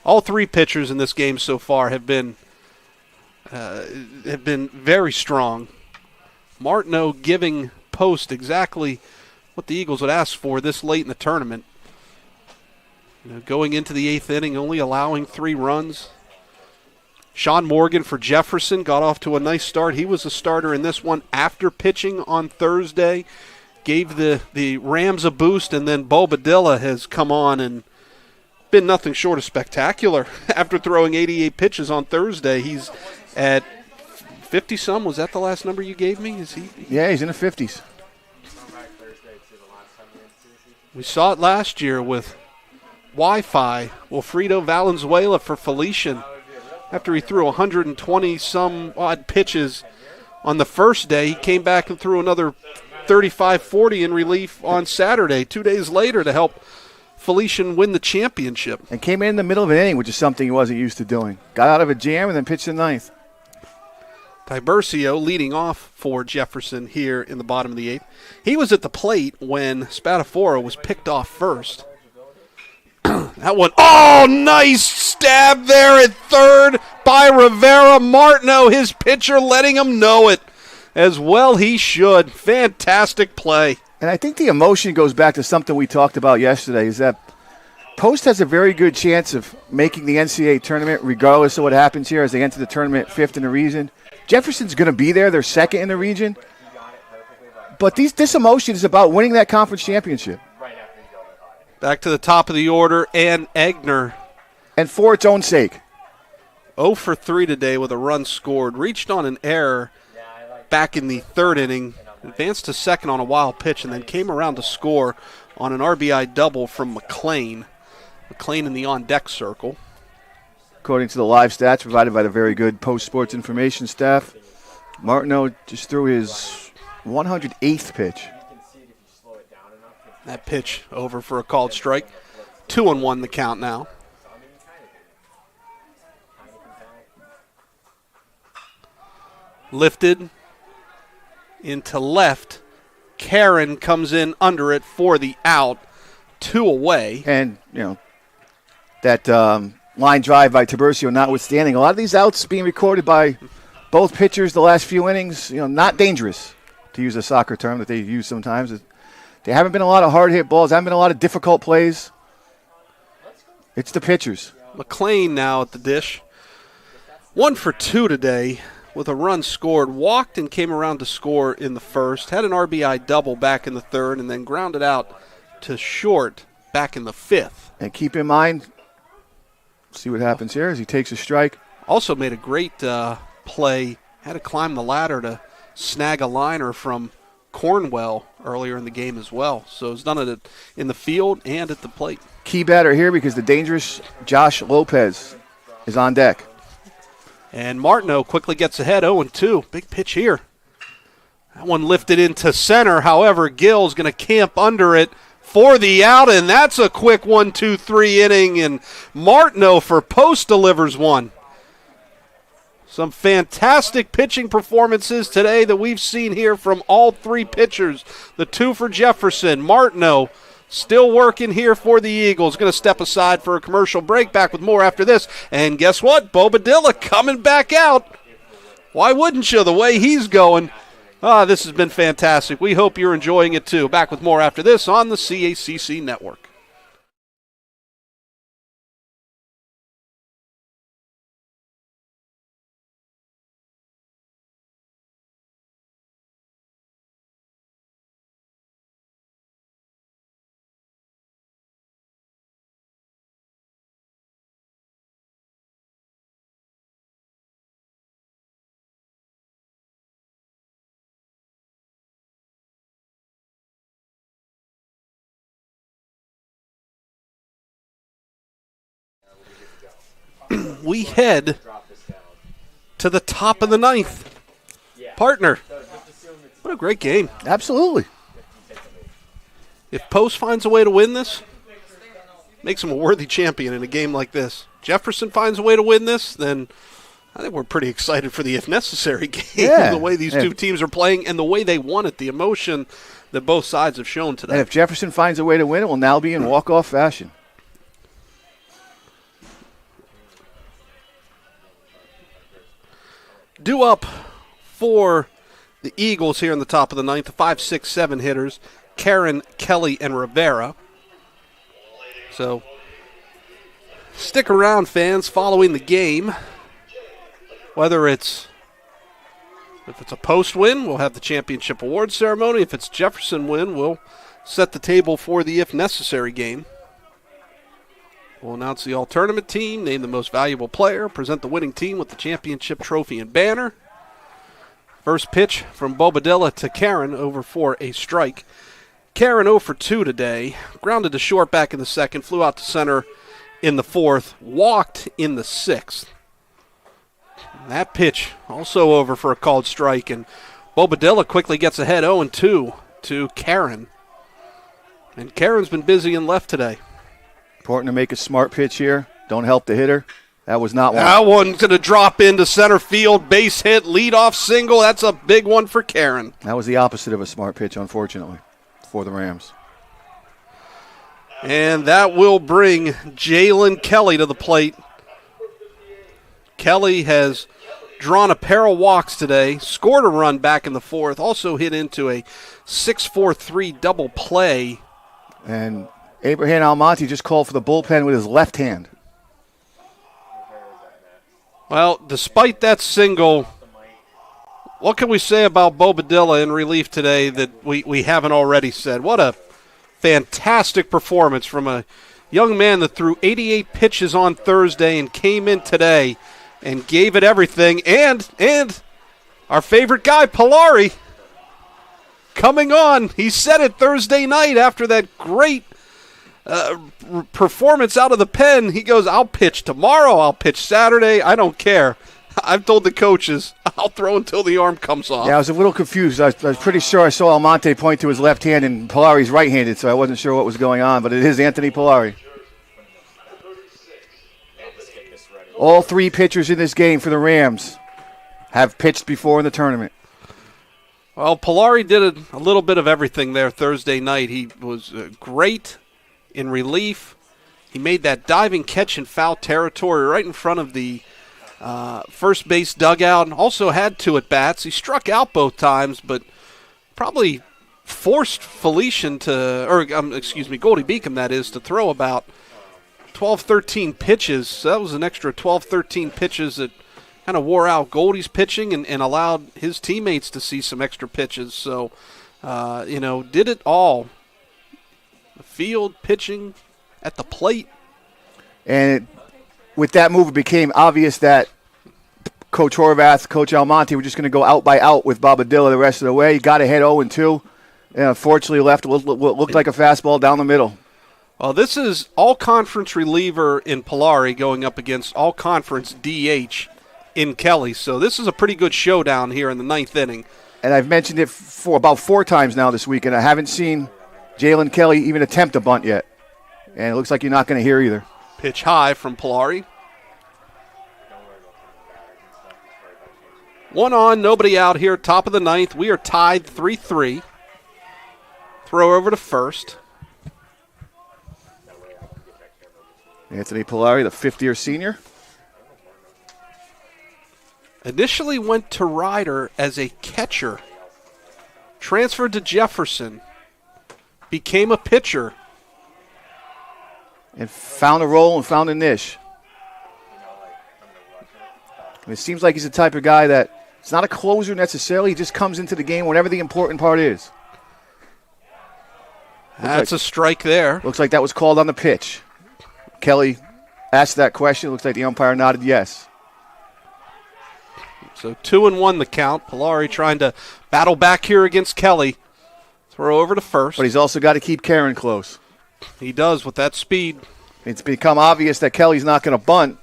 All 3 pitchers in this game so far have been very strong. Martineau giving Post exactly what the Eagles would ask for this late in the tournament. Going into the 8th inning, only allowing 3 runs. Sean Morgan for Jefferson got off to a nice start. He was a starter in this one after pitching on Thursday. Gave the Rams a boost, and then Bobadilla has come on and been nothing short of spectacular. After throwing 88 pitches on Thursday, he's at 50-some. Was that the last number you gave me? Is he? Yeah, he's in the 50s. We saw it last year with Wi-Fi. Wilfredo Valenzuela for Felician. After he threw 120-some odd pitches on the first day, he came back and threw another 35-40 in relief on Saturday, 2 days later, to help Felician win the championship. And came in the middle of an inning, which is something he wasn't used to doing. Got out of a jam and then pitched the 9th. Tiburcio leading off for Jefferson here in the bottom of the 8th. He was at the plate when Spadafora was picked off first. That one, oh, nice stab there at third by Rivera. Martineau, his pitcher, letting him know it. As well he should. Fantastic play. And I think the emotion goes back to something we talked about yesterday, is that Post has a very good chance of making the NCAA tournament regardless of what happens here as they enter the tournament 5th in the region. Jefferson's going to be there. They're 2nd in the region. But this emotion is about winning that conference championship. Back to the top of the order, and Egner. And for its own sake. 0 for 3 today with a run scored. Reached on an error back in the 3rd inning. Advanced to 2nd on a wild pitch, and then came around to score on an RBI double from McLean. McLean in the on-deck circle. According to the live stats provided by the very good Post Sports Information staff, Martineau just threw his 108th pitch. That pitch over for a called strike. 2-1 the count now. Lifted into left. Karen comes in under it for the out. 2 away. And, that line drive by Tiburcio notwithstanding, a lot of these outs being recorded by both pitchers the last few innings, not dangerous, to use a soccer term that they use sometimes. There haven't been a lot of hard-hit balls. There haven't been a lot of difficult plays. It's the pitchers. McLean now at the dish. 1 for 2 today with a run scored. Walked and came around to score in the first. Had an RBI double back in the 3rd, and then grounded out to short back in the 5th. And keep in mind, see what happens here as he takes a strike. Also made a great play. Had to climb the ladder to snag a liner from Cornwell earlier in the game as well. So he's done it in the field and at the plate. Key batter here because the dangerous Josh Lopez is on deck. And Martineau quickly gets ahead, 0-2. Big pitch here. That one lifted into center. However, Gill's going to camp under it for the out, and that's a quick 1-2-3 inning, and Martineau for Post delivers one. Some fantastic pitching performances today that we've seen here from all 3 pitchers. The 2 for Jefferson. Martineau still working here for the Eagles. Going to step aside for a commercial break. Back with more after this. And guess what? Bobadilla coming back out. Why wouldn't you? The way he's going. This has been fantastic. We hope you're enjoying it too. Back with more after this on the CACC Network. We head to the top of the ninth. Partner, what a great game. Absolutely. If Post finds a way to win this, makes him a worthy champion in a game like this. Jefferson finds a way to win this, then I think we're pretty excited for the if necessary game. Yeah. The way these two teams are playing and the way they won it, the emotion that both sides have shown today. And if Jefferson finds a way to win, it will now be in walk-off fashion. Due up for the Eagles here in the top of the ninth, the 5, 6, 7 hitters, Karen, Kelly, and Rivera. So stick around, fans, following the game. Whether if it's a Post win, we'll have the championship award ceremony. If it's Jefferson win, we'll set the table for the if necessary game. We'll announce the all-tournament team, name the most valuable player, present the winning team with the championship trophy and banner. First pitch from Bobadilla to Karen, over for a strike. Karen 0 for 2 today. Grounded to short back in the second, flew out to center in the fourth, walked in the sixth. That pitch also over for a called strike, and Bobadilla quickly gets ahead 0-2 to Karen. And Karen's been busy in left today. Important to make a smart pitch here. Don't help the hitter. That was not one. That one's going to drop into center field, base hit, leadoff single. That's a big one for Karen. That was the opposite of a smart pitch, unfortunately, for the Rams. And that will bring Jalen Kelly to the plate. Kelly has drawn a pair of walks today, scored a run back in the fourth, also hit into a 6-4-3 double play. And Abraham Almonte just called for the bullpen with his left hand. Well, despite that single, what can we say about Bobadilla in relief today that we haven't already said? What a fantastic performance from a young man that threw 88 pitches on Thursday and came in today and gave it everything. And our favorite guy, Polari, coming on. He said it Thursday night after that great performance out of the pen. He goes, I'll pitch tomorrow, I'll pitch Saturday, I don't care. I've told the coaches, I'll throw until the arm comes off. Yeah, I was a little confused. I was pretty sure I saw Almonte point to his left hand, and Polari's right-handed, so I wasn't sure what was going on, but it is Anthony Polari. All three pitchers in this game for the Rams have pitched before in the tournament. Well, Polari did a little bit of everything there Thursday night. He was great in relief. He made that diving catch in foul territory right in front of the first base dugout, and also had 2 at-bats. He struck out both times, but probably forced Goldie Beacom, that is, to throw about 12, 13 pitches. So that was an extra 12, 13 pitches that kind of wore out Goldie's pitching and allowed his teammates to see some extra pitches. So, did it all. The field, pitching, at the plate. And with that move, it became obvious that Coach Horvath, Coach Almonte were just going to go out by out with Bobadilla the rest of the way. He got ahead 0-2, and unfortunately left what looked like a fastball down the middle. Well, this is all-conference reliever in Polari going up against all-conference DH in Kelly. So this is a pretty good showdown here in the ninth inning. And I've mentioned it for about 4 times now this week, and I haven't seen Jalen Kelly even attempt a bunt yet. And it looks like you're not going to hear either. Pitch high from Polari. 1 on, nobody out here, top of the ninth. We are tied 3-3. Throw over to first. Anthony Polari, the fifth-year senior. Initially went to Ryder as a catcher. Transferred to Jefferson. Became a pitcher. And found a role and found a niche. And it seems like he's the type of guy that it's not a closer necessarily. He just comes into the game whenever the important part is. That's a strike there. Looks like that was called on the pitch. Kelly asked that question. Looks like the umpire nodded yes. So 2-1 the count. Polari trying to battle back here against Kelly. Throw over to first. But he's also got to keep Karen close. He does with that speed. It's become obvious that Kelly's not going to bunt.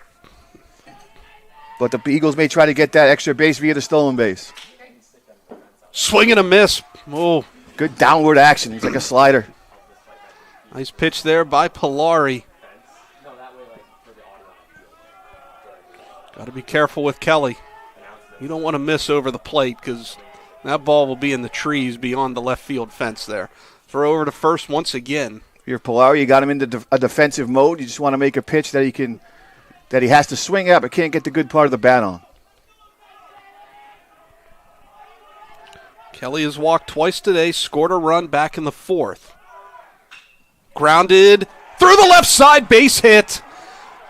But the Eagles may try to get that extra base via the stolen base. Swing and a miss. Oh, good downward action. He's like a slider. Nice pitch there by Polari. Got to be careful with Kelly. You don't want to miss over the plate because that ball will be in the trees beyond the left field fence there. Throw over to first once again. If you're Polari, you got him into a defensive mode. You just want to make a pitch that he has to swing at but can't get the good part of the bat on. Kelly has walked twice today, scored a run back in the fourth. Grounded through the left side, base hit.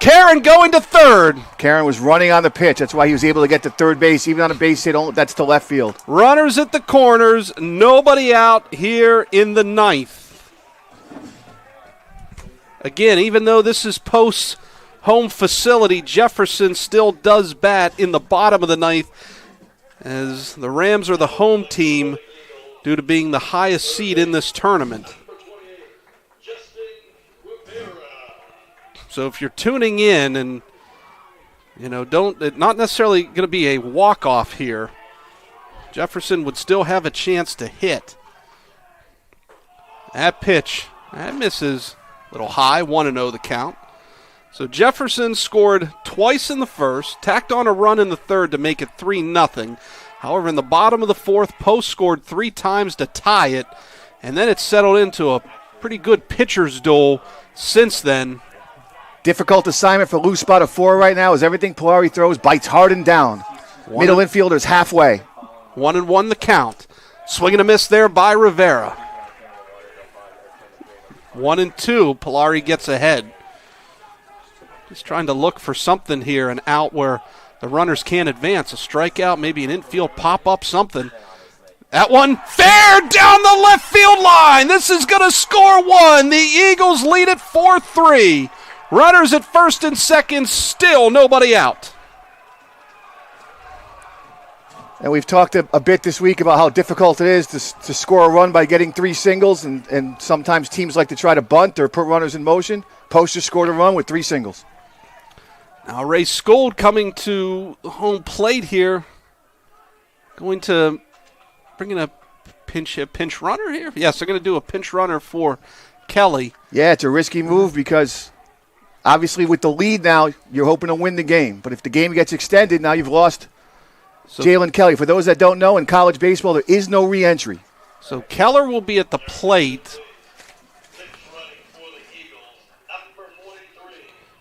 Karen going to third. Karen was running on the pitch. That's why he was able to get to third base. Even on a base hit, that's to left field. Runners at the corners. Nobody out here in the ninth. Again, even though this is post-home facility, Jefferson still does bat in the bottom of the ninth as the Rams are the home team due to being the highest seed in this tournament. So if you're tuning in and, not necessarily going to be a walk-off here, Jefferson would still have a chance to hit. That pitch, that misses a little high, 1-0 the count. So Jefferson scored twice in the first, tacked on a run in the third to make it 3-0. However, in the bottom of the fourth, Post scored 3 times to tie it, and then it settled into a pretty good pitcher's duel since then. Difficult assignment for loose spot of 4 right now as everything Polari throws bites hard and down. Middle infielder's halfway. 1-1 the count. Swing and a miss there by Rivera. 1-2, Polari gets ahead. Just trying to look for something here, an out where the runners can't advance. A strikeout, maybe an infield pop-up, something. That one fair down the left field line. This is going to score 1. The Eagles lead it 4-3. Runners at first and second, still nobody out. And we've talked a bit this week about how difficult it is to score a run by getting 3 singles, and sometimes teams like to try to bunt or put runners in motion. Post just scored a run with 3 singles. Now Ray Skold coming to home plate here. Going to bring in a pinch runner here. Yes, they're going to do a pinch runner for Kelly. Yeah, it's a risky move because obviously with the lead now, you're hoping to win the game. But if the game gets extended, now you've lost Jalen Kelly. For those that don't know, in college baseball, there is no re-entry. So Keller will be at the plate.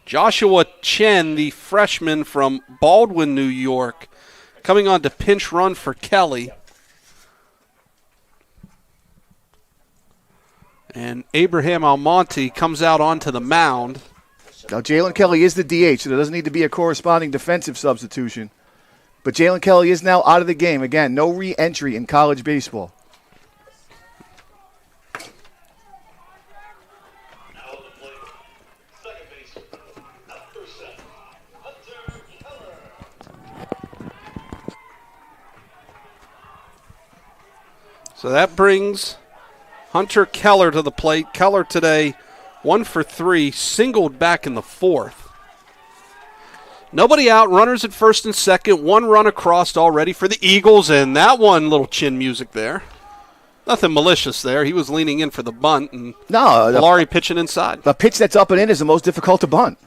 Joshua Chen, the freshman from Baldwin, New York, coming on to pinch run for Kelly. And Abraham Almonte comes out onto the mound. Now, Jalen Kelly is the DH, so there doesn't need to be a corresponding defensive substitution. But Jalen Kelly is now out of the game. Again, no re-entry in college baseball. So that brings Hunter Keller to the plate. Keller today 1 for 3, singled back in the fourth. Nobody out, runners at first and second, 1 run across already for the Eagles, and that one little chin music there. Nothing malicious there. He was leaning in for the bunt, and Polari pitching inside. The pitch that's up and in is the most difficult to bunt.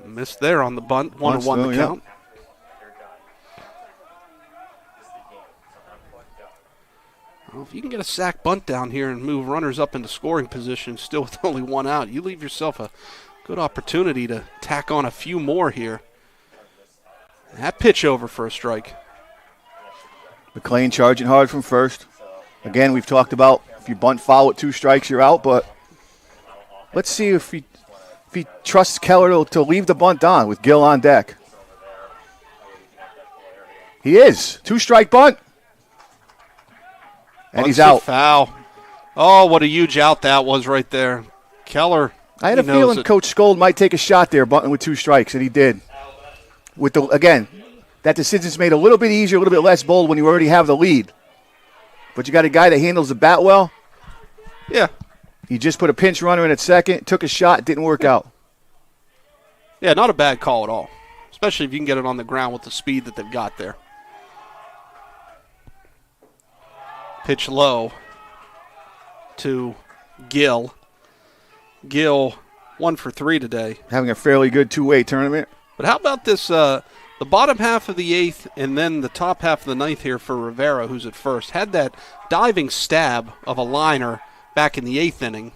Missed there on the bunt, 1-1 the count. Well, if you can get a sack bunt down here and move runners up into scoring position still with only one out, you leave yourself a good opportunity to tack on a few more here. That pitch over for a strike. McLean charging hard from first. Again, we've talked about if you bunt foul with 2 strikes, you're out, but let's see if he trusts Keller to leave the bunt on with Gill on deck. He is. 2-strike bunt. And he's out. Foul. Oh, what a huge out that was right there. Keller. I had a feeling Coach Skold might take a shot there, bunting with 2 strikes, and he did. Again, that decision's made a little bit easier, a little bit less bold when you already have the lead. But you got a guy that handles the bat well. Yeah. He just put a pinch runner in at second, took a shot, didn't work out. Yeah, not a bad call at all, especially if you can get it on the ground with the speed that they've got there. Pitch low to Gill. Gill 1 for 3 today. Having a fairly good 2-way tournament. But how about this, the bottom half of the 8th and then the top half of the 9th here for Rivera, who's at first. Had that diving stab of a liner back in the 8th inning.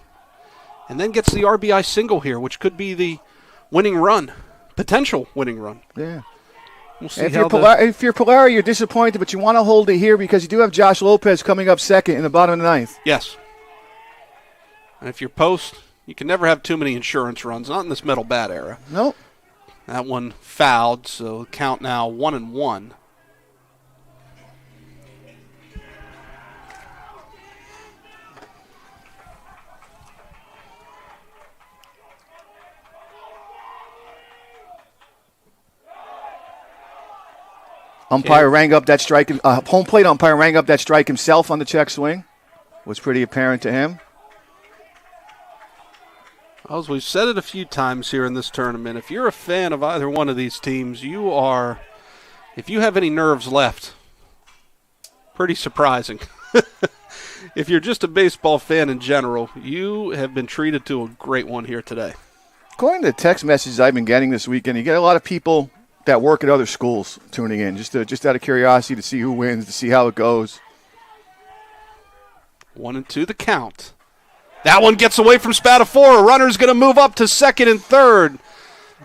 And then gets the RBI single here, which could be the winning run, potential winning run. Yeah. We'll see if you're Polari, you're disappointed, but you want to hold it here because you do have Josh Lopez coming up second in the bottom of the 9th. Yes. And if you're Post, you can never have too many insurance runs, not in this metal bat era. Nope. That one fouled, so count now 1-1. Umpire rang up that strike. Home plate umpire rang up that strike himself on the check swing. Was pretty apparent to him. As we've said it a few times here in this tournament, if you're a fan of either one of these teams, if you have any nerves left, pretty surprising. If you're just a baseball fan in general, you have been treated to a great one here today. According to the text messages I've been getting this weekend, you get a lot of people that work at other schools tuning in, just out of curiosity to see who wins, to see how it goes. 1-2 the count. That one gets away from Spadafora. Runner's going to move up to second and third.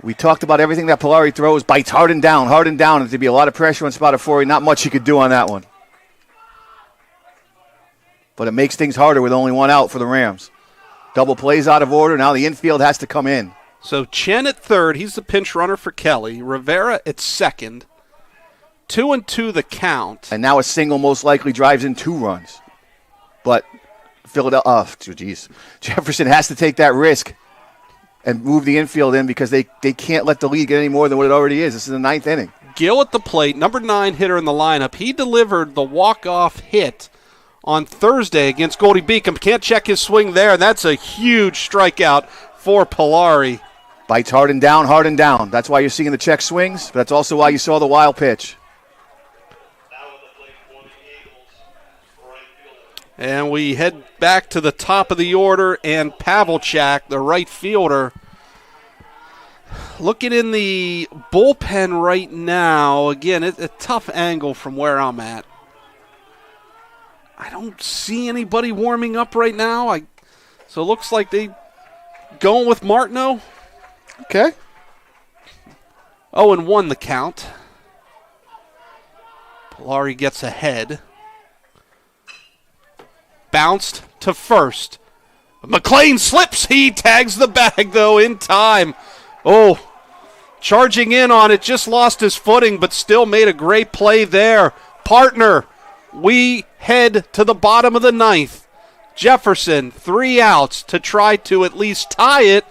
We talked about everything that Polari throws, bites hard and down, and there'd be a lot of pressure on Spadafora. Not much he could do on that one. But it makes things harder with only one out for the Rams. Double plays out of order. Now the infield has to come in. So Chen at third. He's the pinch runner for Kelly. Rivera at second. 2-2 the count. And now a single most likely drives in 2 runs. But Jefferson has to take that risk and move the infield in because they can't let the lead get any more than what it already is. This is the 9th inning. Gill at the plate, number 9 hitter in the lineup. He delivered the walk-off hit on Thursday against Goldie Beacom. Can't check his swing there. That's a huge strikeout for Polari. Bites hard and down. That's why you're seeing the check swings, but that's also why you saw the wild pitch. And we head back to the top of the order, and Pavelchak, the right fielder, looking in the bullpen right now. Again, it's a tough angle from where I'm at. I don't see anybody warming up right now. So it looks like they going with Martineau. Okay. 0-1 the count. Polari gets ahead. Bounced to first. McLean slips. He tags the bag, though, in time. Oh, charging in on it. Just lost his footing, but still made a great play there. Partner, we head to the bottom of the 9th. Jefferson, 3 outs to try to at least tie it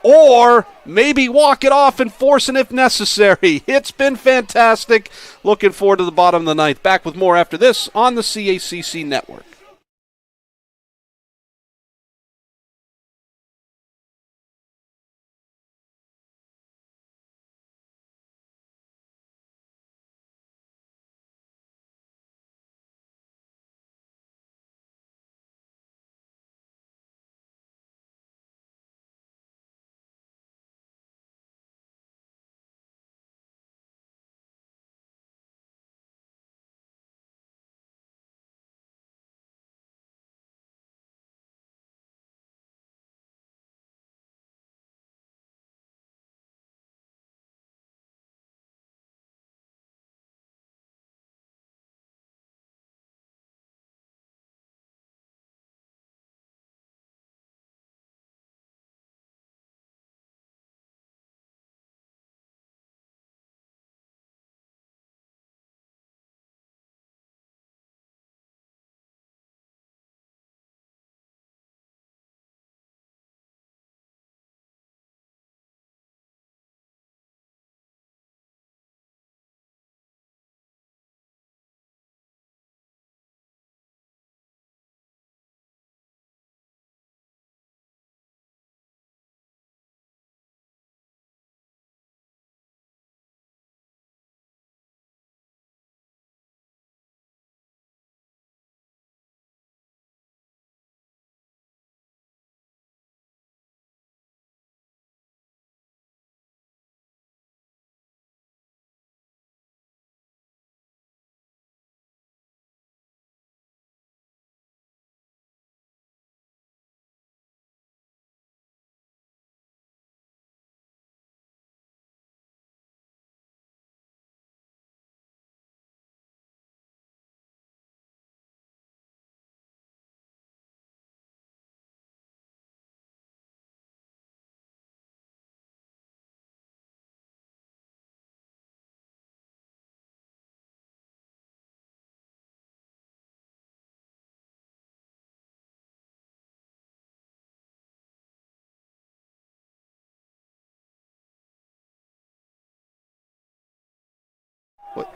or maybe walk it off and force it if necessary. It's been fantastic. Looking forward to the bottom of the 9th. Back with more after this on the CACC Network.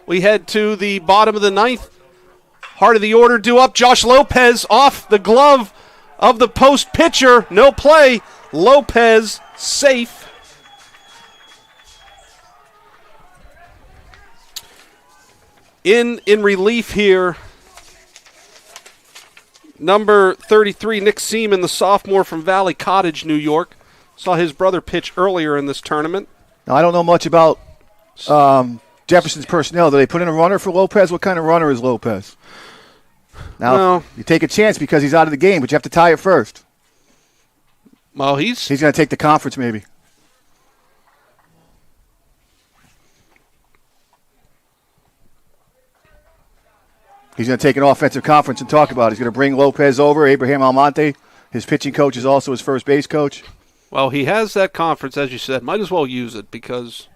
We head to the bottom of the ninth. Heart of the order due up. Josh Lopez off the glove of the post pitcher. No play. Lopez safe. In relief here, number 33, Nick Seaman, the sophomore from Valley Cottage, New York. Saw his brother pitch earlier in this tournament. Now, I don't know much about Jefferson's personnel. Do they put in a runner for Lopez? What kind of runner is Lopez? Now, you take a chance because he's out of the game, but you have to tie it first. Well, he's going to take the conference maybe. He's going to take an offensive conference and talk about it. He's going to bring Lopez over, Abraham Almonte. His pitching coach is also his first base coach. Well, he has that conference, as you said. Might as well use it because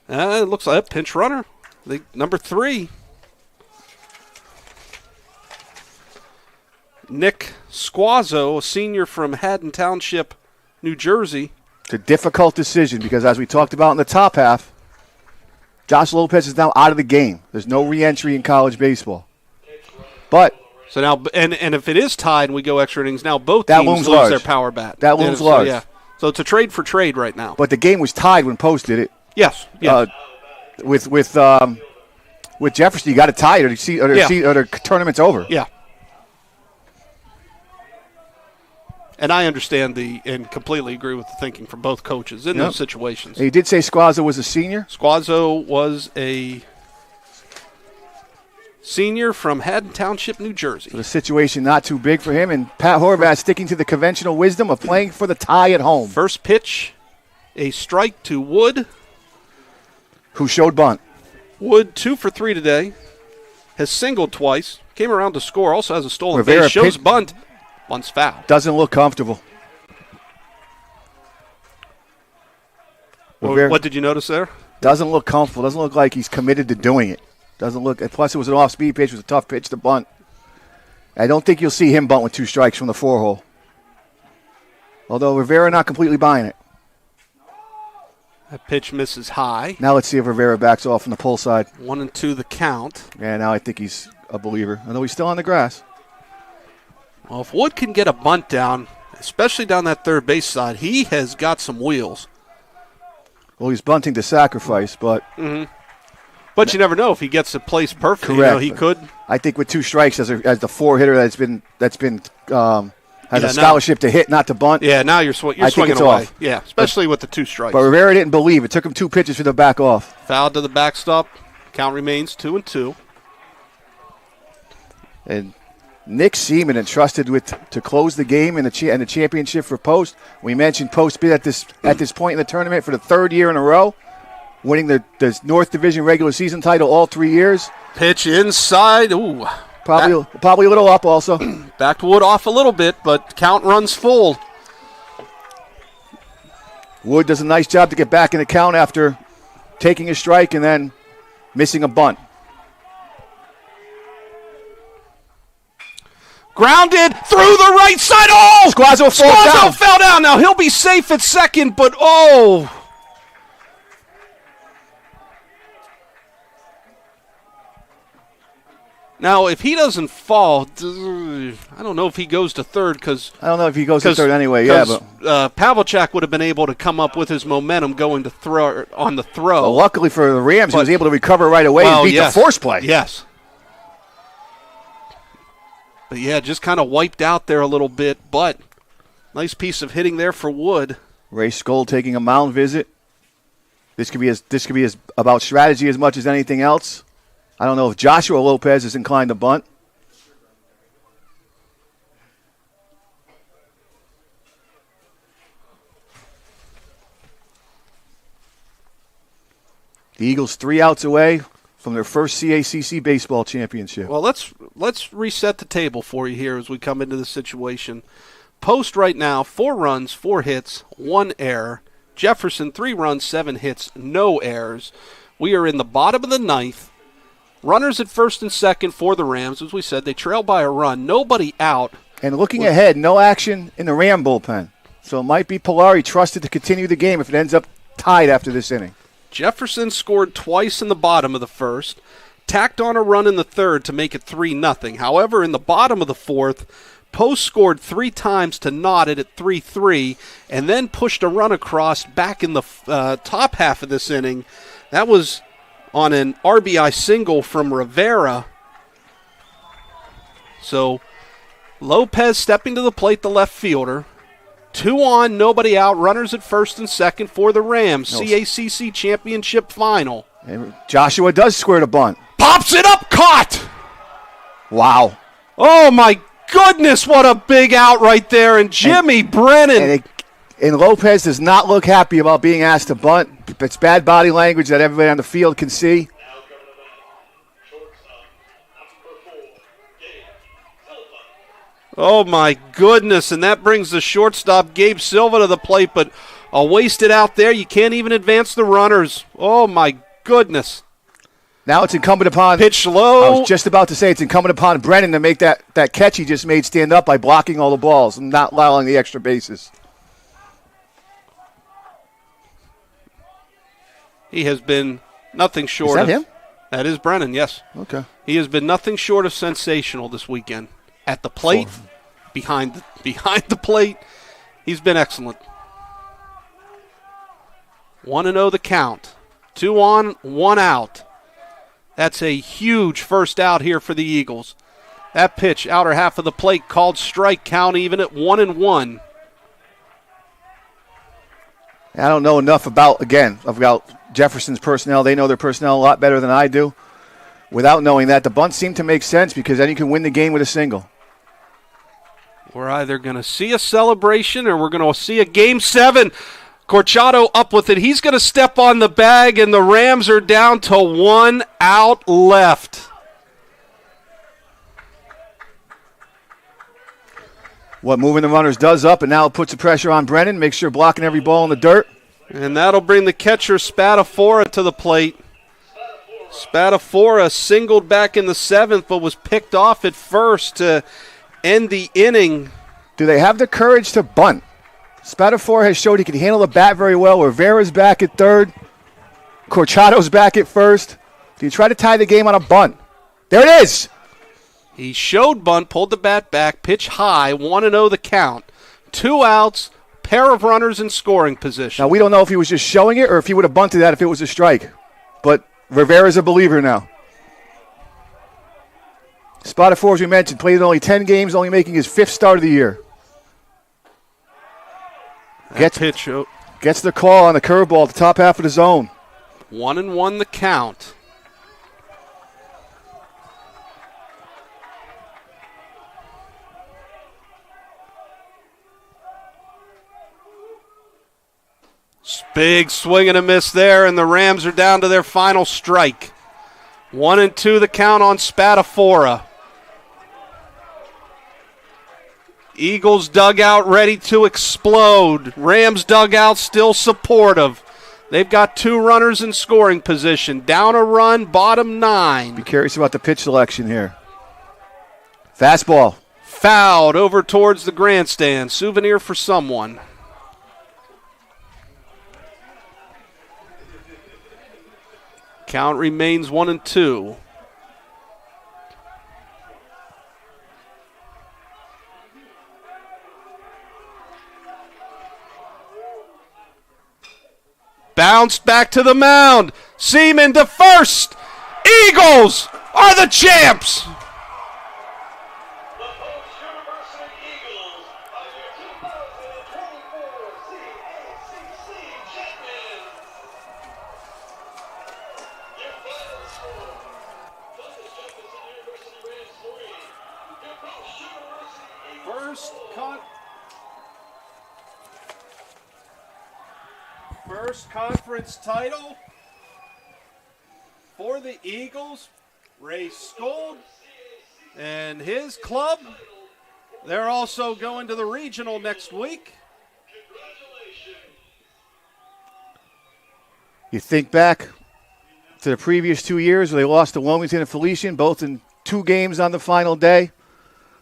it looks like a pinch runner. Number 3. Nick Squazzo, a senior from Haddon Township, New Jersey. It's a difficult decision because, as we talked about in the top half, Josh Lopez is now out of the game. There's no re-entry in college baseball. But so now, and if it is tied and we go extra innings, now both that teams lose their power bat. That looms large. So, yeah. So it's a trade for trade right now. But the game was tied when Post did it. Yes. Yeah. With Jefferson, you got to tie it, or the tournament's over. Yeah. And I understand and completely agree with the thinking from both coaches in those situations. He did say Squazzo was a senior. Squazzo was a senior from Haddon Township, New Jersey. So the situation not too big for him, and Pat Horvath sticking to the conventional wisdom of playing for the tie at home. First pitch, a strike to Wood. Who showed bunt. Wood 2 for 3 today. Has singled twice. Came around to score. Also has a stolen Rivera base. Shows bunt. Bunt's foul. Doesn't look comfortable. What did you notice there? Doesn't look comfortable. Doesn't look like he's committed to doing it. Doesn't look. Plus, it was an off-speed pitch. It was a tough pitch to bunt. I don't think you'll see him bunt with 2 strikes from the 4-hole. Although Rivera not completely buying it. That pitch misses high. Now let's see if Rivera backs off from the pull side. 1-2 the count. Yeah, now I think he's a believer. Although he's still on the grass. Well, if Wood can get a bunt down, especially down that third base side, he has got some wheels. Well, he's bunting to sacrifice, but... Mm-hmm. But you never know if he gets the place perfect. Correct. He could. I think with 2 strikes as the 4-hitter has a scholarship to hit, not to bunt. Yeah, now you're swinging away. Off. Yeah, especially with the 2 strikes. But Rivera didn't believe it. Took him 2 pitches for the back off. Foul to the backstop. Count remains 2-2. And Nick Seaman entrusted to close the game and the championship for Post. We mentioned Post been at this point in the tournament for the 3rd year in a row, winning the North Division regular season title all 3 years. Pitch inside. Ooh. Probably a little up also. Backed Wood off a little bit, but count runs full. Wood does a nice job to get back in the count after taking a strike and then missing a bunt. Grounded through the right side. Oh! Squazzo fell down. Now he'll be safe at second, but oh! Now, if he doesn't fall, I don't know if he goes to third because I don't know if he goes to third anyway. Yeah, but Pavlicek would have been able to come up with his momentum going to throw on the throw. Well, luckily for the Rams, he was able to recover right away and beat the force play. Yes. But yeah, just kind of wiped out there a little bit. But nice piece of hitting there for Wood. Ray Skoll taking a mound visit. This could be as about strategy as much as anything else. I don't know if Joshua Lopez is inclined to bunt. The Eagles 3 outs away from their first CACC baseball championship. Well, let's reset the table for you here as we come into this situation. Post right now, 4 runs, 4 hits, 1 error. Jefferson, 3 runs, 7 hits, no errors. We are in the bottom of the 9th. Runners at first and second for the Rams. As we said, they trail by a run. Nobody out. And looking ahead, no action in the Ram bullpen. So it might be Polari trusted to continue the game if it ends up tied after this inning. Jefferson scored twice in the bottom of the first, tacked on a run in the third to make it 3-0. However, in the bottom of the fourth, Post scored 3 times to knot it at 3-3, and then pushed a run across back in the top half of this inning. That was on an RBI single from Rivera. So Lopez stepping to the plate, the left fielder. 2 on, nobody out, runners at first and second for the Rams. CACC championship final. And Joshua does square the bunt. Pops it up, caught! Wow. Oh, my goodness, what a big out right there. And Jimmy Brennan. And Lopez does not look happy about being asked to bunt. It's bad body language that everybody on the field can see. Oh, my goodness, and that brings the shortstop, Gabe Silva, to the plate, but a wasted out there. You can't even advance the runners. Oh, my goodness. Now it's incumbent upon... Pitch low. I was just about to say it's incumbent upon Brennan to make that catch he just made stand up by blocking all the balls and not allowing the extra bases. He has been nothing short of... Is that him? That is Brennan, yes. Okay. He has been nothing short of sensational this weekend. At the plate, behind the plate, he's been excellent. 1-0 the count. 2 on, 1 out. That's a huge first out here for the Eagles. That pitch, outer half of the plate, called strike, count even at 1-1. I don't know enough about Jefferson's personnel. They know their personnel a lot better than I do. Without knowing that, the bunt seemed to make sense because then you can win the game with a single. We're either going to see a celebration or we're going to see a Game 7. Corchado up with it. He's going to step on the bag, and the Rams are down to 1 out left. What moving the runners does up, and now it puts the pressure on Brennan, makes sure blocking every ball in the dirt. And that'll bring the catcher Spadafora to the plate. Spadafora singled back in the 7th, but was picked off at first to end the inning. Do they have the courage to bunt? Spadafora has showed he can handle the bat very well. Rivera's back at third. Corchado's back at first. Do you try to tie the game on a bunt? There it is. He showed bunt, pulled the bat back, pitch high, 1-0 the count. 2 outs, pair of runners in scoring position. Now, we don't know if he was just showing it or if he would have bunted that if it was a strike. But Rivera's a believer now. Spadafora, as we mentioned, played in only 10 games, only making his 5th start of the year. Gets the call on the curveball at the top half of the zone. 1-1 the count. Big swing and a miss there, and the Rams are down to their final strike. 1-2 the count on Spadafora. Eagles dugout ready to explode. Rams dugout still supportive. They've got 2 runners in scoring position. Down a run, bottom 9. Be curious about the pitch selection here. Fastball. Fouled over towards the grandstand. Souvenir for someone. Count remains 1-2. Bounced back to the mound. Seaman to first. Eagles are the champs. First conference title for the Eagles. Ray Skold and his club. They're also going to the regional next week. You think back to the previous 2 years where they lost to Wilmington and Felician, both in 2 games on the final day.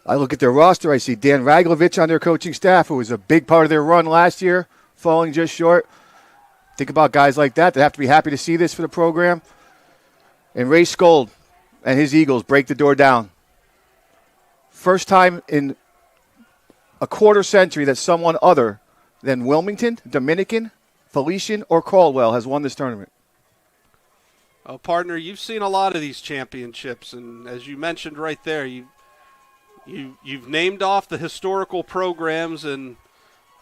I look at their roster. I see Dan Raglovich on their coaching staff, who was a big part of their run last year, falling just short. Think about guys like that have to be happy to see this for the program. And Ray Skold and his Eagles break the door down. First time in a quarter century that someone other than Wilmington, Dominican, Felician, or Caldwell has won this tournament. Oh, partner, you've seen a lot of these championships, and as you mentioned right there, you've named off the historical programs, and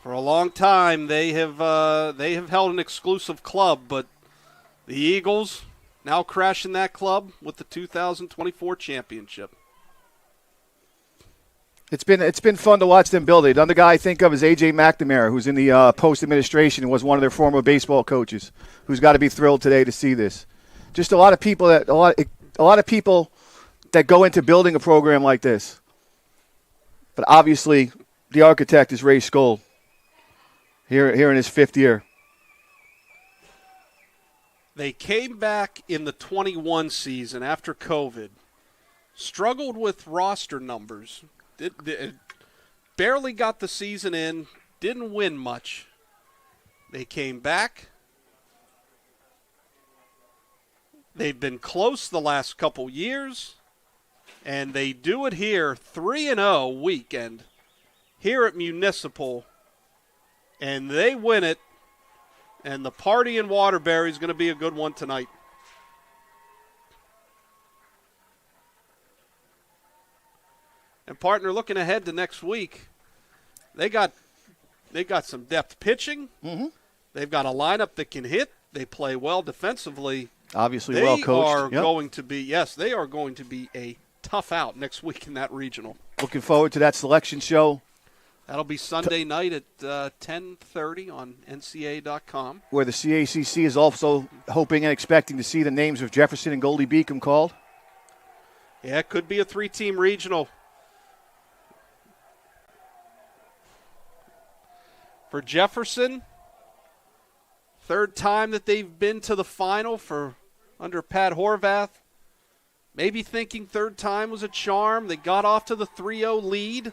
for a long time they have held an exclusive club, but the Eagles now crashing that club with the 2024 championship. It's been fun to watch them build it. Another guy I think of is A.J. McNamara, who's in the post administration and was one of their former baseball coaches, who's got to be thrilled today to see this. Just a lot of people that go into building a program like this. But obviously, the architect is Ray Skold here in his 5th year. They came back in the 21 season after COVID, struggled with roster numbers. Barely got the season in, didn't win much. They came back. They've been close the last couple years, and they do it here, 3-0 weekend here at Municipal, and they win it, and the party in Waterbury is going to be a good one tonight. And partner, looking ahead to next week, they got some depth pitching. Mm-hmm. They've got a lineup that can hit. They play well defensively. Obviously well coached. They are going to be a tough out next week in that regional. Looking forward to that selection show. That'll be Sunday night at 10:30 on NCAA.com. Where the CACC is also hoping and expecting to see the names of Jefferson and Goldie Beacom called. Yeah, it could be a 3-team regional. For Jefferson, third time that they've been to the final for under Pat Horvath. Maybe thinking third time was a charm. They got off to the 3-0 lead.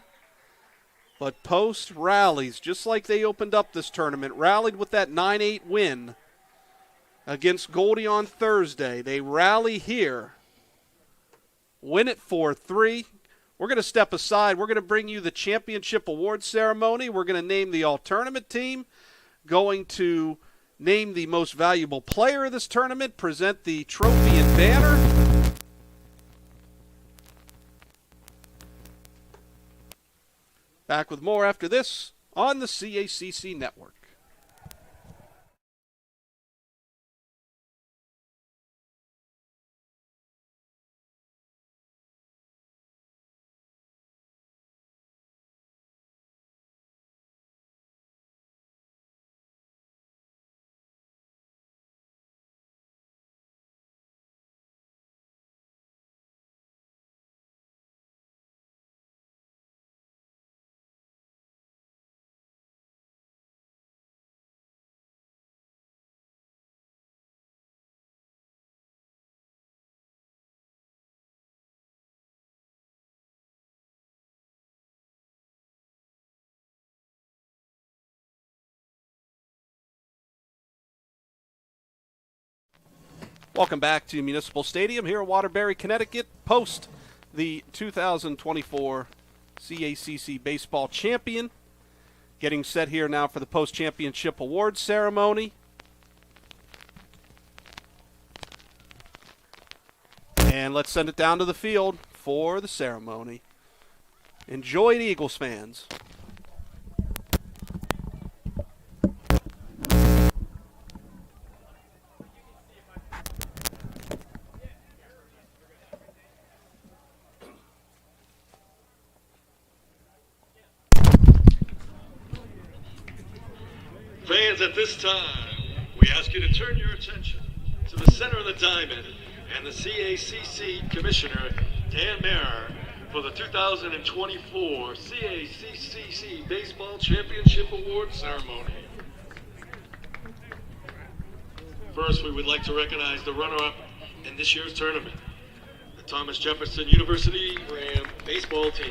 But post rallies, just like they opened up this tournament, rallied with that 9-8 win against Goldie on Thursday. They rally here, win it 4-3. We're going to step aside. We're going to bring you the championship award ceremony. We're going to name the all-tournament team, going to name the most valuable player of this tournament, present the trophy and banner. Back with more after this on the CACC Network. Welcome back to Municipal Stadium here in Waterbury, Connecticut, post the 2024 CACC Baseball Champion. Getting set here now for the post-championship awards ceremony. And let's send it down to the field for the ceremony. Enjoy it, Eagles fans. Fans, at this time, we ask you to turn your attention to the center of the diamond and the CACC Commissioner, Dan Mayer, for the 2024 CACC Baseball Championship Award Ceremony. First, we would like to recognize the runner-up in this year's tournament, the Thomas Jefferson University Ram baseball team.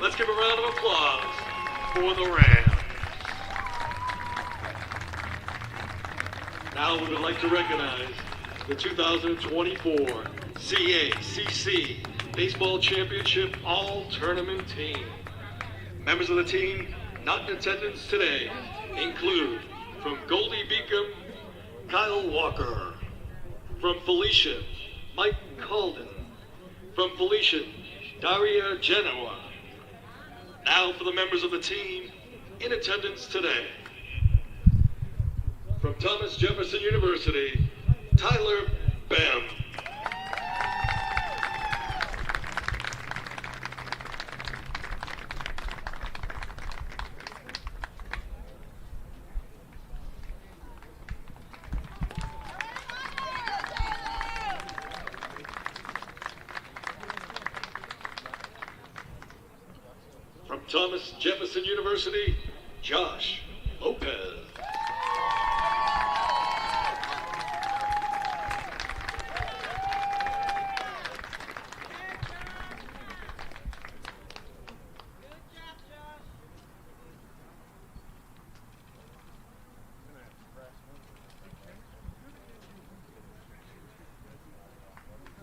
Let's give a round of applause for the Rams. Now we would like to recognize the 2024 CACC Baseball Championship All-Tournament Team. Members of the team not in attendance today include from Goldie Beacom, Kyle Walker. From Felicia, Mike Calden. From Felicia, Daria Genoa. Now for the members of the team in attendance today. From Thomas Jefferson University, Tyler Bem. From Thomas Jefferson University, Josh Lopez.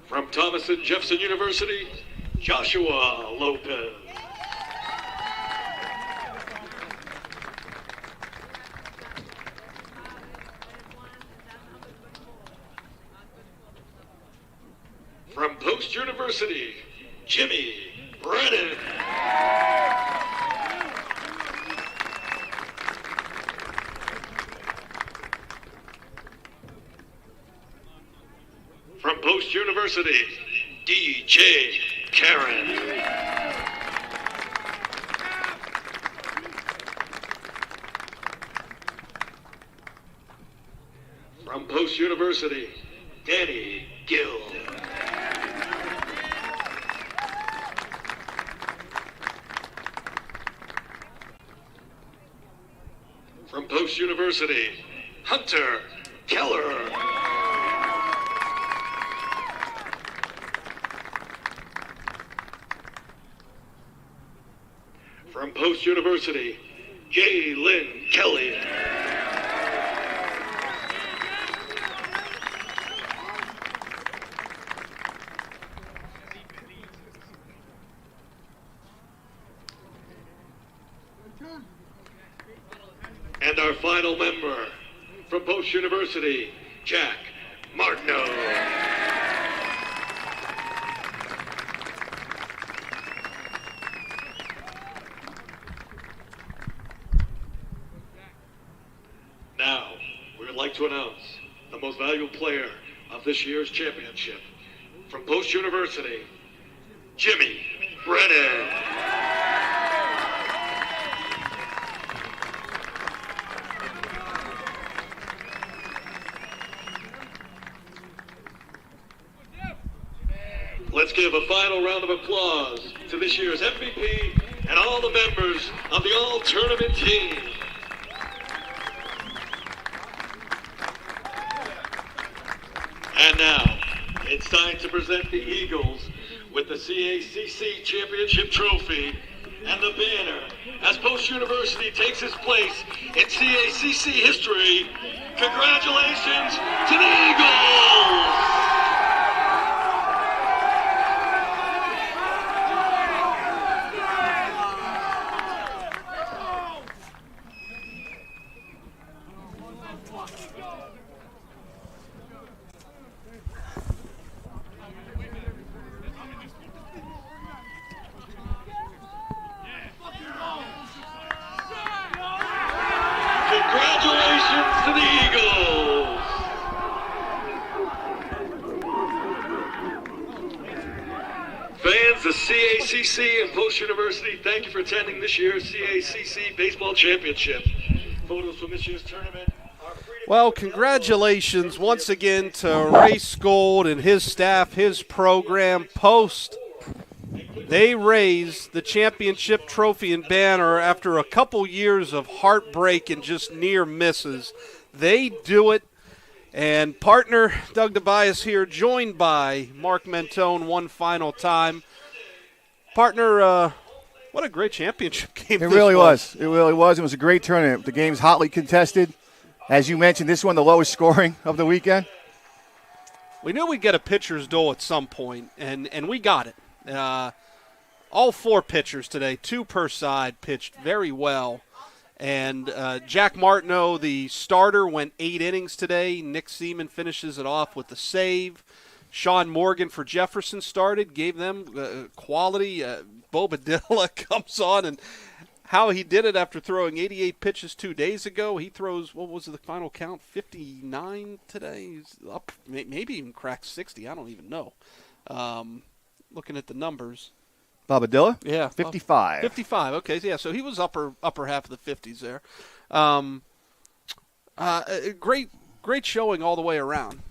From Thomas and Jefferson University, Joshua Lopez. From Post University, Jimmy Brennan. From Post University, DJ Karen. From Post University, Danny Gill. From Post University, Hunter Keller. From Post University, J. Lynn Kelly. And our final member, from Post University, Jack Martineau. Now, we would like to announce the most valuable player of this year's championship. From Post University, Jimmy Brennan. Let's give a final round of applause to this year's MVP and all the members of the all-tournament team. And now, it's time to present the Eagles with the CACC Championship Trophy and the banner as Post University takes its place in CACC history. Congratulations to the Eagles! Congratulations to the Eagles! Fans of CACC and Post University, thank you for attending this year's CACC Baseball Championship. Photos from this year's tournament are free to... Well, congratulations once again to Ray Skold and his staff, his program, Post. They raised the championship trophy and banner after a couple years of heartbreak and just near misses. They do it. And partner Doug DeBias here, joined by Mark Mentone one final time. Partner, what a great championship game It really was. It really was. It was a great tournament. The game's hotly contested. As you mentioned, this one the lowest scoring of the weekend. We knew we'd get a pitcher's duel at some point, and we got it. All 4 pitchers today, 2 per side, pitched very well. And Jack Martineau, the starter, went 8 innings today. Nick Seaman finishes it off with the save. Sean Morgan for Jefferson started, gave them quality. Bo Badilla comes on, and how he did it after throwing 88 pitches 2 days ago. He throws, what was the final count, 59 today? He's up, maybe even cracked 60. I don't even know. Looking at the numbers. Bobadilla? Yeah. 55. 55, okay. Yeah, so he was upper half of the 50s there. Great showing all the way around.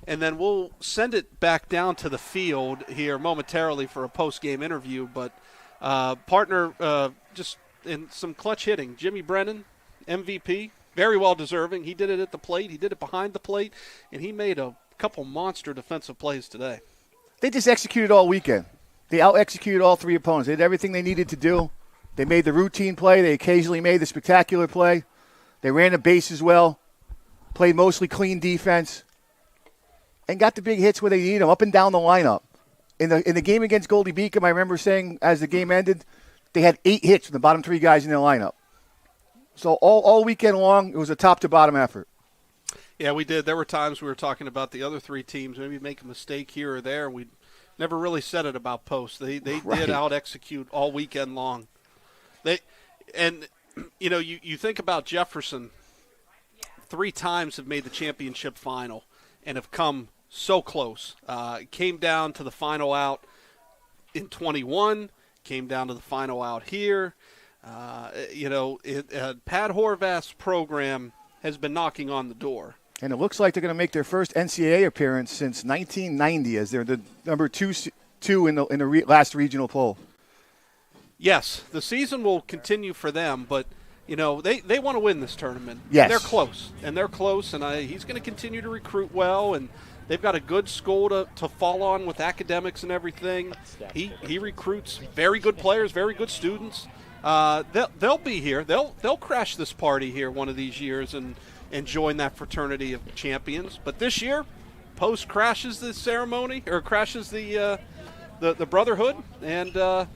And then we'll send it back down to the field here momentarily for a post-game interview. But partner just in some clutch hitting. Jimmy Brennan, MVP, very well deserving. He did it at the plate. He did it behind the plate. And he made a couple monster defensive plays today. They just executed all weekend. They out-executed all 3 opponents. They did everything they needed to do. They made the routine play. They occasionally made the spectacular play. They ran the bases well, played mostly clean defense, and got the big hits where they need them, up and down the lineup. In the game against Goldie Beacom, I remember saying as the game ended, they had 8 hits from the bottom 3 guys in their lineup. So all weekend long, it was a top-to-bottom effort. Yeah, we did. There were times we were talking about the other 3 teams, maybe make a mistake here or there. We never really said it about Post. They Right. did out-execute all weekend long. You think about Jefferson, 3 times have made the championship final and have come so close. Came down to the final out in 21, came down to the final out here. Pat Horvath's program has been knocking on the door. And it looks like they're going to make their first NCAA appearance since 1990, as they're the number 2 in the last regional poll. Yes, the season will continue for them, but they want to win this tournament. Yes, they're close, and he's going to continue to recruit well, and they've got a good school to fall on with academics and everything. He recruits very good players, very good students. They'll be here. They'll crash this party here one of these years and join that fraternity of champions. But this year, Post crashes the ceremony or crashes the brotherhood, and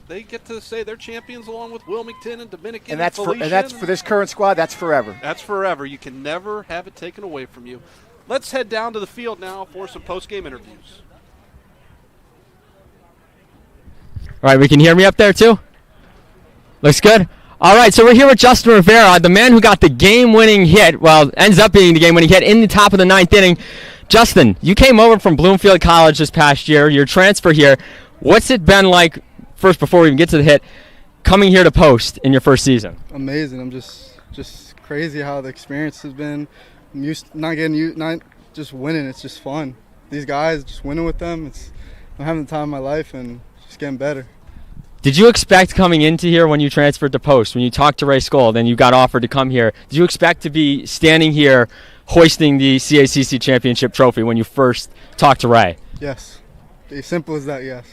they get to say they're champions along with Wilmington and Dominican. And that's for this current squad. That's forever. That's forever. You can never have it taken away from you. Let's head down to the field now for some post-game interviews. All right, we can hear me up there too? Looks good. All right, so we're here with Justin Rivera, the man who got the game-winning hit, ends up being the game-winning hit in the top of the 9th inning. Justin, you came over from Bloomfield College this past year, your transfer here. What's it been like, first before we even get to the hit, coming here to Post in your first season? Amazing. I'm just crazy how the experience has been. I'm used to not just winning, it's just fun. These guys, just winning with them, I'm having the time of my life and just getting better. Did you expect coming into here when you transferred to Post, when you talked to Ray Skoll, then you got offered to come here, did you expect to be standing here hoisting the CACC championship trophy when you first talked to Ray? Yes. As simple as that, yes.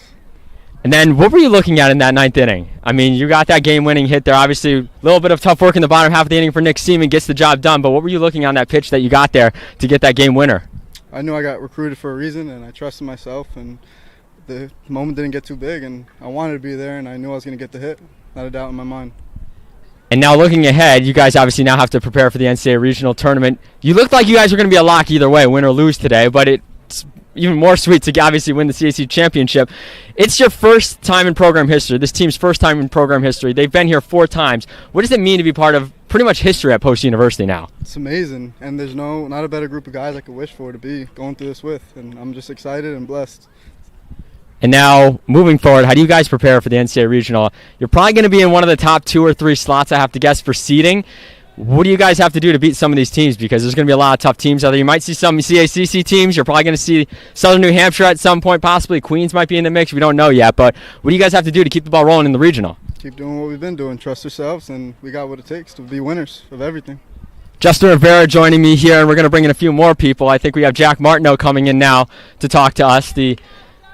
And then what were you looking at in that 9th inning? I mean, you got that game-winning hit there. Obviously, a little bit of tough work in the bottom half of the inning for Nick Seaman, gets the job done. But what were you looking on that pitch that you got there to get that game winner? I knew I got recruited for a reason, and I trusted myself, and the moment didn't get too big, and I wanted to be there, and I knew I was going to get the hit. Not a doubt in my mind. And now looking ahead, you guys obviously now have to prepare for the NCAA regional tournament. You looked like you guys were going to be a lock either way, win or lose today, but it's even more sweet to obviously win the CAC championship. It's your first time in program history, this team's first time in program history. They've been here 4 times. What does it mean to be part of pretty much history at Post University now? It's amazing, and there's not a better group of guys I could wish for to be going through this with, and I'm just excited and blessed. And now, moving forward, how do you guys prepare for the NCAA regional? You're probably going to be in one of the top 2 or 3 slots, I have to guess, for seeding. What do you guys have to do to beat some of these teams? Because there's going to be a lot of tough teams out there. You might see some CACC teams. You're probably going to see Southern New Hampshire at some point, possibly. Queens might be in the mix. We don't know yet. But what do you guys have to do to keep the ball rolling in the regional? Keep doing what we've been doing. Trust ourselves, and we got what it takes to be winners of everything. Justin Rivera joining me here, and we're going to bring in a few more people. I think we have Jack Martineau coming in now to talk to us, the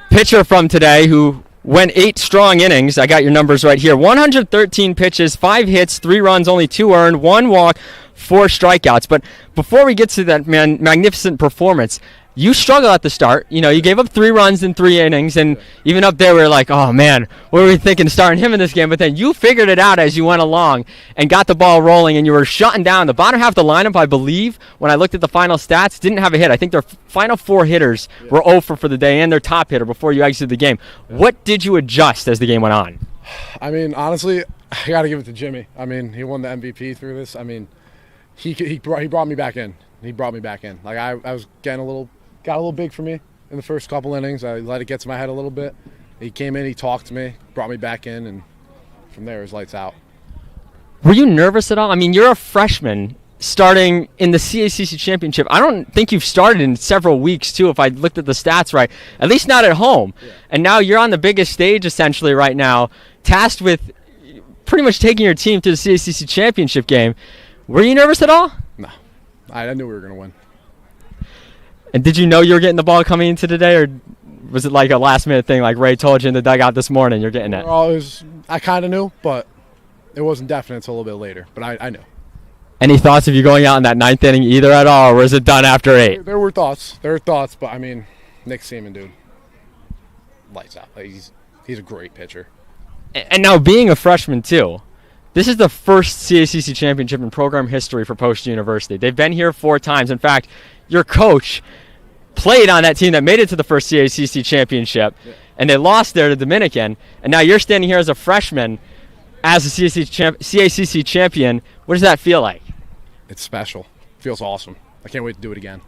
pitcher from today who went 8 strong innings. I got your numbers right here. 113 pitches, 5 hits, 3 runs, only 2 earned, 1 walk, 4 strikeouts. But before we get to that magnificent performance, you struggled at the start. You know, you gave up 3 runs in 3 innings, and even up there we were like, oh, man, what were we thinking starting him in this game? But then you figured it out as you went along and got the ball rolling, and you were shutting down. The bottom half of the lineup, I believe, when I looked at the final stats, didn't have a hit. I think their final 4 hitters were 0 for the day and their top hitter before you exited the game. What did you adjust as the game went on? I mean, honestly, I got to give it to Jimmy. I mean, he won the MVP through this. I mean, he brought me back in. He brought me back in. Like, I was getting got a little big for me in the first couple innings. I let it get to my head a little bit. He came in, he talked to me, brought me back in, and from there it was lights out. Were you nervous at all? I mean, you're a freshman starting in the CACC championship. I don't think you've started in several weeks, too, if I looked at the stats right. At least not at home. Yeah. And now you're on the biggest stage, essentially, right now, tasked with pretty much taking your team to the CACC championship game. Were you nervous at all? No. I knew we were going to win. And did you know you were getting the ball coming into today, or was it like a last-minute thing, like Ray told you in the dugout this morning, you're getting it? Well, I kind of knew, but it wasn't definite until a little bit later. But I knew. Any thoughts of you going out in that 9th inning either at all, or was it done after 8? There were thoughts. But, I mean, Nick Seaman, dude, lights out. Like, he's a great pitcher. And now being a freshman, too, this is the first CACC championship in program history for Post University. They've been here 4 times. In fact, your coach played on that team that made it to the first CACC championship, and they lost there to Dominican. And now you're standing here as a freshman as a CACC champion. What does that feel like? It's special. It feels awesome. I can't wait to do it again.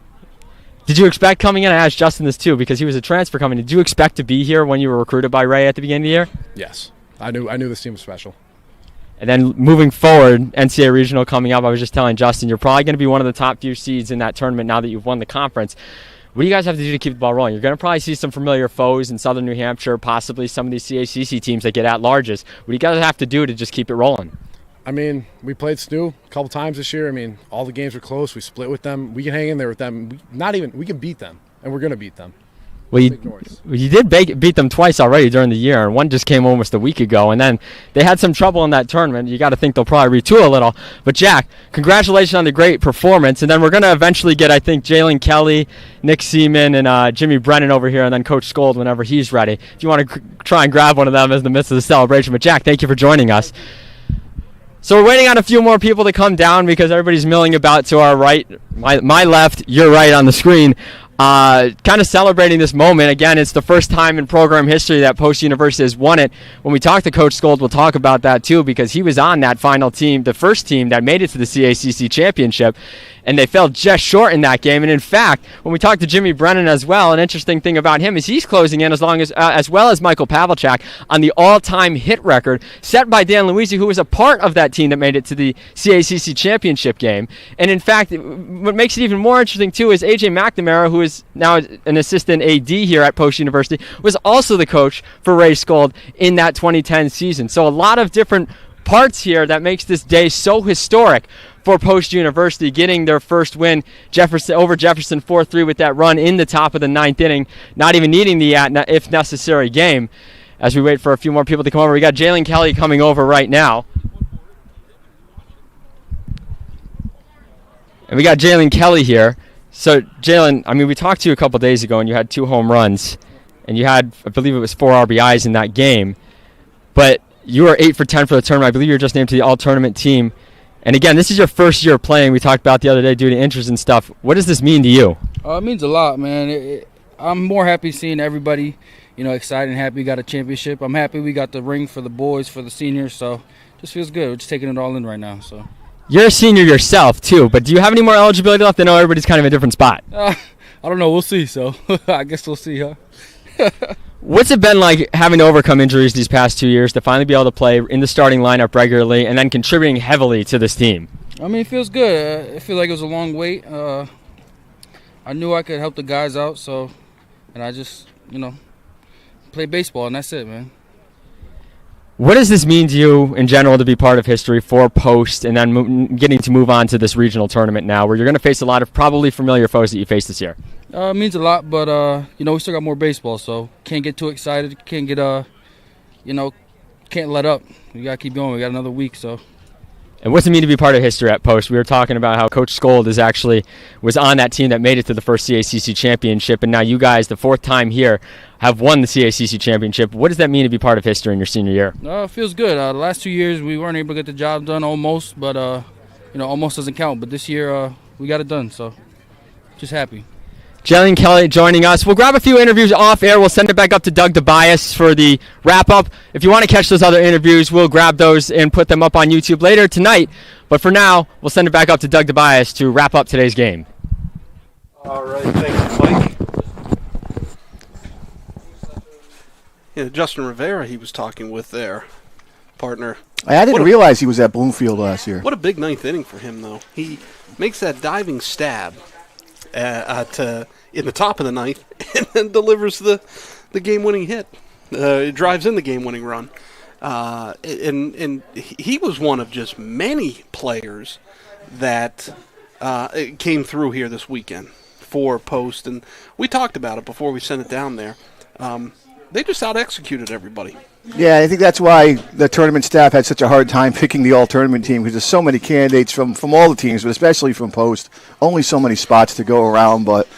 Did you expect coming in? I asked Justin this, too, because he was a transfer coming in. Did you expect to be here when you were recruited by Ray at the beginning of the year? Yes. I knew this team was special. And then moving forward, NCAA Regional coming up, I was just telling Justin, you're probably going to be one of the top few seeds in that tournament now that you've won the conference. What do you guys have to do to keep the ball rolling? You're going to probably see some familiar foes in Southern New Hampshire, possibly some of these CACC teams that get at-larges. What do you guys have to do to just keep it rolling? I mean, we played SNU a couple times this year. I mean, all the games were close. We split with them. We can hang in there with them. We can beat them, and we're going to beat them. Well, you did beat them twice already during the year, and one just came almost a week ago, and then they had some trouble in that tournament. You got to think they'll probably retool a little. But, Jack, congratulations on the great performance, and then we're going to eventually get, I think, Jalen Kelly, Nick Seaman, and Jimmy Brennan over here, and then Coach Skold whenever he's ready. If you want to try and grab one of them in the midst of the celebration. But, Jack, thank you for joining us. So we're waiting on a few more people to come down because everybody's milling about to our right, my left, your right on the screen. Kind of celebrating this moment. Again, it's the first time in program history that Post University has won it. When we talk to Coach Skold, we'll talk about that too, because he was on that final team, the first team that made it to the CACC championship, and they fell just short in that game. And in fact, when we talked to Jimmy Brennan as well, an interesting thing about him is he's closing in as well as Michael Pavlicek on the all-time hit record set by Dan Luisi, who was a part of that team that made it to the CACC championship game. And in fact, what makes it even more interesting too is AJ McNamara, who is now an assistant AD here at Post University, was also the coach for Ray Skold in that 2010 season. So a lot of different parts here that makes this day so historic for Post University, getting their first win over Jefferson 4-3 with that run in the top of the 9th inning, not even needing the if necessary game. As we wait for a few more people to come over, we got Jalen Kelly coming over right now. And we got Jalen Kelly here. So, Jalen, I mean, we talked to you a couple days ago, and you had 2 home runs, and you had, I believe it was 4 RBIs in that game. But you were 8 for 10 for the tournament. I believe you were just named to the all-tournament team. And again, this is your first year playing. We talked about the other day due to injuries and stuff. What does this mean to you? It means a lot, man. I'm more happy seeing everybody, excited and happy we got a championship. I'm happy we got the ring for the boys, for the seniors. So, it just feels good. We're just taking it all in right now. So. You're a senior yourself, too, but do you have any more eligibility left? I know everybody's kind of in a different spot. I don't know. We'll see, so I guess we'll see, huh? What's it been like having to overcome injuries these past 2 years to finally be able to play in the starting lineup regularly and then contributing heavily to this team? I mean, it feels good. I feel like it was a long wait. I knew I could help the guys out, and I just, play baseball, and that's it, man. What does this mean to you in general to be part of history for Post and then getting to move on to this regional tournament now where you're going to face a lot of probably familiar foes that you face this year? It means a lot, but, we still got more baseball, so can't get too excited. Can't get can't let up. We got to keep going. We got another week, so. And what's it mean to be part of history at Post? We were talking about how Coach Skold was on that team that made it to the first CACC championship, and now you guys, the fourth time here, have won the CACC championship. What does that mean to be part of history in your senior year? It feels good. The last 2 years we weren't able to get the job done almost, but almost doesn't count. But this year we got it done, so just happy. Jillian Kelly joining us. We'll grab a few interviews off air. We'll send it back up to Doug Tobias for the wrap-up. If you want to catch those other interviews, we'll grab those and put them up on YouTube later tonight. But for now, we'll send it back up to Doug Tobias to wrap up today's game. All right, thank you, Mike. Yeah, Justin Rivera he was talking with there, partner. I didn't realize he was at Bloomfield last year. What a big ninth inning for him, though. He makes that diving stab in the top of the ninth and then delivers the game-winning hit. It drives in the game-winning run. And he was one of just many players that came through here this weekend for Post. And we talked about it before we sent it down there. They just out-executed everybody. Yeah, I think that's why the tournament staff had such a hard time picking the all-tournament team, because there's so many candidates from all the teams, but especially from Post. Only so many spots to go around, but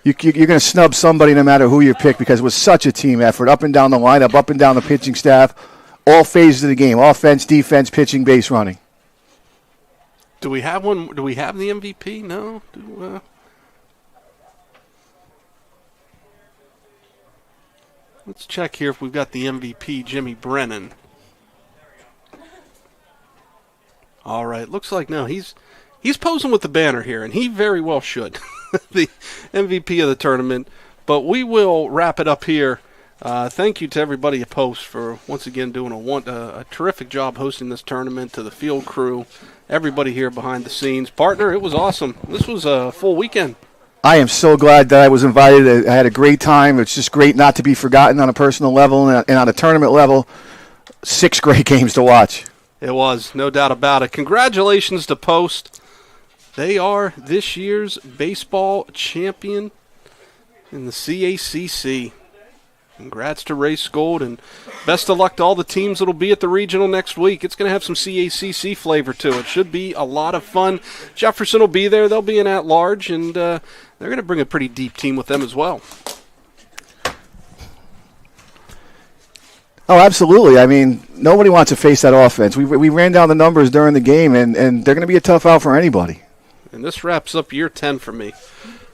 you're going to snub somebody no matter who you pick, because it was such a team effort, up and down the lineup, up and down the pitching staff, all phases of the game, offense, defense, pitching, base running. Do we have one? Do we have the MVP? No? Let's check here if we've got the MVP, Jimmy Brennan. All right, looks like no. He's posing with the banner here, and he very well should. The MVP of the tournament. But we will wrap it up here. Thank you to everybody at Post for once again doing a terrific job hosting this tournament, to the field crew, everybody here behind the scenes. Partner, it was awesome. This was a full weekend. I am so glad that I was invited. I had a great time. It's just great not to be forgotten on a personal level and on a tournament level. 6 great games to watch. It was, no doubt about it. Congratulations to Post. They are this year's baseball champion in the CACC. Congrats to Ray Skold, and best of luck to all the teams that will be at the regional next week. It's going to have some CACC flavor to it. Should be a lot of fun. Jefferson will be there. They'll be an at-large, and they're going to bring a pretty deep team with them as well. Oh, absolutely. I mean, nobody wants to face that offense. We ran down the numbers during the game, and they're going to be a tough out for anybody. And this wraps up year 10 for me.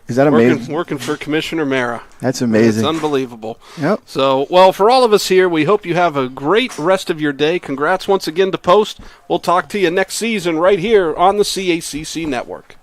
Is that amazing? Working for Commissioner Mara. That's amazing. It's unbelievable. Yep. So, well, for all of us here, we hope you have a great rest of your day. Congrats once again to Post. We'll talk to you next season right here on the CACC Network.